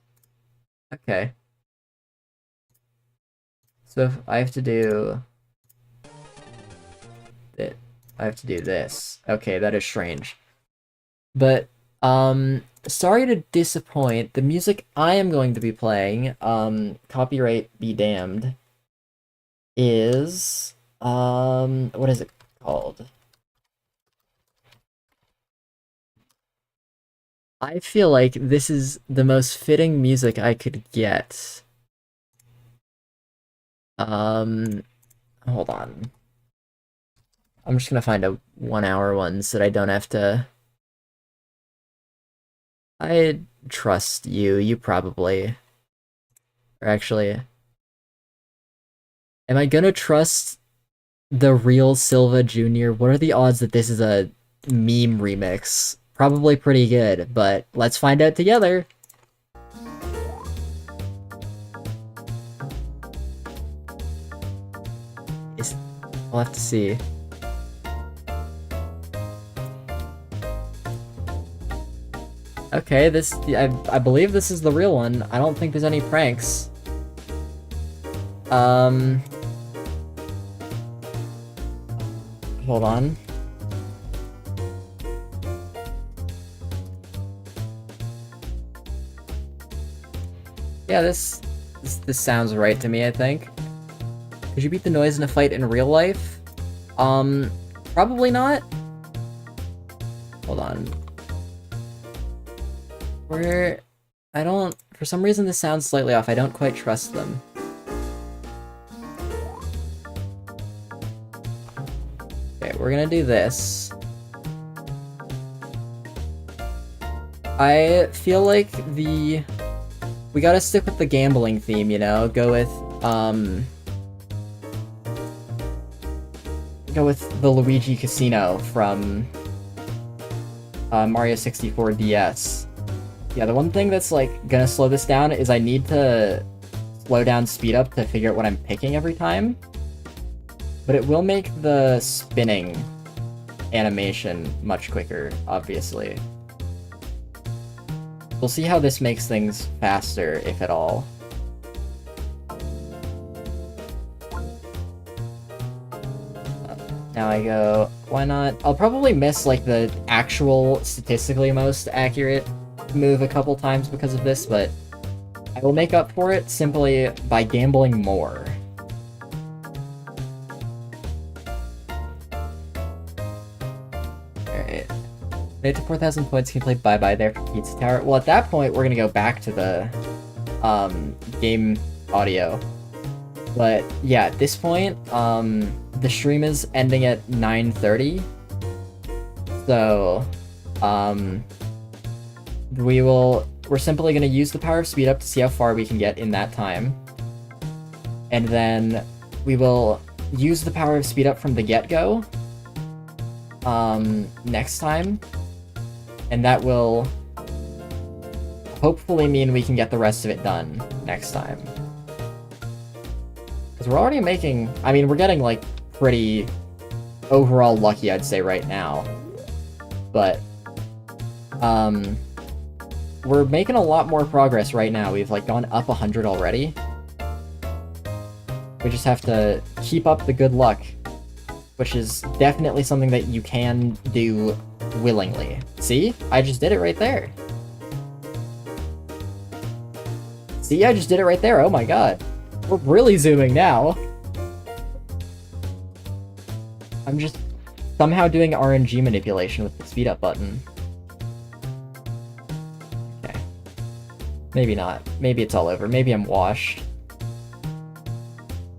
Okay. So if I have to do... it, I have to do this. Okay, that is strange. But, sorry to disappoint. The music I am going to be playing, copyright be damned, is, what is it called? I feel like this is the most fitting music I could get. Hold on. I'm just gonna find a 1 hour one so that I don't have to... I trust you. You probably... Or actually... Am I gonna trust the real Silva Jr.? What are the odds that this is a meme remix? Probably pretty good, but let's find out together. We'll have to see. Okay, I believe this is the real one. I don't think there's any pranks. Hold on. Yeah, this sounds right to me, I think. Could you beat the noise in a fight in real life? Probably not. Hold on. For some reason this sounds slightly off. I don't quite trust them. Okay, we're gonna do this. I feel like we gotta stick with the gambling theme, you know? Go with the Luigi Casino from Mario 64 DS. Yeah, the one thing that's like gonna slow this down is I need to slow down speed up to figure out what I'm picking every time. But it will make the spinning animation much quicker, obviously. We'll see how this makes things faster, if at all. Now I go, why not? I'll probably miss like the actual statistically most accurate move a couple times because of this, but I will make up for it simply by gambling more. Alright. Made it to 4,000 points, can you play bye-bye there for Pizza Tower? Well, at that point, we're gonna go back to the game audio. But yeah, at this point, the stream is ending at 9:30. So, we're simply gonna use the power of speed up to see how far we can get in that time. And then we will use the power of speed up from the get-go next time, and that will hopefully mean we can get the rest of it done next time. Because we're already making, I mean, we're getting like pretty overall lucky, I'd say, right now. But we're making a lot more progress right now. We've like gone up 100 already. We just have to keep up the good luck, which is definitely something that you can do willingly. See? I just did it right there. See, I just did it right there. Oh my god. We're really zooming now. I'm just somehow doing RNG manipulation with the speed up button. Okay. Maybe not. Maybe it's all over. Maybe I'm washed.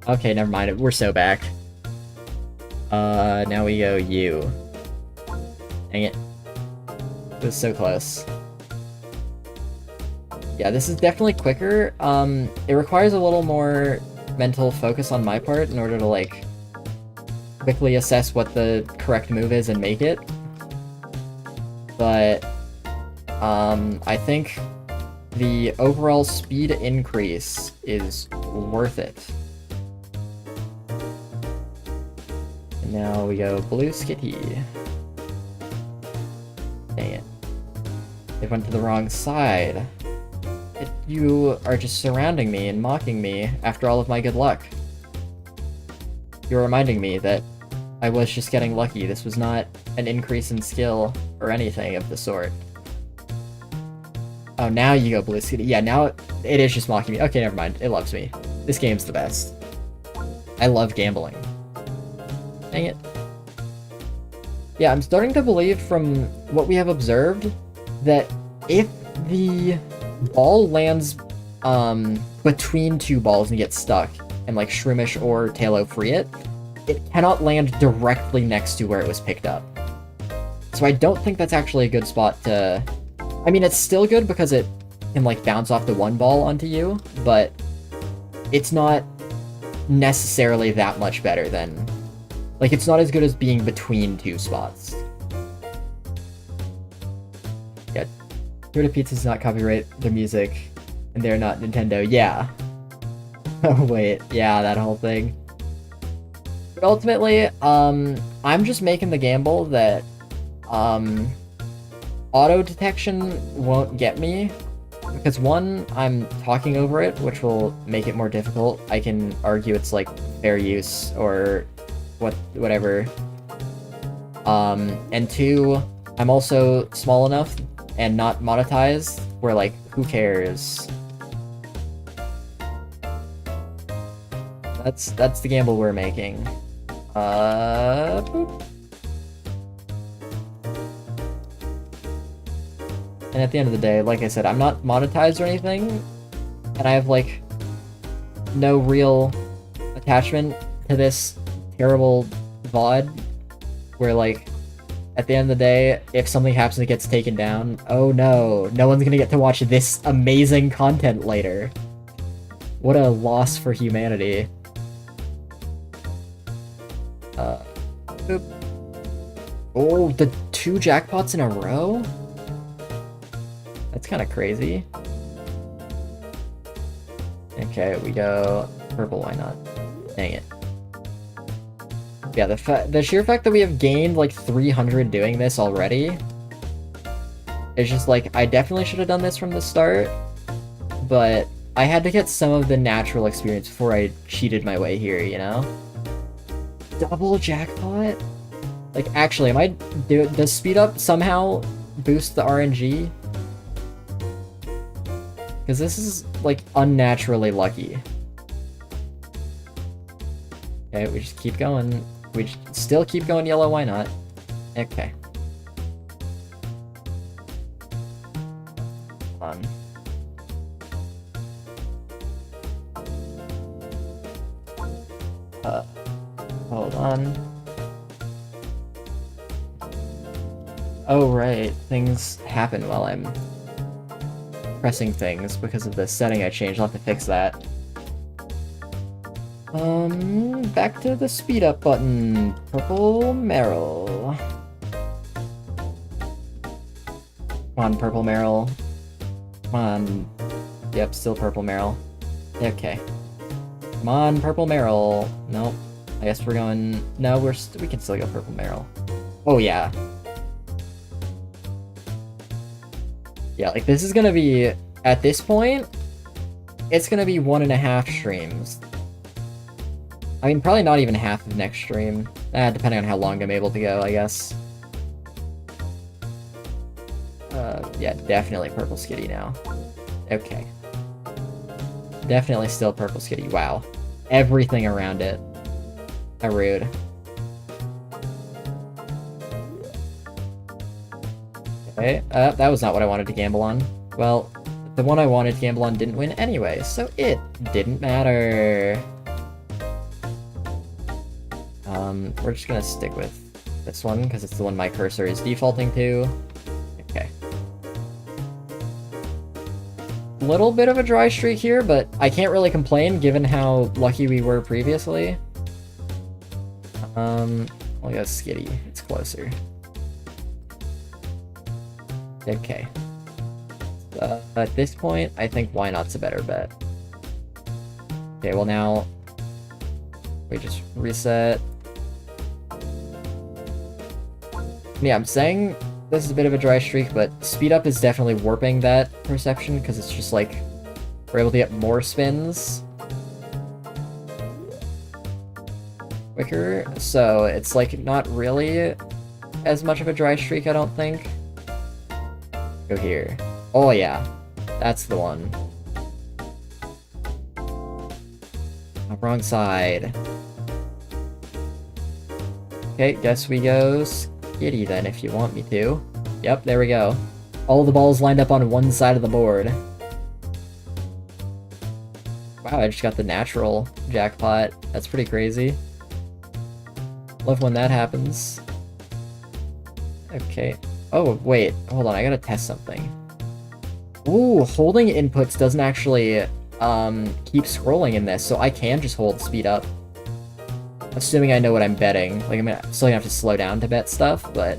Okay, never mind. We're so back. Now we go U. Dang it. It was so close. Yeah, this is definitely quicker. It requires a little more mental focus on my part in order to, like, quickly assess what the correct move is and make it. But, I think the overall speed increase is worth it. And now we go Blue Skitty. Dang it. They went to the wrong side. You are just surrounding me and mocking me after all of my good luck. You're reminding me that I was just getting lucky. This was not an increase in skill or anything of the sort. Oh, now you go Blue Skitty. Yeah, now it is just mocking me. Okay, never mind. It loves me. This game's the best. I love gambling. Dang it. Yeah, I'm starting to believe from what we have observed that if the ball lands between two balls and gets stuck, and like Shroomish or Tailo free it, it cannot land directly next to where it was picked up. So I don't think that's actually a good spot to... I mean, it's still good because it can like bounce off the one ball onto you, but it's not necessarily that much better than... Like, it's not as good as being between two spots. Yeah. Toyota Pizza does not copyright their music, and they're not Nintendo. Yeah. Oh, wait. Yeah, that whole thing. But ultimately, I'm just making the gamble that, auto detection won't get me. Because one, I'm talking over it, which will make it more difficult. I can argue it's, like, fair use, or whatever. And two, I'm also small enough and not monetized where, like, who cares? That's the gamble we're making. Boop. And at the end of the day, like I said, I'm not monetized or anything, and I have, like, no real attachment to this terrible VOD, where, like, at the end of the day, if something happens that gets taken down, oh no, no one's gonna get to watch this amazing content later. What a loss for humanity. Boop. Oh, the 2 jackpots in a row? That's kind of crazy. Okay, we go purple, why not? Dang it. Yeah, the sheer fact that we have gained like 300 doing this already is just like, I definitely should have done this from the start, but I had to get some of the natural experience before I cheated my way here, you know? Double jackpot? Like, actually, does speed up somehow boost the RNG? Because this is, like, unnaturally lucky. Okay, we just keep going. We still keep going yellow, why not? Okay. Hold on. Hold on. Oh, right. Things happen while I'm pressing things because of the setting I changed. I'll have to fix that. Back to the speed up button. Purple Meryl. Come on, Purple Meryl. Come on. Yep, still Purple Meryl. Okay. Come on, Purple Meryl. Nope. I guess we're going... No, we can still go Purple Meryl. Oh, yeah. Yeah, like, this is gonna be... At this point, it's gonna be 1.5 streams. I mean, probably not even half of next stream. Depending on how long I'm able to go, I guess. Yeah, definitely Purple Skitty now. Okay. Definitely still Purple Skitty. Wow. Everything around it. How rude. Okay, that was not what I wanted to gamble on. Well, the one I wanted to gamble on didn't win anyway, so it didn't matter. We're just gonna stick with this one, because it's the one my cursor is defaulting to. Okay. Little bit of a dry streak here, but I can't really complain given how lucky we were previously. I'll go Skitty. It's closer. Okay. At this point, I think Why Not's a better bet. Okay, well now... We just reset. Yeah, I'm saying this is a bit of a dry streak, but speed up is definitely warping that perception, because it's just like, we're able to get more spins quicker, so it's like not really as much of a dry streak, I don't think. Go here. Oh yeah, that's the one. Oh, wrong side. Okay, guess we go Skitty then, if you want me to. Yep, there we go. All the balls lined up on one side of the board. Wow, I just got the natural jackpot. That's pretty crazy. Love when that happens. Okay. Oh, wait. Hold on, I gotta test something. Ooh, holding inputs doesn't actually keep scrolling in this, so I can just hold speed up. Assuming I know what I'm betting. Like, I'm still gonna have to slow down to bet stuff, but...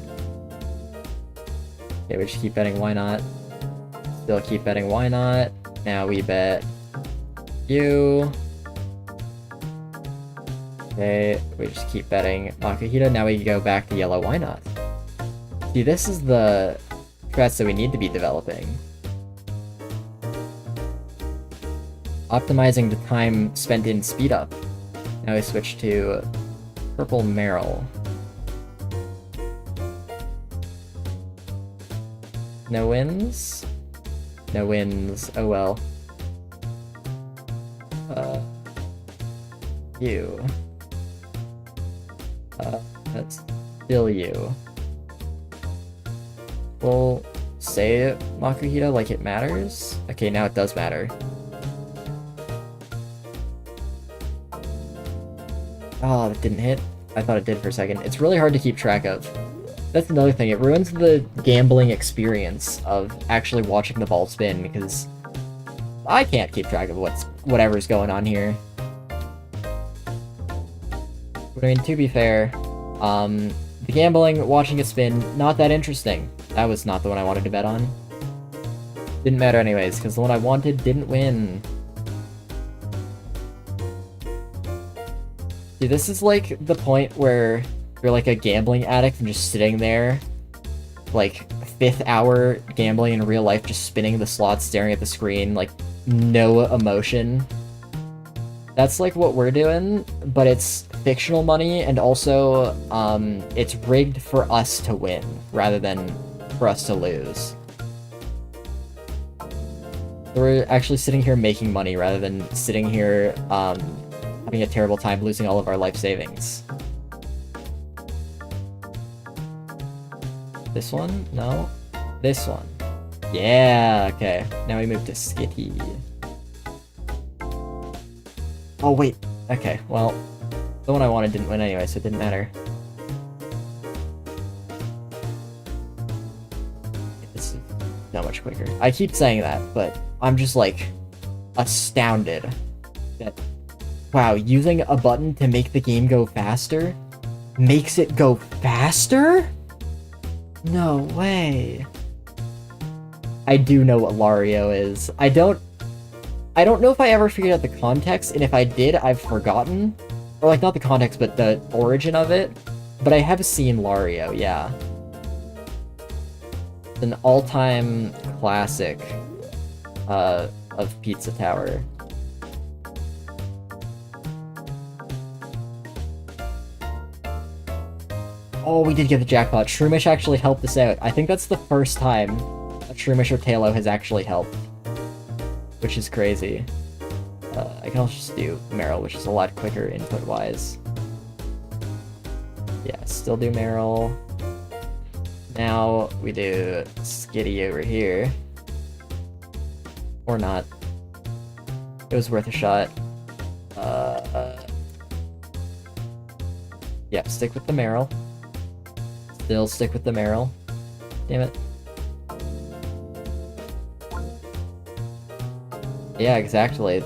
Okay, we just keep betting Why Not. Still keep betting Why Not. Now we bet... you. Okay, we just keep betting Makuhita. Now we go back to yellow Why Not. See, this is the strats that we need to be developing. Optimizing the time spent in speed up. Now we switch to Purple Meryl. No wins? No wins. Oh well. You. That's still you. We'll say Makuhita like it matters. Okay, now it does matter. Oh, that didn't hit. I thought it did for a second. It's really hard to keep track of. That's another thing. It ruins the gambling experience of actually watching the ball spin, because I can't keep track of whatever's going on here. But I mean, to be fair, the gambling, watching it spin, not that interesting. That was not the one I wanted to bet on. Didn't matter anyways, because the one I wanted didn't win. See, this is like the point where you're like a gambling addict and just sitting there, like 5th hour gambling in real life, just spinning the slots, staring at the screen, like no emotion. That's like what we're doing, but it's fictional money, and also it's rigged for us to win rather than for us to lose. We're actually sitting here making money rather than sitting here having a terrible time losing all of our life savings. This one? No? This one. Yeah, okay. Now we move to Skitty. Oh, wait. Okay, well, the one I wanted didn't win anyway, so it didn't matter. This is so much quicker. I keep saying that, but I'm just, like, astounded that Wow, using a button to make the game go faster makes it go faster? No way. I do know what Lario is. I don't know if I ever figured out the context, and if I did, I've forgotten. Or, like, not the context, but the origin of it. But I have seen Lario, yeah. It's an all-time classic of Pizza Tower. Oh, we did get the jackpot. Shroomish actually helped us out. I think that's the first time a Shroomish or Tailo has actually helped. Which is crazy. I can also just do Meryl, which is a lot quicker input-wise. Yeah, still do Meryl. Now we do Skitty over here. Or not. It was worth a shot. Yeah, stick with the Meryl. Still stick with the Meryl. Damn it. Yeah, exactly.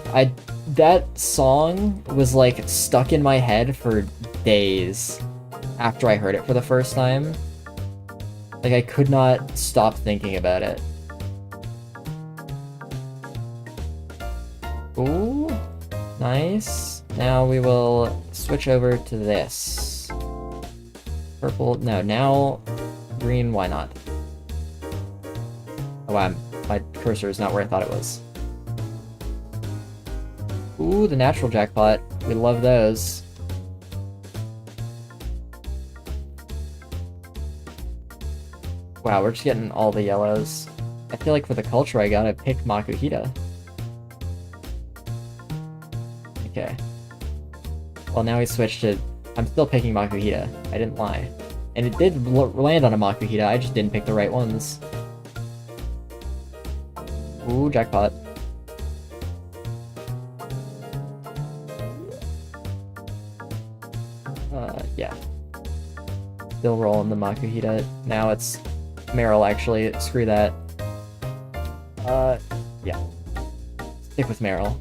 That song was like stuck in my head for days after I heard it for the first time. Like I could not stop thinking about it. Ooh, nice. Now we will switch over to this. Purple, no, now green, why not? Oh wow, my cursor is not where I thought it was. Ooh, the natural jackpot. We love those. Wow, we're just getting all the yellows. I feel like for the culture I gotta pick Makuhita. Okay. Well, now we switched to... I'm still picking Makuhita. I didn't lie. And it did land on a Makuhita, I just didn't pick the right ones. Ooh, jackpot. Yeah. Still rolling the Makuhita. Now it's Meryl, actually. Screw that. Yeah. Stick with Meryl.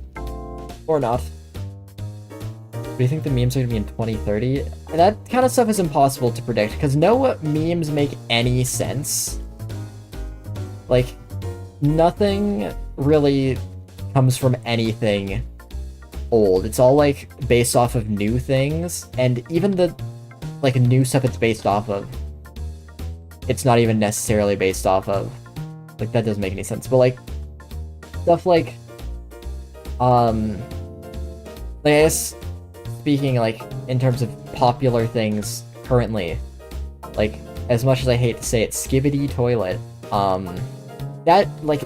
Or not. Do you think the memes are gonna be in 2030? That kind of stuff is impossible to predict, because no memes make any sense. Like, nothing really comes from anything old. It's all, like, based off of new things, and even the, like, new stuff it's based off of, it's not even necessarily based off of. Like, that doesn't make any sense. But, like, stuff like, I guess, speaking, like, in terms of popular things currently, like, as much as I hate to say it, Skibidi Toilet, that, like,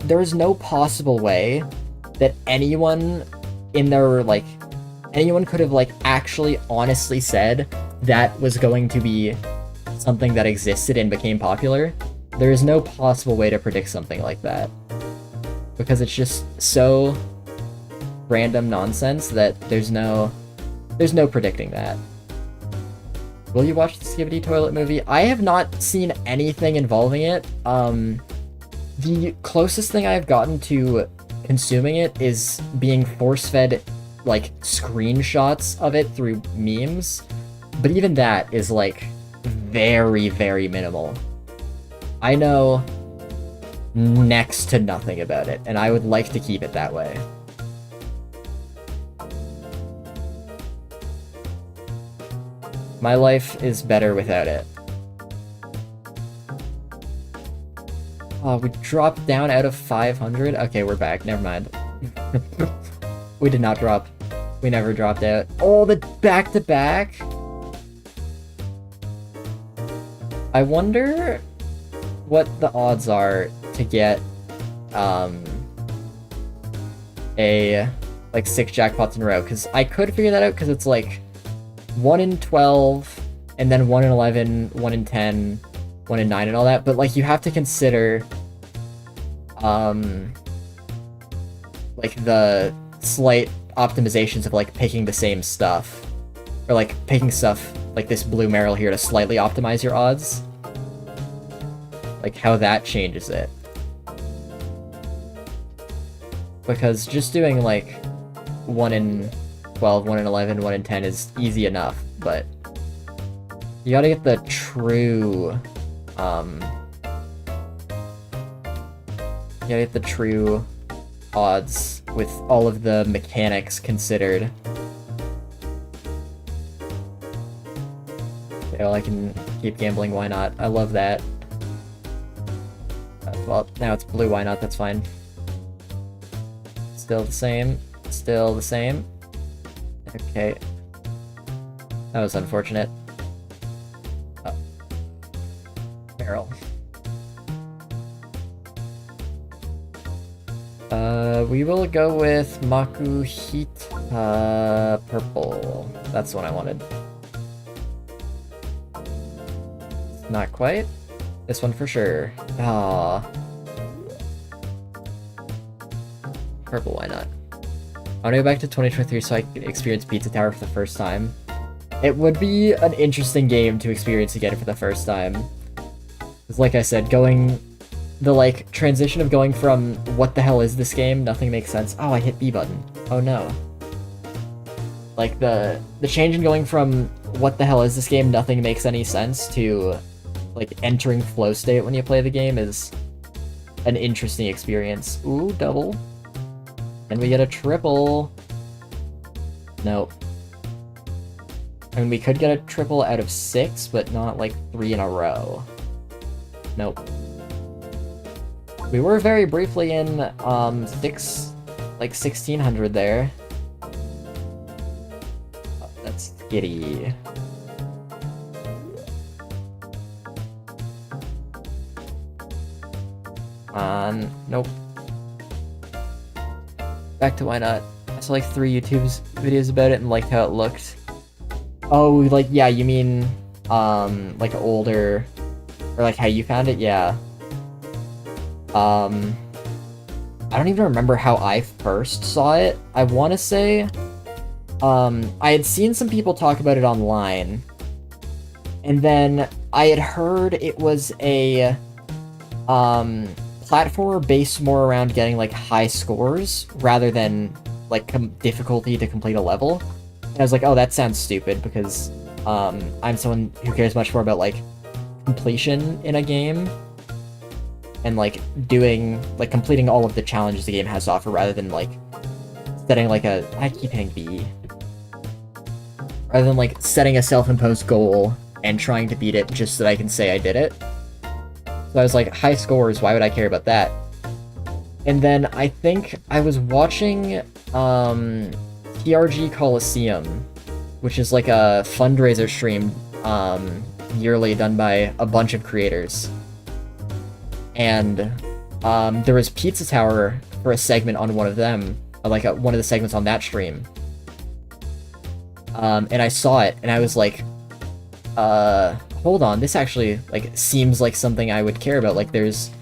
there's no possible way that anyone in their, like, anyone could have, like, actually honestly said that was going to be something that existed and became popular. There is no possible way to predict something like that. Because it's just so random nonsense that there's no predicting that. Will you watch the Skibidi Toilet movie? I have not seen anything involving it. The closest thing I've gotten to consuming it is being force-fed, like, screenshots of it through memes. But even that is, like, very, very minimal. I know next to nothing about it, and I would like to keep it that way. My life is better without it. Oh, we dropped down out of 500? Okay, we're back. Never mind. We did not drop. We never dropped out. Oh, the back-to-back? I wonder what the odds are to get, like, 6 jackpots in a row. Because I could figure that out, because it's, like, 1 in 12, and then 1 in 11, 1 in 10, 1 in 9, and all that. But, like, you have to consider, like, the slight optimizations of, like, picking the same stuff. Or, like, picking stuff like this blue Meryl here to slightly optimize your odds. Like, how that changes it. Because just doing, like, 1 in 12, 1 in 11, 1 in 10 is easy enough, but you gotta get the true, you gotta get the true odds with all of the mechanics considered. Okay, well, I can keep gambling, why not? I love that. Well, now it's blue, why not? That's fine. Still the same. Still the same. Okay. That was unfortunate. Oh. Barrel. We will go with Makuhita purple. That's the one I wanted. Not quite. This one for sure. Ah. Purple, why not? I want to go back to 2023 so I can experience Pizza Tower for the first time. It would be an interesting game to experience again for the first time. Because like I said, the like transition of going from what the hell is this game, nothing makes sense. Oh, I hit B button. Oh no. Like the change in going from what the hell is this game, nothing makes any sense, to like entering flow state when you play the game is an interesting experience. Ooh, double. And we get a triple. Nope. I mean, we could get a triple out of 6, but not like 3 in a row. Nope. We were very briefly in 1600 there. Oh, that's giddy. Nope. Back to why not. I saw like 3 YouTube videos about it and liked how it looked. Oh, like, yeah, you mean, like older, or like how you found it? Yeah. I don't even remember how I first saw it. I want to say, I had seen some people talk about it online, and then I had heard it was a, platformer based more around getting like high scores rather than like difficulty to complete a level. And I was like, oh, that sounds stupid because I'm someone who cares much more about like completion in a game and like completing all of the challenges the game has to offer rather than like setting like I keep hitting B. Rather than like setting a self-imposed goal and trying to beat it just so that I can say I did it. So I was like, high scores, why would I care about that? And then I think I was watching TRG Coliseum, which is like a fundraiser stream yearly done by a bunch of creators. And there was Pizza Tower for a segment on one of them, like one of the segments on that stream. And I saw it, and I was like, hold on, this actually, like, seems like something I would care about. Like, there's,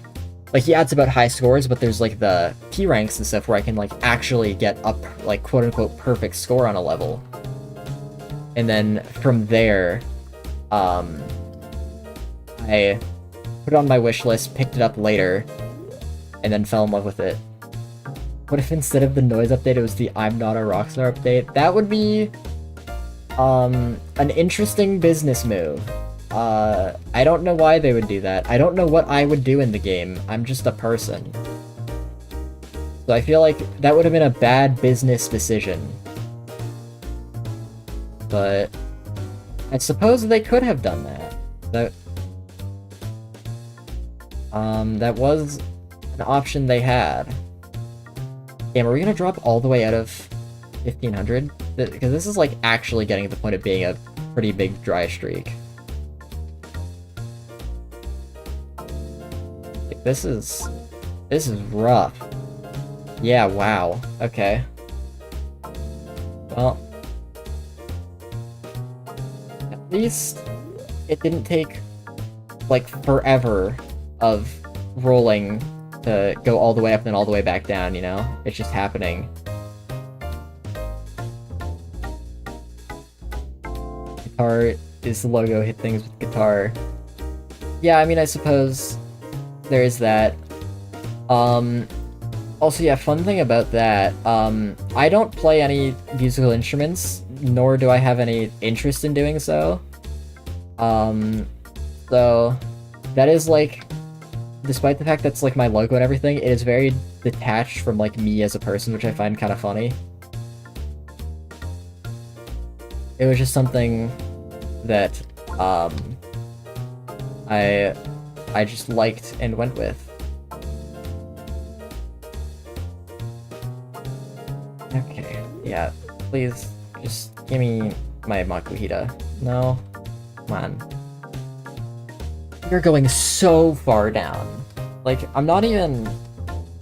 like, yeah, it's about high scores, but there's, like, the P ranks and stuff where I can, like, actually get a, like, quote-unquote perfect score on a level. And then from there, I put it on my wish list, picked it up later, and then fell in love with it. What if instead of the noise update, it was the I'm Not a Rockstar update? That would be, an interesting business move. I don't know why they would do that. I don't know what I would do in the game. I'm just a person. So I feel like that would have been a bad business decision. But I suppose they could have done that. That was an option they had. Damn, are we gonna drop all the way out of 1500? Because this is like actually getting to the point of being a pretty big dry streak. Like, this is rough. Yeah, wow. Okay. Well, at least it didn't take like forever of rolling to go all the way up and then all the way back down, you know? It's just happening. Guitar is the logo, hit things with guitar. Yeah, I mean, I suppose there is that. Also, yeah, fun thing about that, I don't play any musical instruments, nor do I have any interest in doing so. Um, so that is like, despite the fact that's like my logo and everything, it is very detached from like me as a person, which I find kind of funny. It was just something that, I just liked and went with. Okay, yeah, please, just give me my Makuhita. No? Come on. You're going so far down. Like, I'm not even...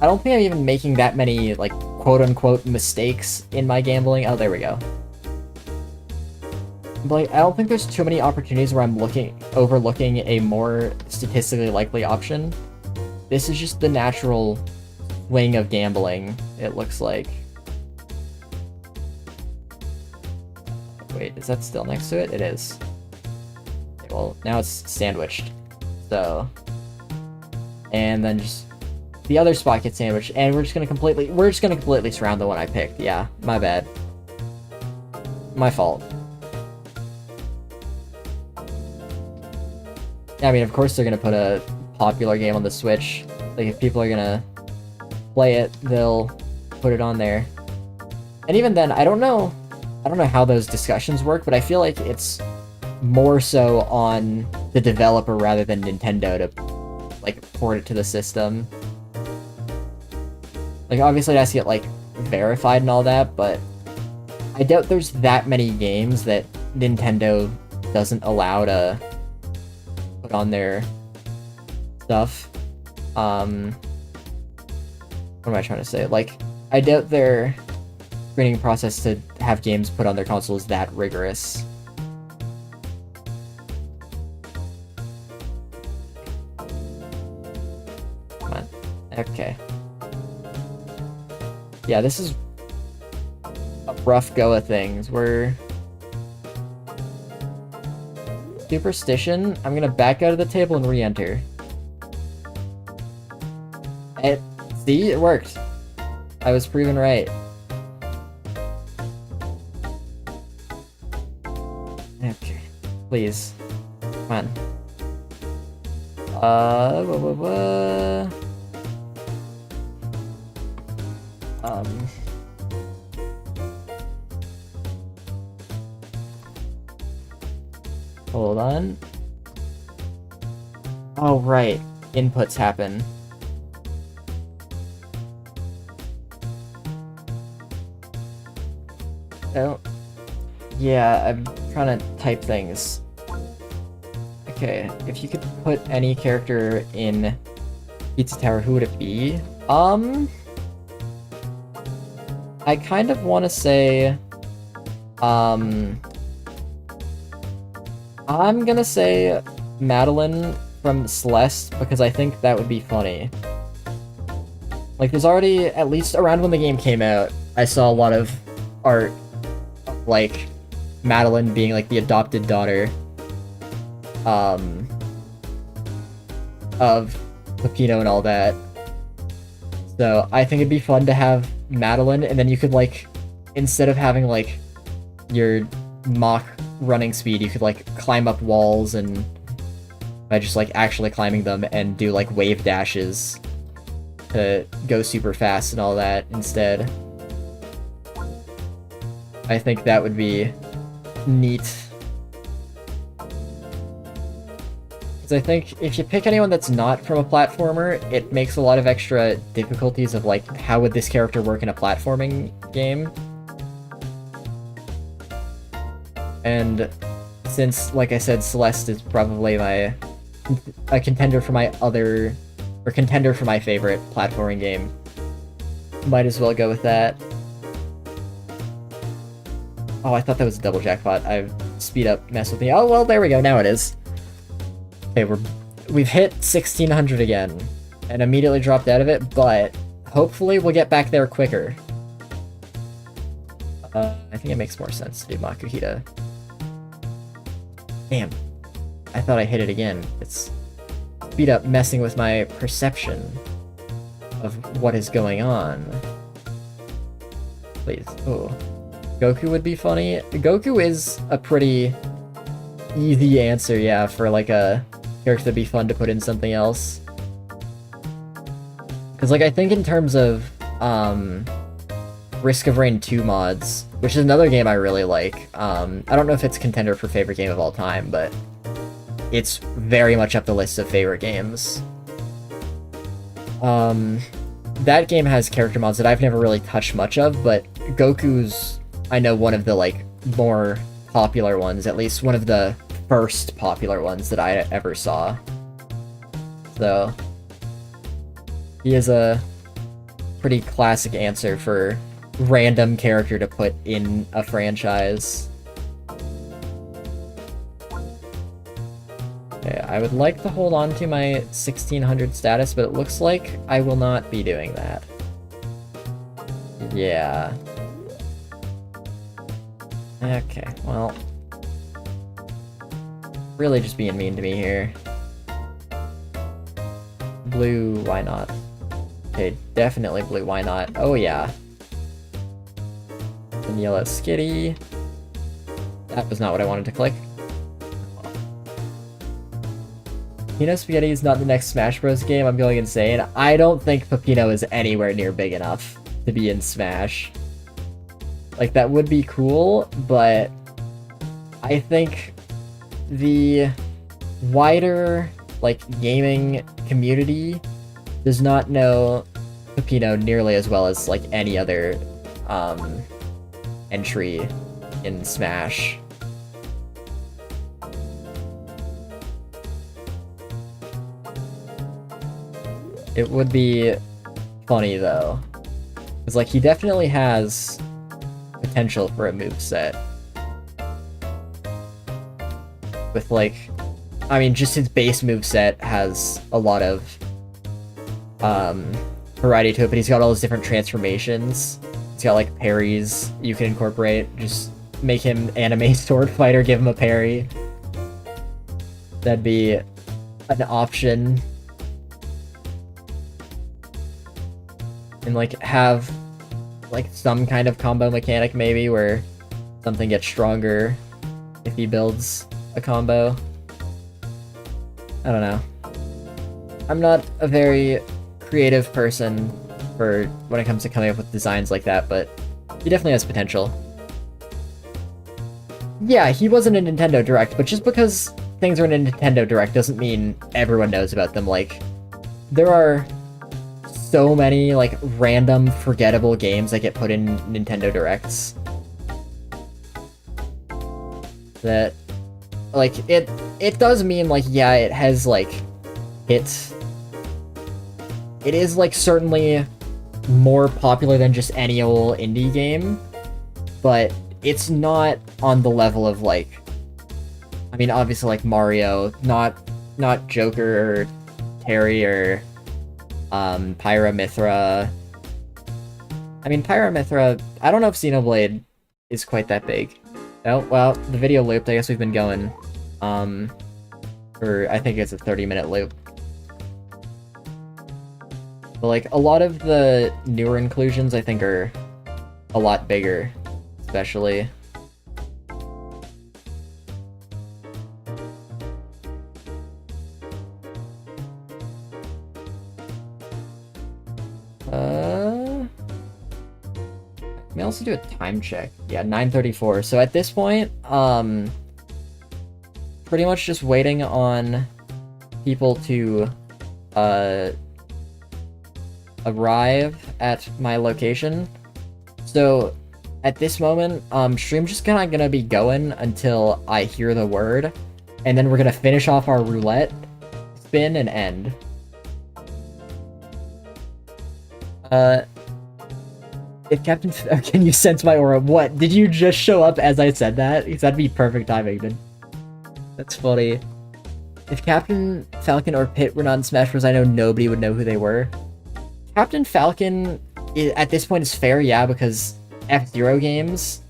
I don't think I'm even making that many, like, quote-unquote mistakes in my gambling. Oh, there we go. But, like, I don't think there's too many opportunities where I'm overlooking a more statistically likely option. This is just the natural swing of gambling, it looks like. Wait, is that still next to it? It is. Okay, well, now it's sandwiched. So... And then just... The other spot gets sandwiched, and we're just gonna completely surround the one I picked. Yeah, my bad. My fault. Yeah, I mean, of course they're gonna put a popular game on the Switch. Like, if people are gonna play it, they'll put it on there. And even then, I don't know how those discussions work, but I feel like it's more so on the developer rather than Nintendo to, like, port it to the system. Like, obviously it has to get, like, verified and all that, but I doubt there's that many games that Nintendo doesn't allow to put on their stuff. What am I trying to say? Like, I doubt their screening process to have games put on their console is that rigorous. Come on. Okay. Yeah, this is a rough go of things. We're... Superstition. I'm gonna back out of the table and re-enter. See? It worked. I was proven right. Okay. Please. Come on. Hold on. Oh, right. Inputs happen. Oh. Yeah, I'm trying to type things. Okay, if you could put any character in Pizza Tower, who would it be? I kind of want to say... I'm gonna say Madeline from Celeste, because I think that would be funny. Like, there's already, at least around when the game came out, I saw a lot of art of, like, Madeline being, like, the adopted daughter of Peppino and all that. So I think it'd be fun to have Madeline, and then you could, like, instead of having, like, your mock running speed, you could, like, climb up walls and by just, like, actually climbing them and do, like, wave dashes to go super fast and all that instead. I think that would be neat. Because I think if you pick anyone that's not from a platformer, it makes a lot of extra difficulties of, like, how would this character work in a platforming game? And since, like I said, Celeste is probably a contender for my favorite platforming game, might as well go with that. Oh, I thought that was a double jackpot. Speed up messed with me. Oh, well, there we go. Now it is. Okay, we've hit 1600 again and immediately dropped out of it, but hopefully we'll get back there quicker. I think it makes more sense to do Makuhita. Damn. I thought I hit it again. It's speed up messing with my perception. of what is going on. Please. Oh. Goku would be funny. Goku is a pretty easy answer, yeah, for like a character that'd be fun to put in something else. Because like I think in terms of Risk of Rain 2 mods, which is another game I really like. I don't know if it's contender for favorite game of all time, but it's very much up the list of favorite games. That game has character mods that I've never really touched much of, but Goku's, I know, one of the like more popular ones, at least one of the first popular ones that I ever saw. So he is a pretty classic answer for random character to put in a franchise. Okay, I would like to hold on to my 1600 status, but it looks like I will not be doing that. Yeah. Okay, well. Really just being mean to me here. Blue, why not? Okay, definitely blue, why not? Oh yeah. And yellow Skitty. That was not what I wanted to click. Pepino Spaghetti is not the next Smash Bros. Game, I'm going insane. I don't think Pepino is anywhere near big enough to be in Smash. Like, that would be cool, but I think the wider, like, gaming community does not know Pepino nearly as well as, like, any other, entry in Smash. It would be funny, though. Because, like, he definitely has potential for a moveset. With, like, I mean, just his base moveset has a lot of variety to it, but he's got all those different transformations. He's got, like, parries you can incorporate. Just make him anime sword fighter, give him a parry. That'd be an option. And, like, have, like, some kind of combo mechanic, maybe, where something gets stronger if he builds a combo. I don't know. I'm not a very creative person for when it comes to coming up with designs like that, but he definitely has potential. Yeah, he wasn't a Nintendo Direct, but just because things are in a Nintendo Direct doesn't mean everyone knows about them. Like, there are so many, like, random, forgettable games that get put in Nintendo Directs that, like, it does mean, like, yeah, it has, like, it is, like, certainly more popular than just any old indie game, but it's not on the level of, like, I mean, obviously, like, Mario, not Joker or Terry or Pyra/Mythra. I mean, Pyra/Mythra, I don't know if Xenoblade is quite that big. Oh, well, the video looped. I guess we've been going, for, I think it's a 30-minute loop. But, like, a lot of the newer inclusions, I think, are a lot bigger, especially. Let me also do a time check. Yeah, 9:34. So at this point, pretty much just waiting on people to, arrive at my location. So at this moment, stream's just kinda gonna be going until I hear the word, and then we're gonna finish off our roulette, spin, and end. If Captain... Can you sense my aura? What? Did you just show up as I said that? Because that'd be perfect timing, then. That's funny. If Captain Falcon or Pit were not in Smash Bros., I know nobody would know who they were. Captain Falcon, at this point, is fair, yeah, because F-Zero games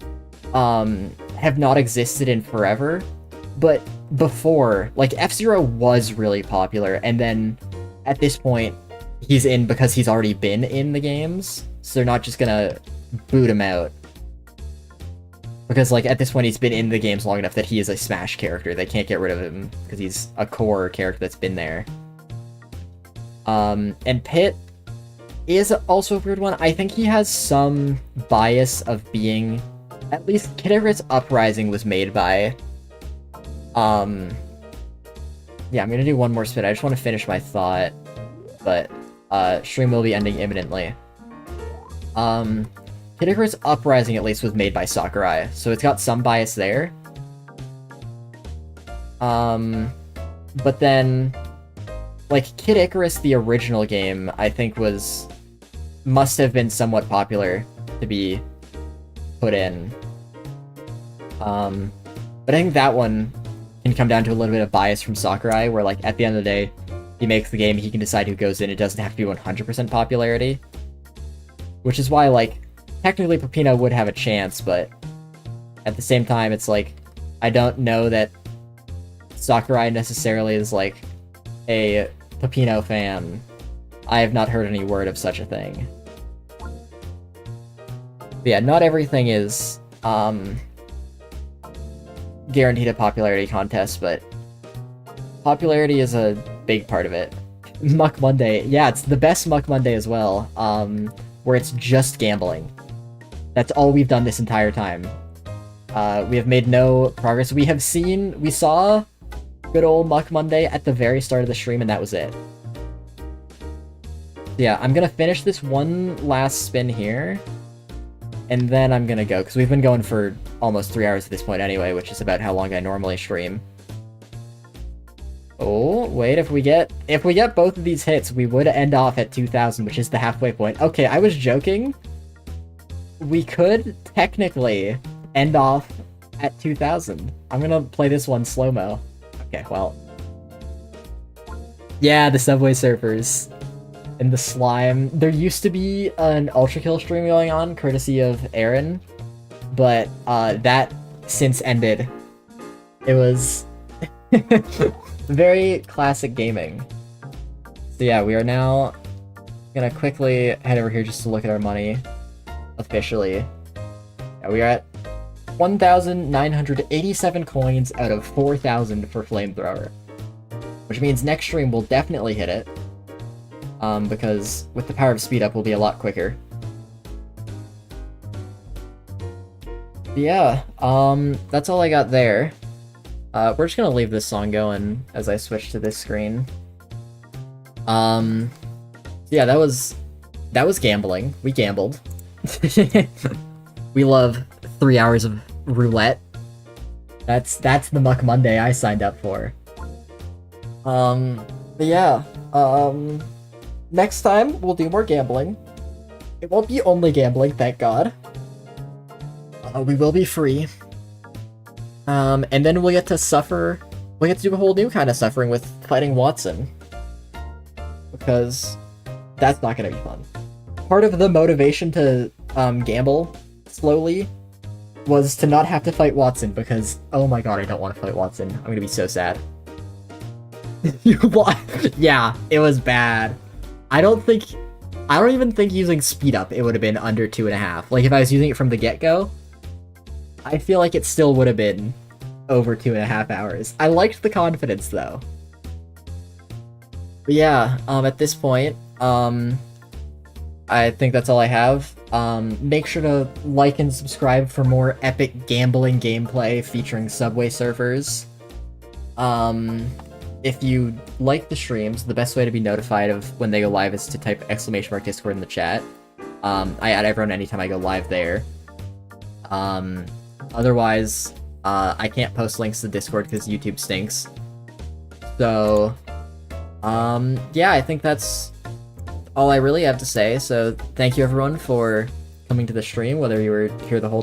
have not existed in forever. But before, like, F-Zero was really popular, and then at this point, he's in because he's already been in the games, so they're not just gonna boot him out. Because, like, at this point, he's been in the games long enough that he is a Smash character. They can't get rid of him because he's a core character that's been there. And Pit is also a weird one. I think he has some bias of being... At least Kid Icarus Uprising was made by... Yeah, I'm gonna do one more spin. I just want to finish my thought. But, stream will be ending imminently. Kid Icarus Uprising, at least, was made by Sakurai, so it's got some bias there. But then, like, Kid Icarus, the original game, I think must have been somewhat popular to be put in. But I think that one can come down to a little bit of bias from Sakurai, where, like, at the end of the day, he makes the game, he can decide who goes in, it doesn't have to be 100% popularity. Which is why, like, technically Peppino would have a chance, but at the same time, it's like, I don't know that Sakurai necessarily is, like, a Peppino fan. I have not heard any word of such a thing. But yeah, not everything is, guaranteed a popularity contest, but popularity is a big part of it. Muck Monday, yeah, it's the best Muck Monday as well, where it's just gambling. That's all we've done this entire time. We have made no progress. We saw good old Muck Monday at the very start of the stream, and that was it. Yeah, I'm gonna finish this one last spin here, and then I'm gonna go, because we've been going for almost 3 hours at this point anyway, which is about how long I normally stream. Oh, wait, if we get both of these hits, we would end off at 2,000, which is the halfway point. Okay, I was joking. We could technically end off at 2,000. I'm gonna play this one slow-mo. Okay, well. Yeah, the Subway Surfers. And the slime. There used to be an Ultra Kill stream going on, courtesy of Aaron, but that since ended. It was very classic gaming. So yeah, we are now gonna quickly head over here just to look at our money officially. Yeah, we are at 1,987 coins out of 4,000 for Flamethrower, which means next stream we'll definitely hit it. Because with the power of speed up, we'll be a lot quicker. But yeah, that's all I got there. We're just gonna leave this song going as I switch to this screen. Yeah, that was gambling. We gambled. We love 3 hours of roulette. That's the Muck Monday I signed up for. But yeah, next time, we'll do more gambling. It won't be only gambling, thank God. We will be free. And then we'll get to suffer... We'll get to do a whole new kind of suffering with fighting Watson. Because that's not gonna be fun. Part of the motivation to gamble slowly was to not have to fight Watson, because, oh my god, I don't want to fight Watson. I'm gonna be so sad. Yeah, it was bad. I don't even think using speed up it would have been under 2.5. Like, if I was using it from the get-go, I feel like it still would have been over 2.5 hours. I liked the confidence, though. But yeah, at this point, I think that's all I have. Make sure to like and subscribe for more epic gambling gameplay featuring Subway Surfers. If you like the streams, the best way to be notified of when they go live is to type !Discord in the chat. I add everyone anytime I go live there. Otherwise, I can't post links to Discord because YouTube stinks. So, yeah, I think that's all I really have to say. So, thank you everyone for coming to the stream, whether you were here the whole time